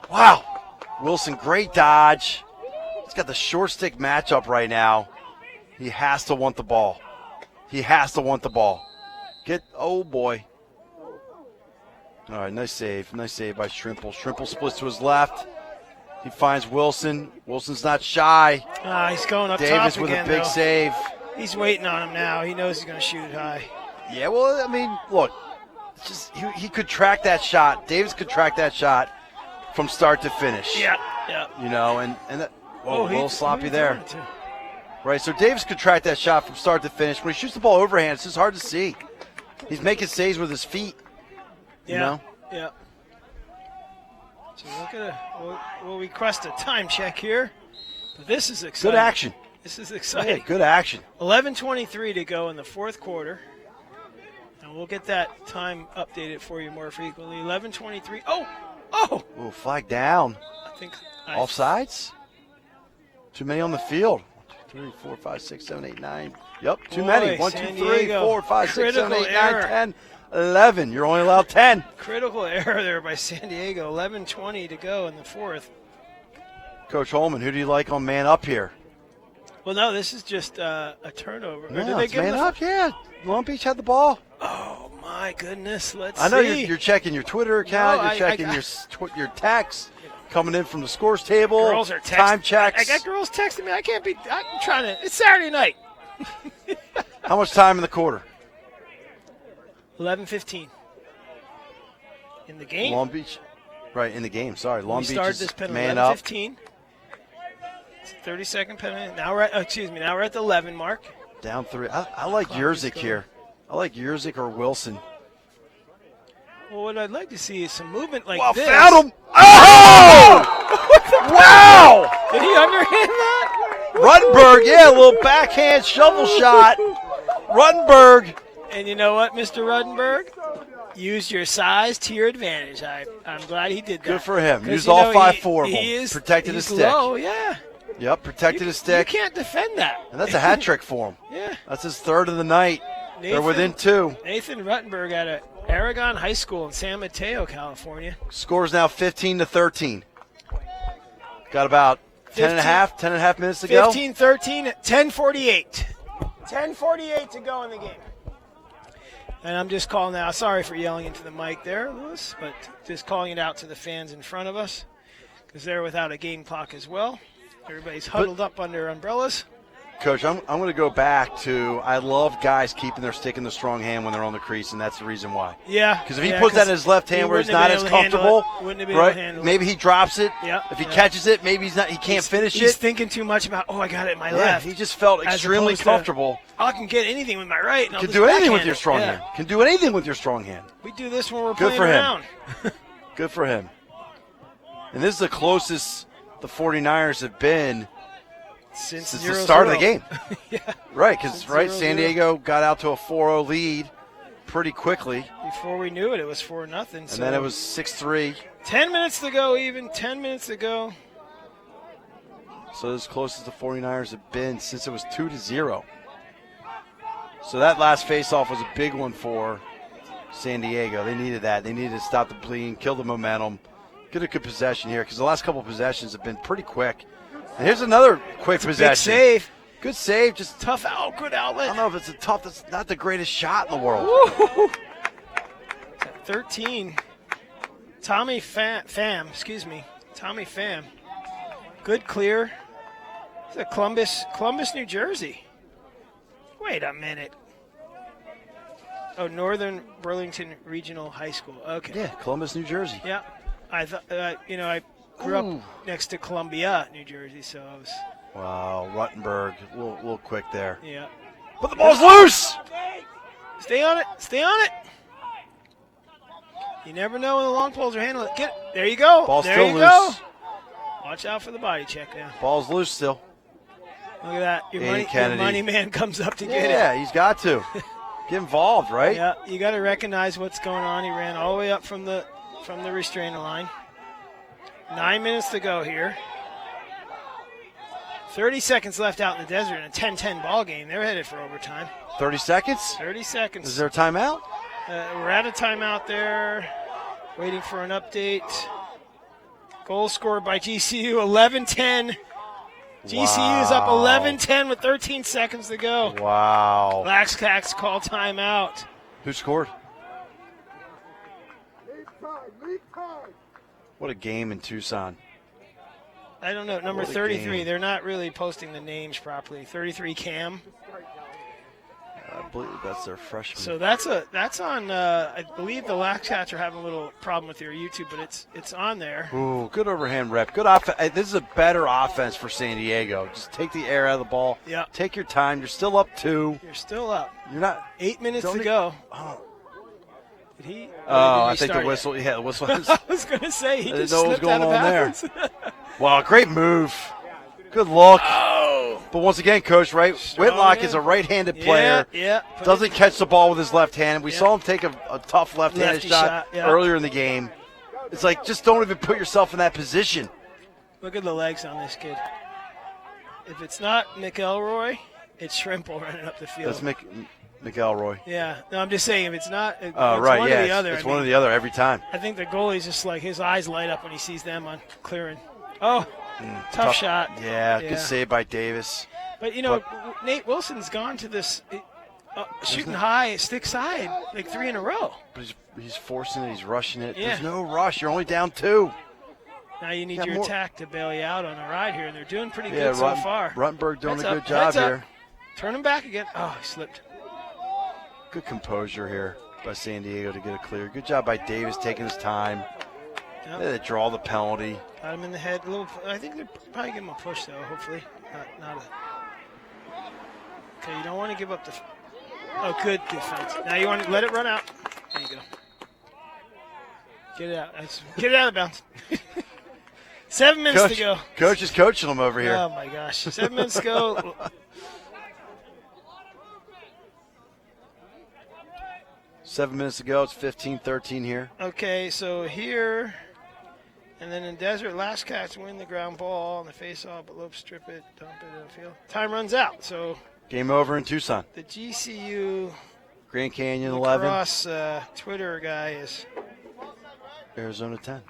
Wow. Wilson, great dodge. He's got the short stick matchup right now. He has to want the ball. He has to want the ball. Oh, boy. All right, nice save. Nice save by Shrimple. Shrimple splits to his left. He finds Wilson. Wilson's not shy. He's going up Davis top with again, a big though. save. He's waiting on him now. He knows he's going to shoot it high. Yeah, well, I mean, look. It's just he could track that shot. Davis could track that shot from start to finish. Yeah. You know, and that, a little sloppy there. Too. Right, so Davis could track that shot from start to finish. When he shoots the ball overhand, it's just hard to see. He's making saves with his feet. You know? Yeah. So look at we'll request a time check here. But this is exciting. Good action. This is exciting. Yeah, good action. 11:23 to go in the fourth quarter. And we'll get that time updated for you more frequently. 11:23. Oh! Ooh, flag down. I think offsides? Too many on the field. 1, 2, 3, 4, 5, 6, 7, 8, 9. Yep, too many. 1, 2, 3, 4, 5, 6, 7, 8, 9, 10, 11. You're only allowed 10. Critical error there by San Diego. 11:20 to go in the fourth. Coach Holman, who do you like on man up here? Well, no, this is just a turnover. No, did they it's give man him up, yeah. Long Beach had the ball. Oh, my goodness. Let's I know see. you're checking your Twitter account. No, you're checking your texts coming in from the scores table. Girls are texting. Time checks. I got girls texting me. I'm trying to. It's Saturday night. How much time in the quarter? 11:15. In the game? Long Beach. Right, in the game. Sorry. Long Beach started is this penalty. man up. 11:15. It's a 30-second penalty. Now we're at the 11 mark. Down 3. I like Yerzik here. I like Yerzik or Wilson. Well, what I'd like to see is some movement like this. Found him. Oh! Wow! Did he underhand that? Ruttenberg, yeah, a little backhand shovel shot. Ruttenberg. And you know what, Mr. Ruttenberg? Use your size to your advantage. I'm glad he did that. Good for him. 'Cause, Used you all know, 5-4 of them. he's Protected his stick. Low, yeah. Yep, protected his stick. You can't defend that. And that's a hat trick for him. Yeah. That's his third of the night. They're within 2. Nathan Ruttenberg out of Aragon High School in San Mateo, California. Scores now 15-13. Got about 10 and a half minutes to go. 15-13, 10:48. 10:48 to go in the game. And I'm just calling out. Sorry for yelling into the mic there, Lewis, but just calling it out to the fans in front of us because they're without a game clock as well. Everybody's huddled up under umbrellas. Coach, I'm going to go back to I love guys keeping their stick in the strong hand when they're on the crease, and that's the reason why. Yeah. Because if he puts that in his left hand where he's not as comfortable, right? Maybe he drops it. Yeah. If he catches it, maybe he can't finish it. He's thinking too much about, I got it in my left. He just felt extremely comfortable. I can get anything with my right. And Can do anything with your strong hand. Can do anything with your strong hand. We do this when we're Good playing for him. around. Good for him. And this is the closest the 49ers have been Since the 0-0. start of the game. Yeah. Right, because Since right, 0-0. San Diego got out to a 4-0 lead pretty quickly, Before we knew it, it was 4-0. and then it was 6-3. 10 minutes to go, even 10 minutes to go. So as close as the 49ers have been since it was 2-0. So that last face-off was a big one for San Diego. They needed that. They needed to stop the bleeding, kill the momentum, get a good possession here because the last couple of possessions have been pretty quick. And here's another quick possession. Big save. Good save, just Tough out, good I outlet. don't know if it's that's not the greatest shot in the world. Woo! 13. Tommy Pham. Tommy Pham. Good clear. It's a Columbus, New Jersey. Wait a minute. Oh, Northern Burlington Regional High School. Okay. Yeah, Columbus, New Jersey. Yeah. I thought, I grew up next to Columbia, New Jersey, so I was. Wow, Ruttenberg, a little quick there. Yeah. But the ball's loose. Stay on it. Stay on it. You never know when the long poles are handling it. There you go. Ball's there still you loose. go. Watch out for the body check now. Ball's loose still. Look at that. Your Danny money, Kennedy. your money man comes up to get it. Yeah, he's got to get involved, right? Yeah, you got to recognize what's going on. He ran all the way up from the restraining line. 9 minutes to go here. 30 seconds left out in the desert in a 10-10 ball game. They're headed for overtime. 30 seconds? 30 seconds. Is there a timeout? We're at a timeout there. Waiting for an update. Goal scored by GCU, 11-10. GCU is up 11-10 with 13 seconds to go. Wow. Laxcax call timeout. Who scored? Lead time. What a game in Tucson. I don't know. Number What a 33. game. They're not really posting the names properly. 33 Cam. I believe that's their freshman. So that's on. I believe the Laxcats are having a little problem with their YouTube, but it's on there. Ooh, good overhand rep. Good offense. This is a better offense for San Diego. Just take the air out of the ball. Yeah. Take your time. You're still up 2. You're still up. You're not. 8 minutes Don't to e- go. Oh, Did he? I did he think the start it? whistle. Yeah, the whistle. I was going to say he I didn't just know what was slipped out of going on there. bounds. Wow, great move. Good look. Oh. But once again, Coach, right? Strong Whitlock man. is a right-handed player. Yeah. Doesn't catch the ball with his left hand. We Yeah. saw him take a tough left-handed Lefty shot shot, yeah. earlier in the game. It's like, just don't even put yourself in that position. Look at the legs on this kid. If it's not McElroy, it's Shrimple running up the field. That's McElroy. Yeah. No, I'm just saying if it's not, it's Right, one yeah. or the other. It's I one or mean, the other every time. I think the goalie's just like his eyes light up when he sees them on clearing. Oh, tough shot. Yeah, Yeah. good save by Davis. But, Nate Wilson's gone to this shooting high, stick side, like 3 in a row. But he's forcing it. He's rushing it. Yeah. There's no rush. You're only down 2. Now you need Got your more- attack to bail you out on the ride here, and they're doing pretty Yeah, good so far. Ruttenberg doing Heads a up, good job heads up. here. Turn him back again. Oh, he slipped. Good composure here by San Diego to get it clear. Good job by Davis taking his time. Yep. They draw the penalty. Got him in the head. A little. I think they're probably give him a push though. Hopefully, not a. Okay, you don't want to give up the. Oh, good defense. Now you want to let it run out. There you go. Get it out. Get it out of bounds. 7 minutes to go. Coach is coaching them over here. Oh my gosh. 7 minutes to go. Seven minutes to go. It's 15-13 here. Okay, so here, and then in Desert, last catch win the ground ball on the face-off, but Lopes strip it, dump it in the field. Time runs out, so Game over in Tucson. the GCU Grand Canyon 11, lacrosse Twitter guy is, Arizona 10. and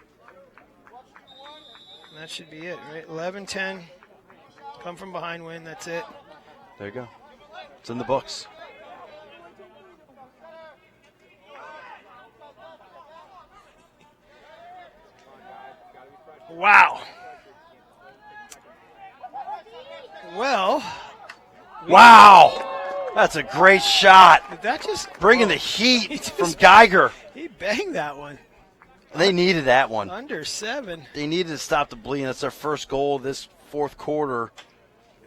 that should be it, right? 11-10, come from behind win, that's it. There you go. It's in the books. Wow. Well, Wow! That's a great shot. did that just Bringing the heat from Geiger. he banged that one They needed that one. under 7, They needed to stop the bleeding. That's their first goal of this fourth quarter.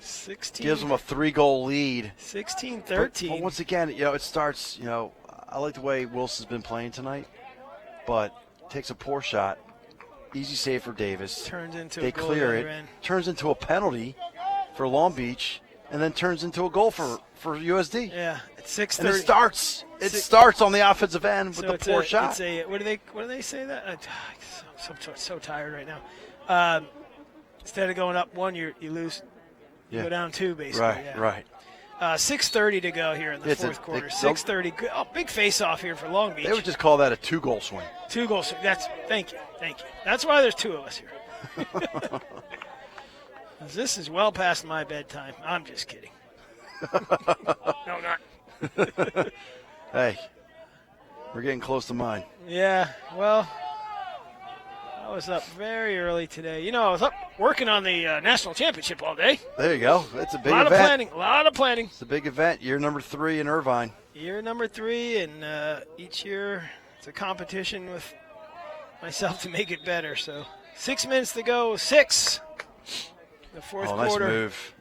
16, Gives them a 3-goal lead. 16-13. But once again, it starts, I like the way Wilson's been playing tonight, but takes a poor shot. Easy save for Davis. Turns into They a goal clear the it. other end. Turns into a penalty. for Long Beach, and then turns into a goal for USD. Yeah, it's And 6:30. it starts on the offensive end with So the poor shot. It's a, what do they say that? So tired right now. Instead of going up 1, you lose. You go down 2, basically. Right, yeah. right. 6:30 to go here in the fourth quarter. 6:30. Oh, big face-off here for Long Beach. They would just call that a 2-goal swing. 2 goals. Thank you. That's why there's 2 of us here. 'Cause this is well past my bedtime. I'm just kidding. No, not. Hey, we're getting close to mine. Yeah, well, I was up very early today. You know, I was up working on the national championship all day. There you go. It's a big A lot of planning. It's a big event. Year number 3 in Irvine. Year number 3, and each year it's a competition with myself to make it better. So 6 minutes to go. 6. The fourth quarter. Nice move.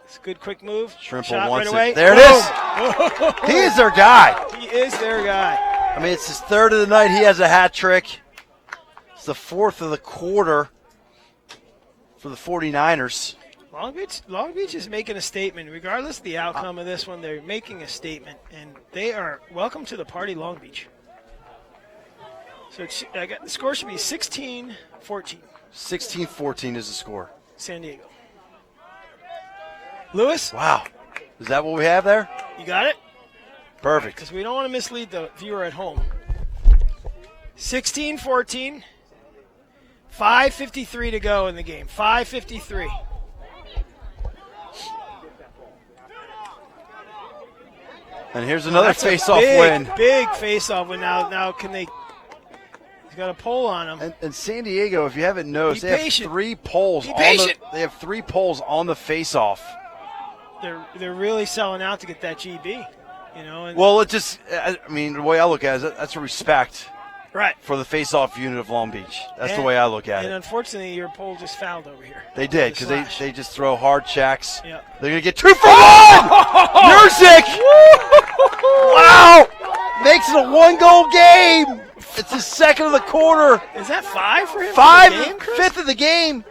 It's a good quick move. Shrimple Shot wants right away. it. There it is. He is their guy. He is their guy. I mean, it's his 3rd of the night. He has a hat trick. It's the 4th of the quarter for the 49ers. Long Beach is making a statement. Regardless of the outcome of this one, they're making a statement, and they are welcome to the party, Long Beach. So the score should be 16-14. 16-14 is the score. San Diego. Lewis? Wow. Is that what we have there? You got it? Perfect. Because we don't want to mislead the viewer at home. 16-14. 5:53 to go in the game. 5:53. And here's another That's a face-off win. Big face-off win. Now can they? He's got a pole on him. And San Diego, if you haven't noticed, Be they patient. have 3 poles. Be patient. They have 3 poles on the face-off. They're really selling out to get that GB. You know. And Well, the way I look at it, that's a respect right. for the face-off unit of Long Beach. That's the And- way I look at And it. unfortunately, your pole just fouled over here. They did, because they just throw hard checks. Yeah. They're going to get 2 for 1! Yurzik! Wow! Makes it a 1-goal game! It's his 2nd of the quarter. Is that 5 for him? 5, for the game, Chris? 5th of the game.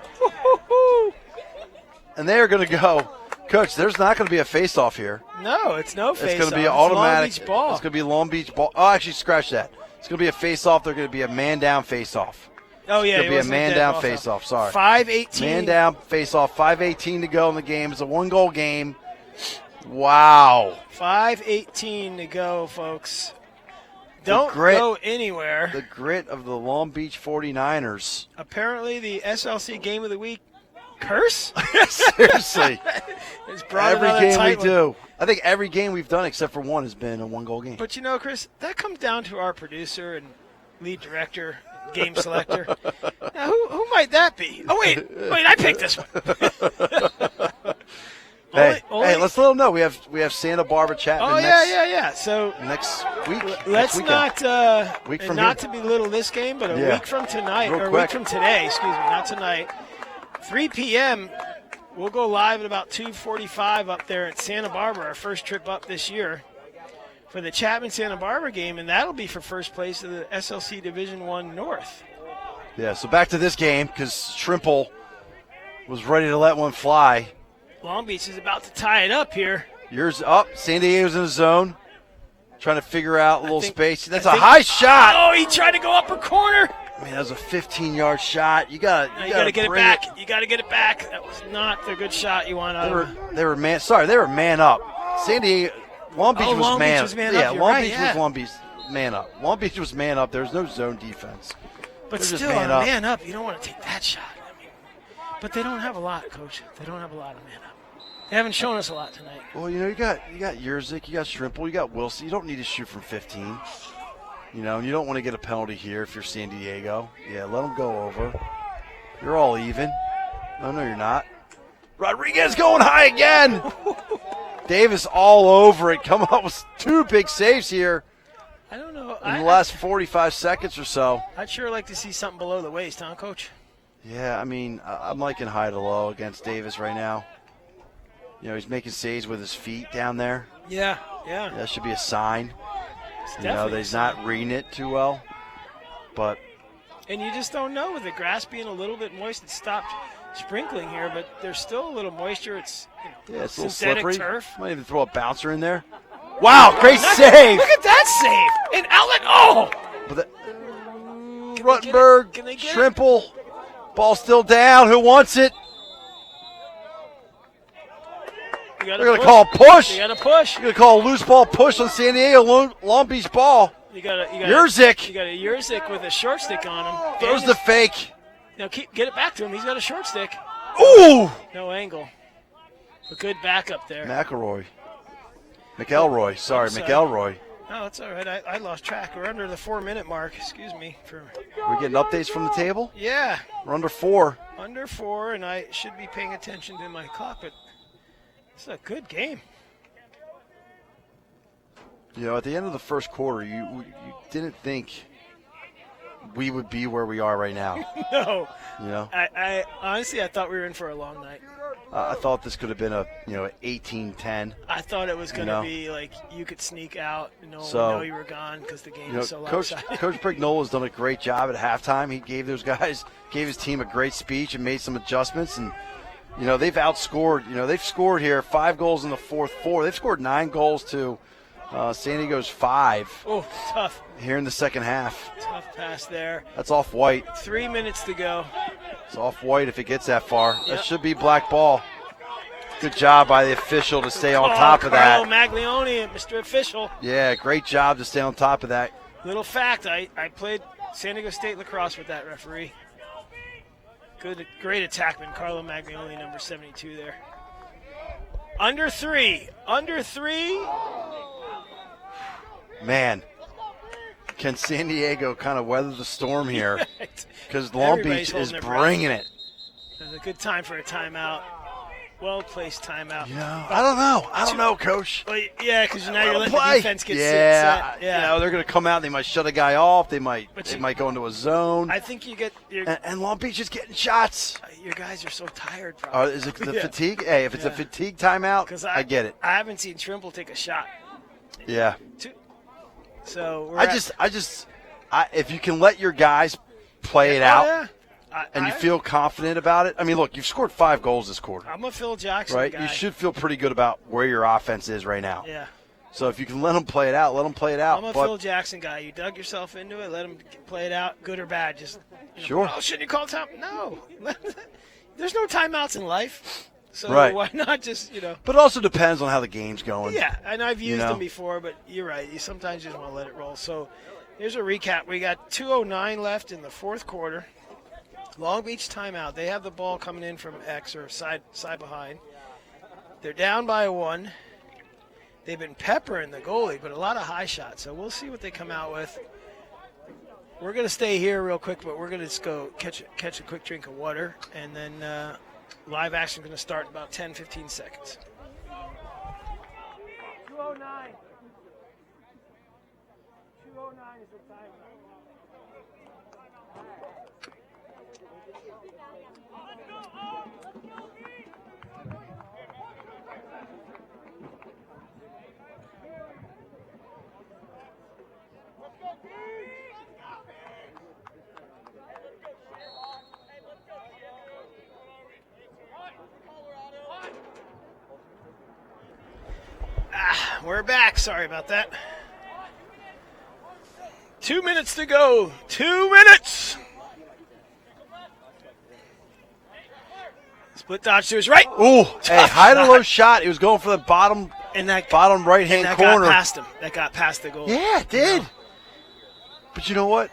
And they are going to go. Coach, there's not going to be a face-off here. No, it's no face-off. It's going to be It's automatic. Long Beach ball. It's going to be Long Beach ball. Oh, actually, scratch that. It's going to be a face-off. They're going to be a man-down face-off. Oh, yeah. It's going to be a man-down face-off. Sorry. 5:18. Man-down face-off. 5:18 to go in the game. It's a 1-goal game. Wow. 5:18 to go, folks. Don't go anywhere. The grit of the Long Beach 49ers. Apparently, the SLC Game of the Week curse Seriously. has brought Every another game tight we one. do. I think every game we've done except for one has been a 1-goal game. But you know, Chris, that comes down to our producer and lead director, game selector. Now, who might that be? Oh, wait, I picked this one. Hey, Only- let's let them know. We have Santa Barbara Chapman Oh, yeah. So next week. let's next not Week and from not here. to belittle this game, but a Yeah. week from tonight, Real or a quick. week from today, excuse me, not tonight, 3 p.m., we'll go live at about 2:45 up there at Santa Barbara, our first trip up this year, for the Chapman-Santa Barbara game, and that'll be for first place of the SLC Division I North. Yeah, so back to this game because Shrimple was ready to let one fly. Long Beach is about to tie it up here. Yours up. San Diego's in the zone. Trying to figure out a little space. That's I a think- high shot. Oh, he tried to go upper corner. I mean, that was a 15-yard shot. You got You got to get it back. You got to get it back. That was not the good shot you want out of it. They were man up. San Diego, Long Beach was Long man. Beach was man up. Yeah, You're Long right, Beach yeah. was Long Beach man up. Long Beach was man up. There was no zone defense. But They're just still, man on up. man up, you don't want to take that shot. I mean, but they don't have a lot, Coach. They don't have a lot of man up. They haven't shown us a lot tonight. Well, you got Yurzik, you got Shrimple, you got Wilson. You don't need to shoot from 15. You know, and you don't want to get a penalty here if you're San Diego. Yeah, let them go over. You're all even. No, you're not. Rodriguez going high again. Davis all over it, coming up with 2 big saves here I don't know. in the last 45 seconds or so. I'd sure like to see something below the waist, huh, Coach? Yeah, I mean, I'm liking high to low against Davis right now. You know, he's making saves with his feet down there. Yeah. That should be a sign. It's You know, definitely that he's not reading it too well. But And you just don't know with the grass being a little bit moist. It stopped. sprinkling here, but there's still a little moisture. It's Yeah, it's a little synthetic slippery. turf. Might even throw a bouncer in there. Wow, great save! Look at that save! An outlet. Oh! But Ruttenberg, Can they get it? Shrimple, ball still down. Who wants it? They're They're going to call a push. You got to push. You're going to call a loose ball push on San Diego, Long Beach ball. You got Yurzik You got a Yurzik with a short stick on him. throws the fake. Now get it back to him. He's got a short stick. Ooh! No angle. A good backup there. McElroy. McElroy. Sorry, Sorry. McElroy. No, it's all right. I lost track. We're under the 4-minute mark. Excuse me. We're getting updates from the table? Yeah, We're under 4. under 4, and I should be paying attention to my clock, but it's a good game. You know, at the end of the first quarter, you didn't think we would be where we are right now. No, You know, I honestly I thought we were in for a long night. I thought this could have been a 18-10. I thought it was going to know? be like you could sneak out, and no one would So, know you were gone because the game You know, was so Coach lopsided. Prignola has done a great job at halftime. He gave his team a great speech and made some adjustments. And you know, they've outscored. You know, they've scored here 5 goals in the fourth quarter. They've scored 9 goals to San Diego's 5 Oh, tough here in the second half. pass there. That's off white. 3 minutes to go. It's off white if it gets that far. Yep. That should be black ball. Good job by the official to stay on top of Carlo that. Maglione, Mr. Official. Yeah, great job to stay on top of that. Little fact, I played San Diego State lacrosse with that referee. Great attackman, Carlo Maglione, number 72 there. Under 3. Man, can San Diego kind of weather the storm here? Because Long Everybody's Beach holding is their breath. bringing it. It's a good time for a timeout. Well-placed timeout. You know, I don't know, Coach. Well, yeah, because now you're letting Play. the defense get Yeah, set. you know, they're going to come out. They might shut a guy off. They might go into a zone. I think you get And Long Beach is getting shots. your guys are so tired. Probably. Is it the Yeah. fatigue? Hey, if it's a fatigue timeout, 'Cause I get it. I haven't seen Trimble take a shot. Yeah. So we're if you can let your guys play it out, yeah. and you feel confident about it. I mean, look, you've scored 5 goals this quarter, I'm a Phil Jackson right? guy. You should feel pretty good about where your offense is right now. Yeah. So if you can let them play it out, let them play it out. I'm a But Phil Jackson guy. You dug yourself into it. Let them play it out, good or bad. Just Sure. Oh, shouldn't you call time? No. There's no timeouts in life. So Right. why not just But it also depends on how the game's going. Yeah, and I've used know? them before, but you're right. You sometimes just want to let it roll. So here's a recap. We got 2:09 left in the fourth quarter. Long Beach timeout. They have the ball coming in from X or side behind. They're down by 1. They've been peppering the goalie, but a lot of high shots. So we'll see what they come out with. We're going to stay here real quick, but we're going to just go catch a quick drink of water, and then live action is going to start in about 10, 15 seconds. 2:09. 2:09 is the time. We're back. Sorry about that. 2 minutes to go. 2 minutes. Split dodge to his right. Ooh, hey, high to low shot. He was going for the bottom And that right-hand that corner. got past him. That got past the goal. Yeah, it did. But you know what?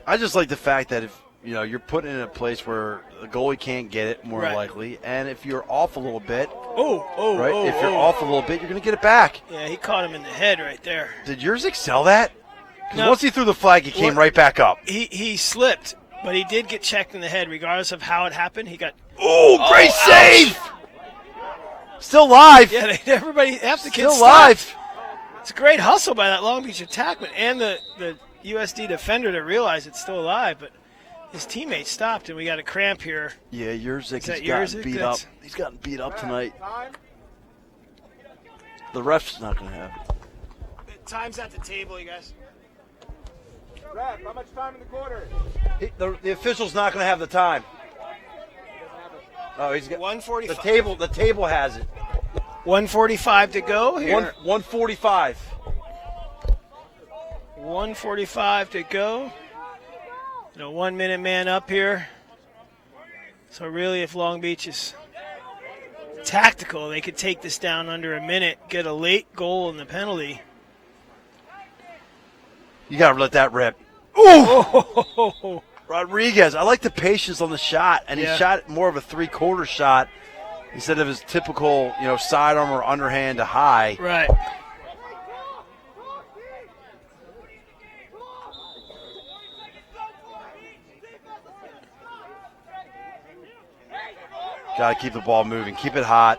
I just like the fact that if you're putting it in a place where the goalie can't get it, more Right. likely, and if you're off a little bit, Oh, if you're off a little bit, you're going to get it back. Yeah, he caught him in the head right there. Did Yurzik sell that? Because No. once he threw the flag, he came right back up. He slipped, but he did get checked in the head, regardless of how it happened. He got Ooh, great ouch. save! Still live. Yeah, everybody, half the kids Still live. stopped. It's a great hustle by that Long Beach attackman and the USD defender to realize it's still alive, but his teammates stopped, and we got a cramp here. Yeah, Yurzik that has gotten Yurzik? beat up. That's- He's gotten beat up tonight. The ref's not going to have it. Time's at the table, you guys. Ref, how much time in the quarter? The official's not going to have the time. Oh, he's got 145. The table has it. 145 to go here. 145. 145 to go. 1 minute man up here. So really, if Long Beach is tactical, they could take this down under a minute, get a late goal in the penalty. You got to let that rip. Ooh! Oh. Rodriguez, I like the patience on the shot, and Yeah. he shot more of a three-quarter shot instead of his typical, sidearm or underhand to high. Right. Got to keep the ball moving, keep it hot,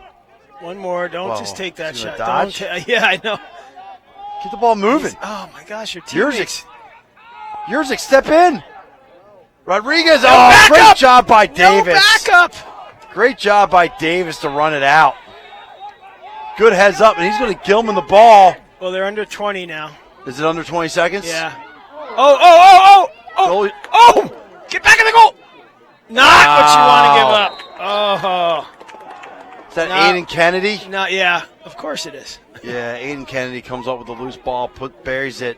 One more. Don't Whoa. just take that Is he shot. gonna Don't dodge? yeah, I know. keep the ball moving. Oh my gosh, your teammates. Yurzik, step in. Rodriguez, back great up. job by No Davis. backup. Great job by Davis to run it out. Good heads up, and he's going to Gilman the ball. Well, they're under 20 now. Is it under 20 seconds? Yeah. Oh! Goalie- Oh! Get back in the goal. Not what you want to give up. Oh. Is that No. Aiden Kennedy? Not yeah. Of course it is. Yeah, Aiden Kennedy comes up with a loose ball, buries it.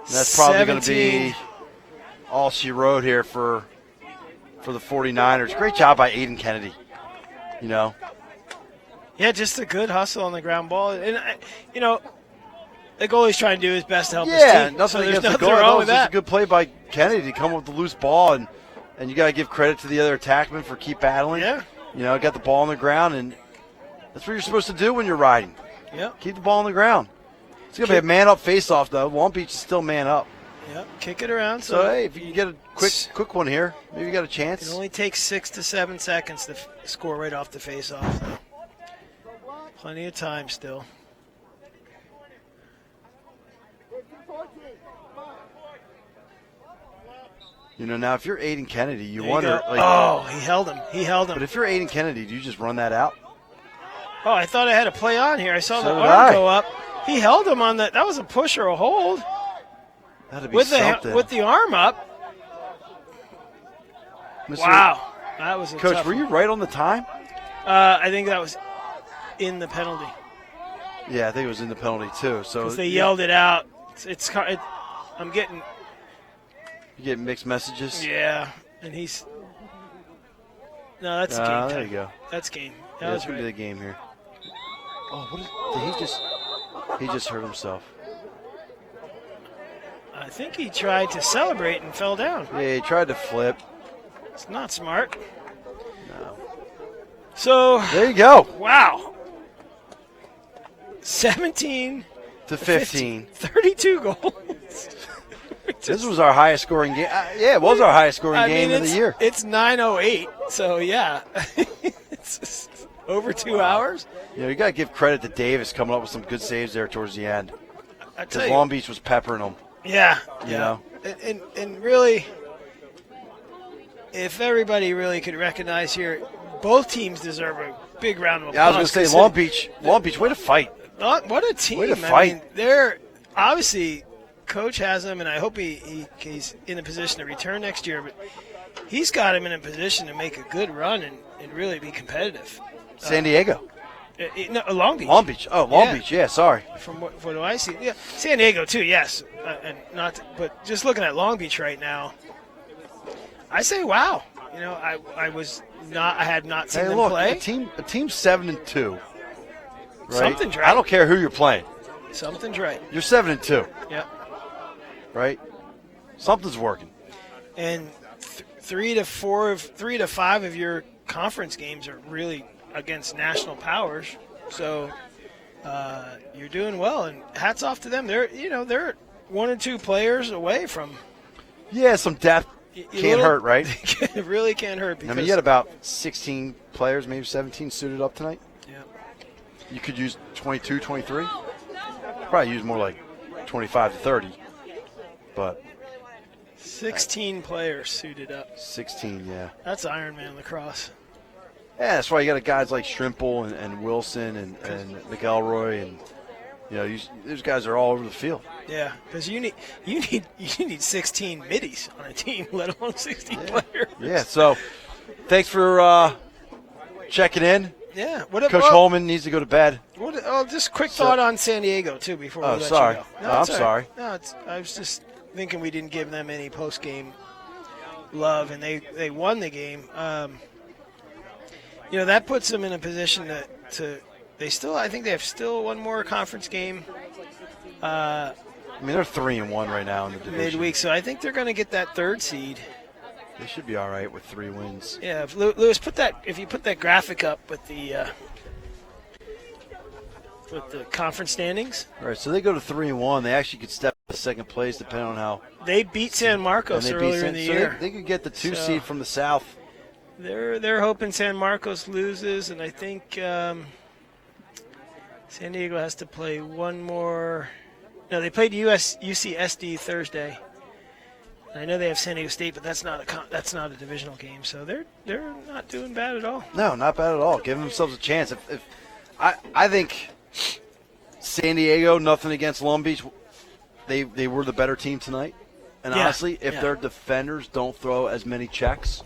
And that's probably going to 17. be all she wrote here for the 49ers. Great job by Aiden Kennedy. Yeah, just a good hustle on the ground ball, and the goalie's trying to do his best to help his Yeah, team. nothing So there's against the nothing goal. wrong That with was just that. a good play by Kennedy to come up with the loose ball, and you got to give credit to the other attackmen for keep battling. Yeah. Got the ball on the ground, and that's what you're supposed to do when you're riding. Yep. Keep the ball on the ground. It's going to be a man-up face-off, though. Long Beach is still man-up. Yep. Kick it around. So, hey, if you can get a quick one here, maybe you got a chance. It only takes 6 to 7 seconds to score right off the face-off. So. Plenty of time still. Now if you're Aiden Kennedy, you There wonder. go. He held him. But if you're Aiden Kennedy, do you just run that out? Oh, I thought I had a play on here. I saw So the did arm I. go up. He held him on that. That was a push or a hold That'd be with something. with the arm up. Mr. Wow, that was a Coach, tough were one. you right on the time? I think that was in the penalty Yeah, I think it was in the penalty too. So because they yelled it out. I'm getting You get mixed messages. and he's no, that's game time. There you go. That's game. That Yeah, was that's gonna be right. the game here. Oh, did he just hurt himself? I think he tried to celebrate and fell down. Yeah, he tried to flip. It's not smart. No. So There you go. wow, 17 To 15. 32 goals. This was our highest scoring game. Yeah, it was our highest scoring game of the year. It's 9:08, so yeah, it's over 2 hours. You got to give credit to Davis coming up with some good saves there towards the end. I tell Because you, Long Beach was peppering them. yeah, You know? and really, if everybody really could recognize here, both teams deserve a big round of applause. Yeah, I was going to say Long Beach, way to fight. What a team! Way to I fight. mean, they're obviously coach has him, and I hope he's in a position to return next year. But he's got him in a position to make a good run and really be competitive. San Diego. No, Long Beach. Long Beach. Oh, Long Yeah. Beach. Yeah, sorry. From what do I see? Yeah, San Diego too. Yes, and but just looking at Long Beach right now, I say wow. I had not seen Hey, them look, play. a team 7-2. Right? Something's right. I don't care who you're playing. Something's right. You're 7-2, Yeah, right? Something's working. and 3 to 5 of your conference games are really against national powers. So you're doing well, and hats off to them. They're 1 or 2 players away from. Yeah, some depth can't hurt, right? It really can't hurt because I mean, you had about 16 players, maybe 17 suited up tonight. yeah. You could use 22, 23. Probably use more like 25 to 30. But 16 players suited up. 16, yeah. That's Ironman lacrosse. Yeah, that's why you got guys like Shrimple and Wilson and McElroy and those guys are all over the field. Yeah, because you need 16 middies on a team, let alone 16 players. Yeah, so thanks for checking in. Yeah. Coach Holman needs to go to bed. Just quick thought on San Diego, too, before we let sorry. you go. No, I'm it's all right. sorry. No, I was just thinking we didn't give them any post-game love, and they won the game. That puts them in a position to I think they have still one more conference game. I mean, they're 3-1 right now in the division. Midweek, so I think they're going to get that third seed. They should be all right with 3 wins. Yeah, if Lewis, if you put that graphic up with the conference standings. All right, so they go to 3-1. They actually could step to second place depending on how. They beat San Marcos earlier in the year. They could get the 2 seed from the South. They're hoping San Marcos loses, and I think San Diego has to play one more. No, they played UCSD Thursday. I know they have San Diego State, but that's not a divisional game, so they're not doing bad at all. No, not bad at all. Giving themselves a chance. If I think San Diego, nothing against Long Beach, they were the better team tonight. And honestly, if their defenders don't throw as many checks,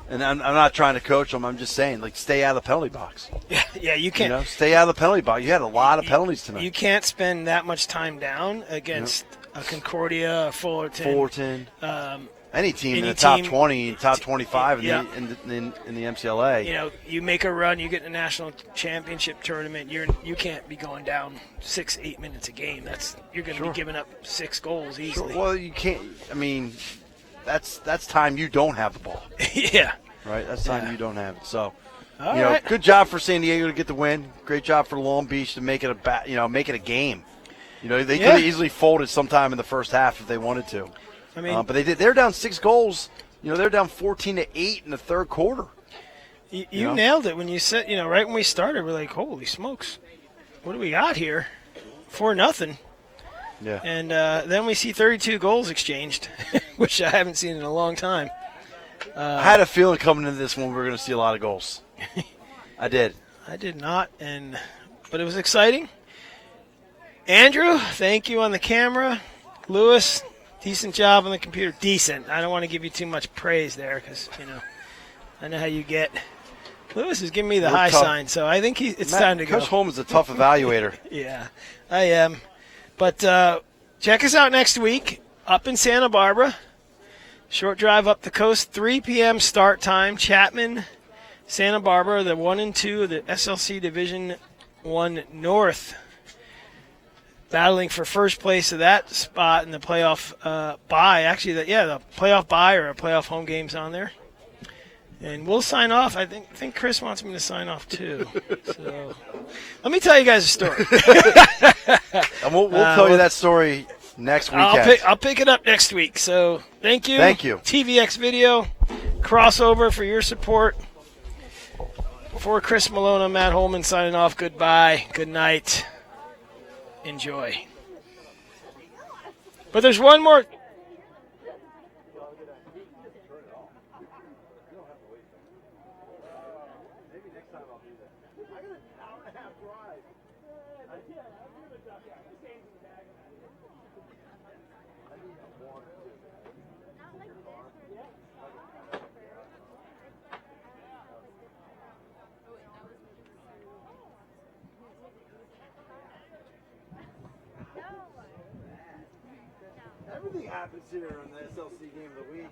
and I'm not trying to coach them, I'm just saying, stay out of the penalty box. Yeah, you can't. Stay out of the penalty box. You had a lot of penalties tonight. You can't spend that much time down against a Concordia, a Fullerton. Any team in the top 20, top 25 in the MCLA. You make a run, you get in the national championship tournament. You can't be going down 6-8 minutes a game. You're going to be giving up 6 goals easily. Sure. Well, you can't. I mean, that's time you don't have the ball. Yeah. Right. That's time you don't have it. So, right. Good job for San Diego to get the win. Great job for Long Beach to make it make it a game. They could have easily folded sometime in the first half if they wanted to. I mean, but they did. They're down 6 goals. They're down 14-8 in the third quarter. You nailed it when you said. Right when we started, we're like, "Holy smokes, what do we got here?" 4-0. Yeah. And then we see 32 goals exchanged, which I haven't seen in a long time. I had a feeling coming into this one we were going to see a lot of goals. I did. I did not, but it was exciting. Andrew, thank you on the camera. Lewis, decent job on the computer. Decent. I don't want to give you too much praise there because, I know how you get. Lewis is giving me the high sign, so I think it's time to go. Coach Holmes is a tough evaluator. Yeah, I am. But check us out next week up in Santa Barbara. Short drive up the coast, 3 p.m. start time. Chapman, Santa Barbara, the 1 and 2 of the SLC Division 1 North, battling for first place of that spot in the playoff bye. Actually, the playoff bye or a playoff home game's on there. And we'll sign off. I think Chris wants me to sign off too. So let me tell you guys a story. And we'll tell you that story next weekend. I'll pick it up next week. So thank you. Thank you. TVX Video, Crossover for your support. For Chris Malone, I'm Matt Holman signing off. Goodbye. Good night. Enjoy. But there's one more. Everything happens here on the SLC Game of the Week.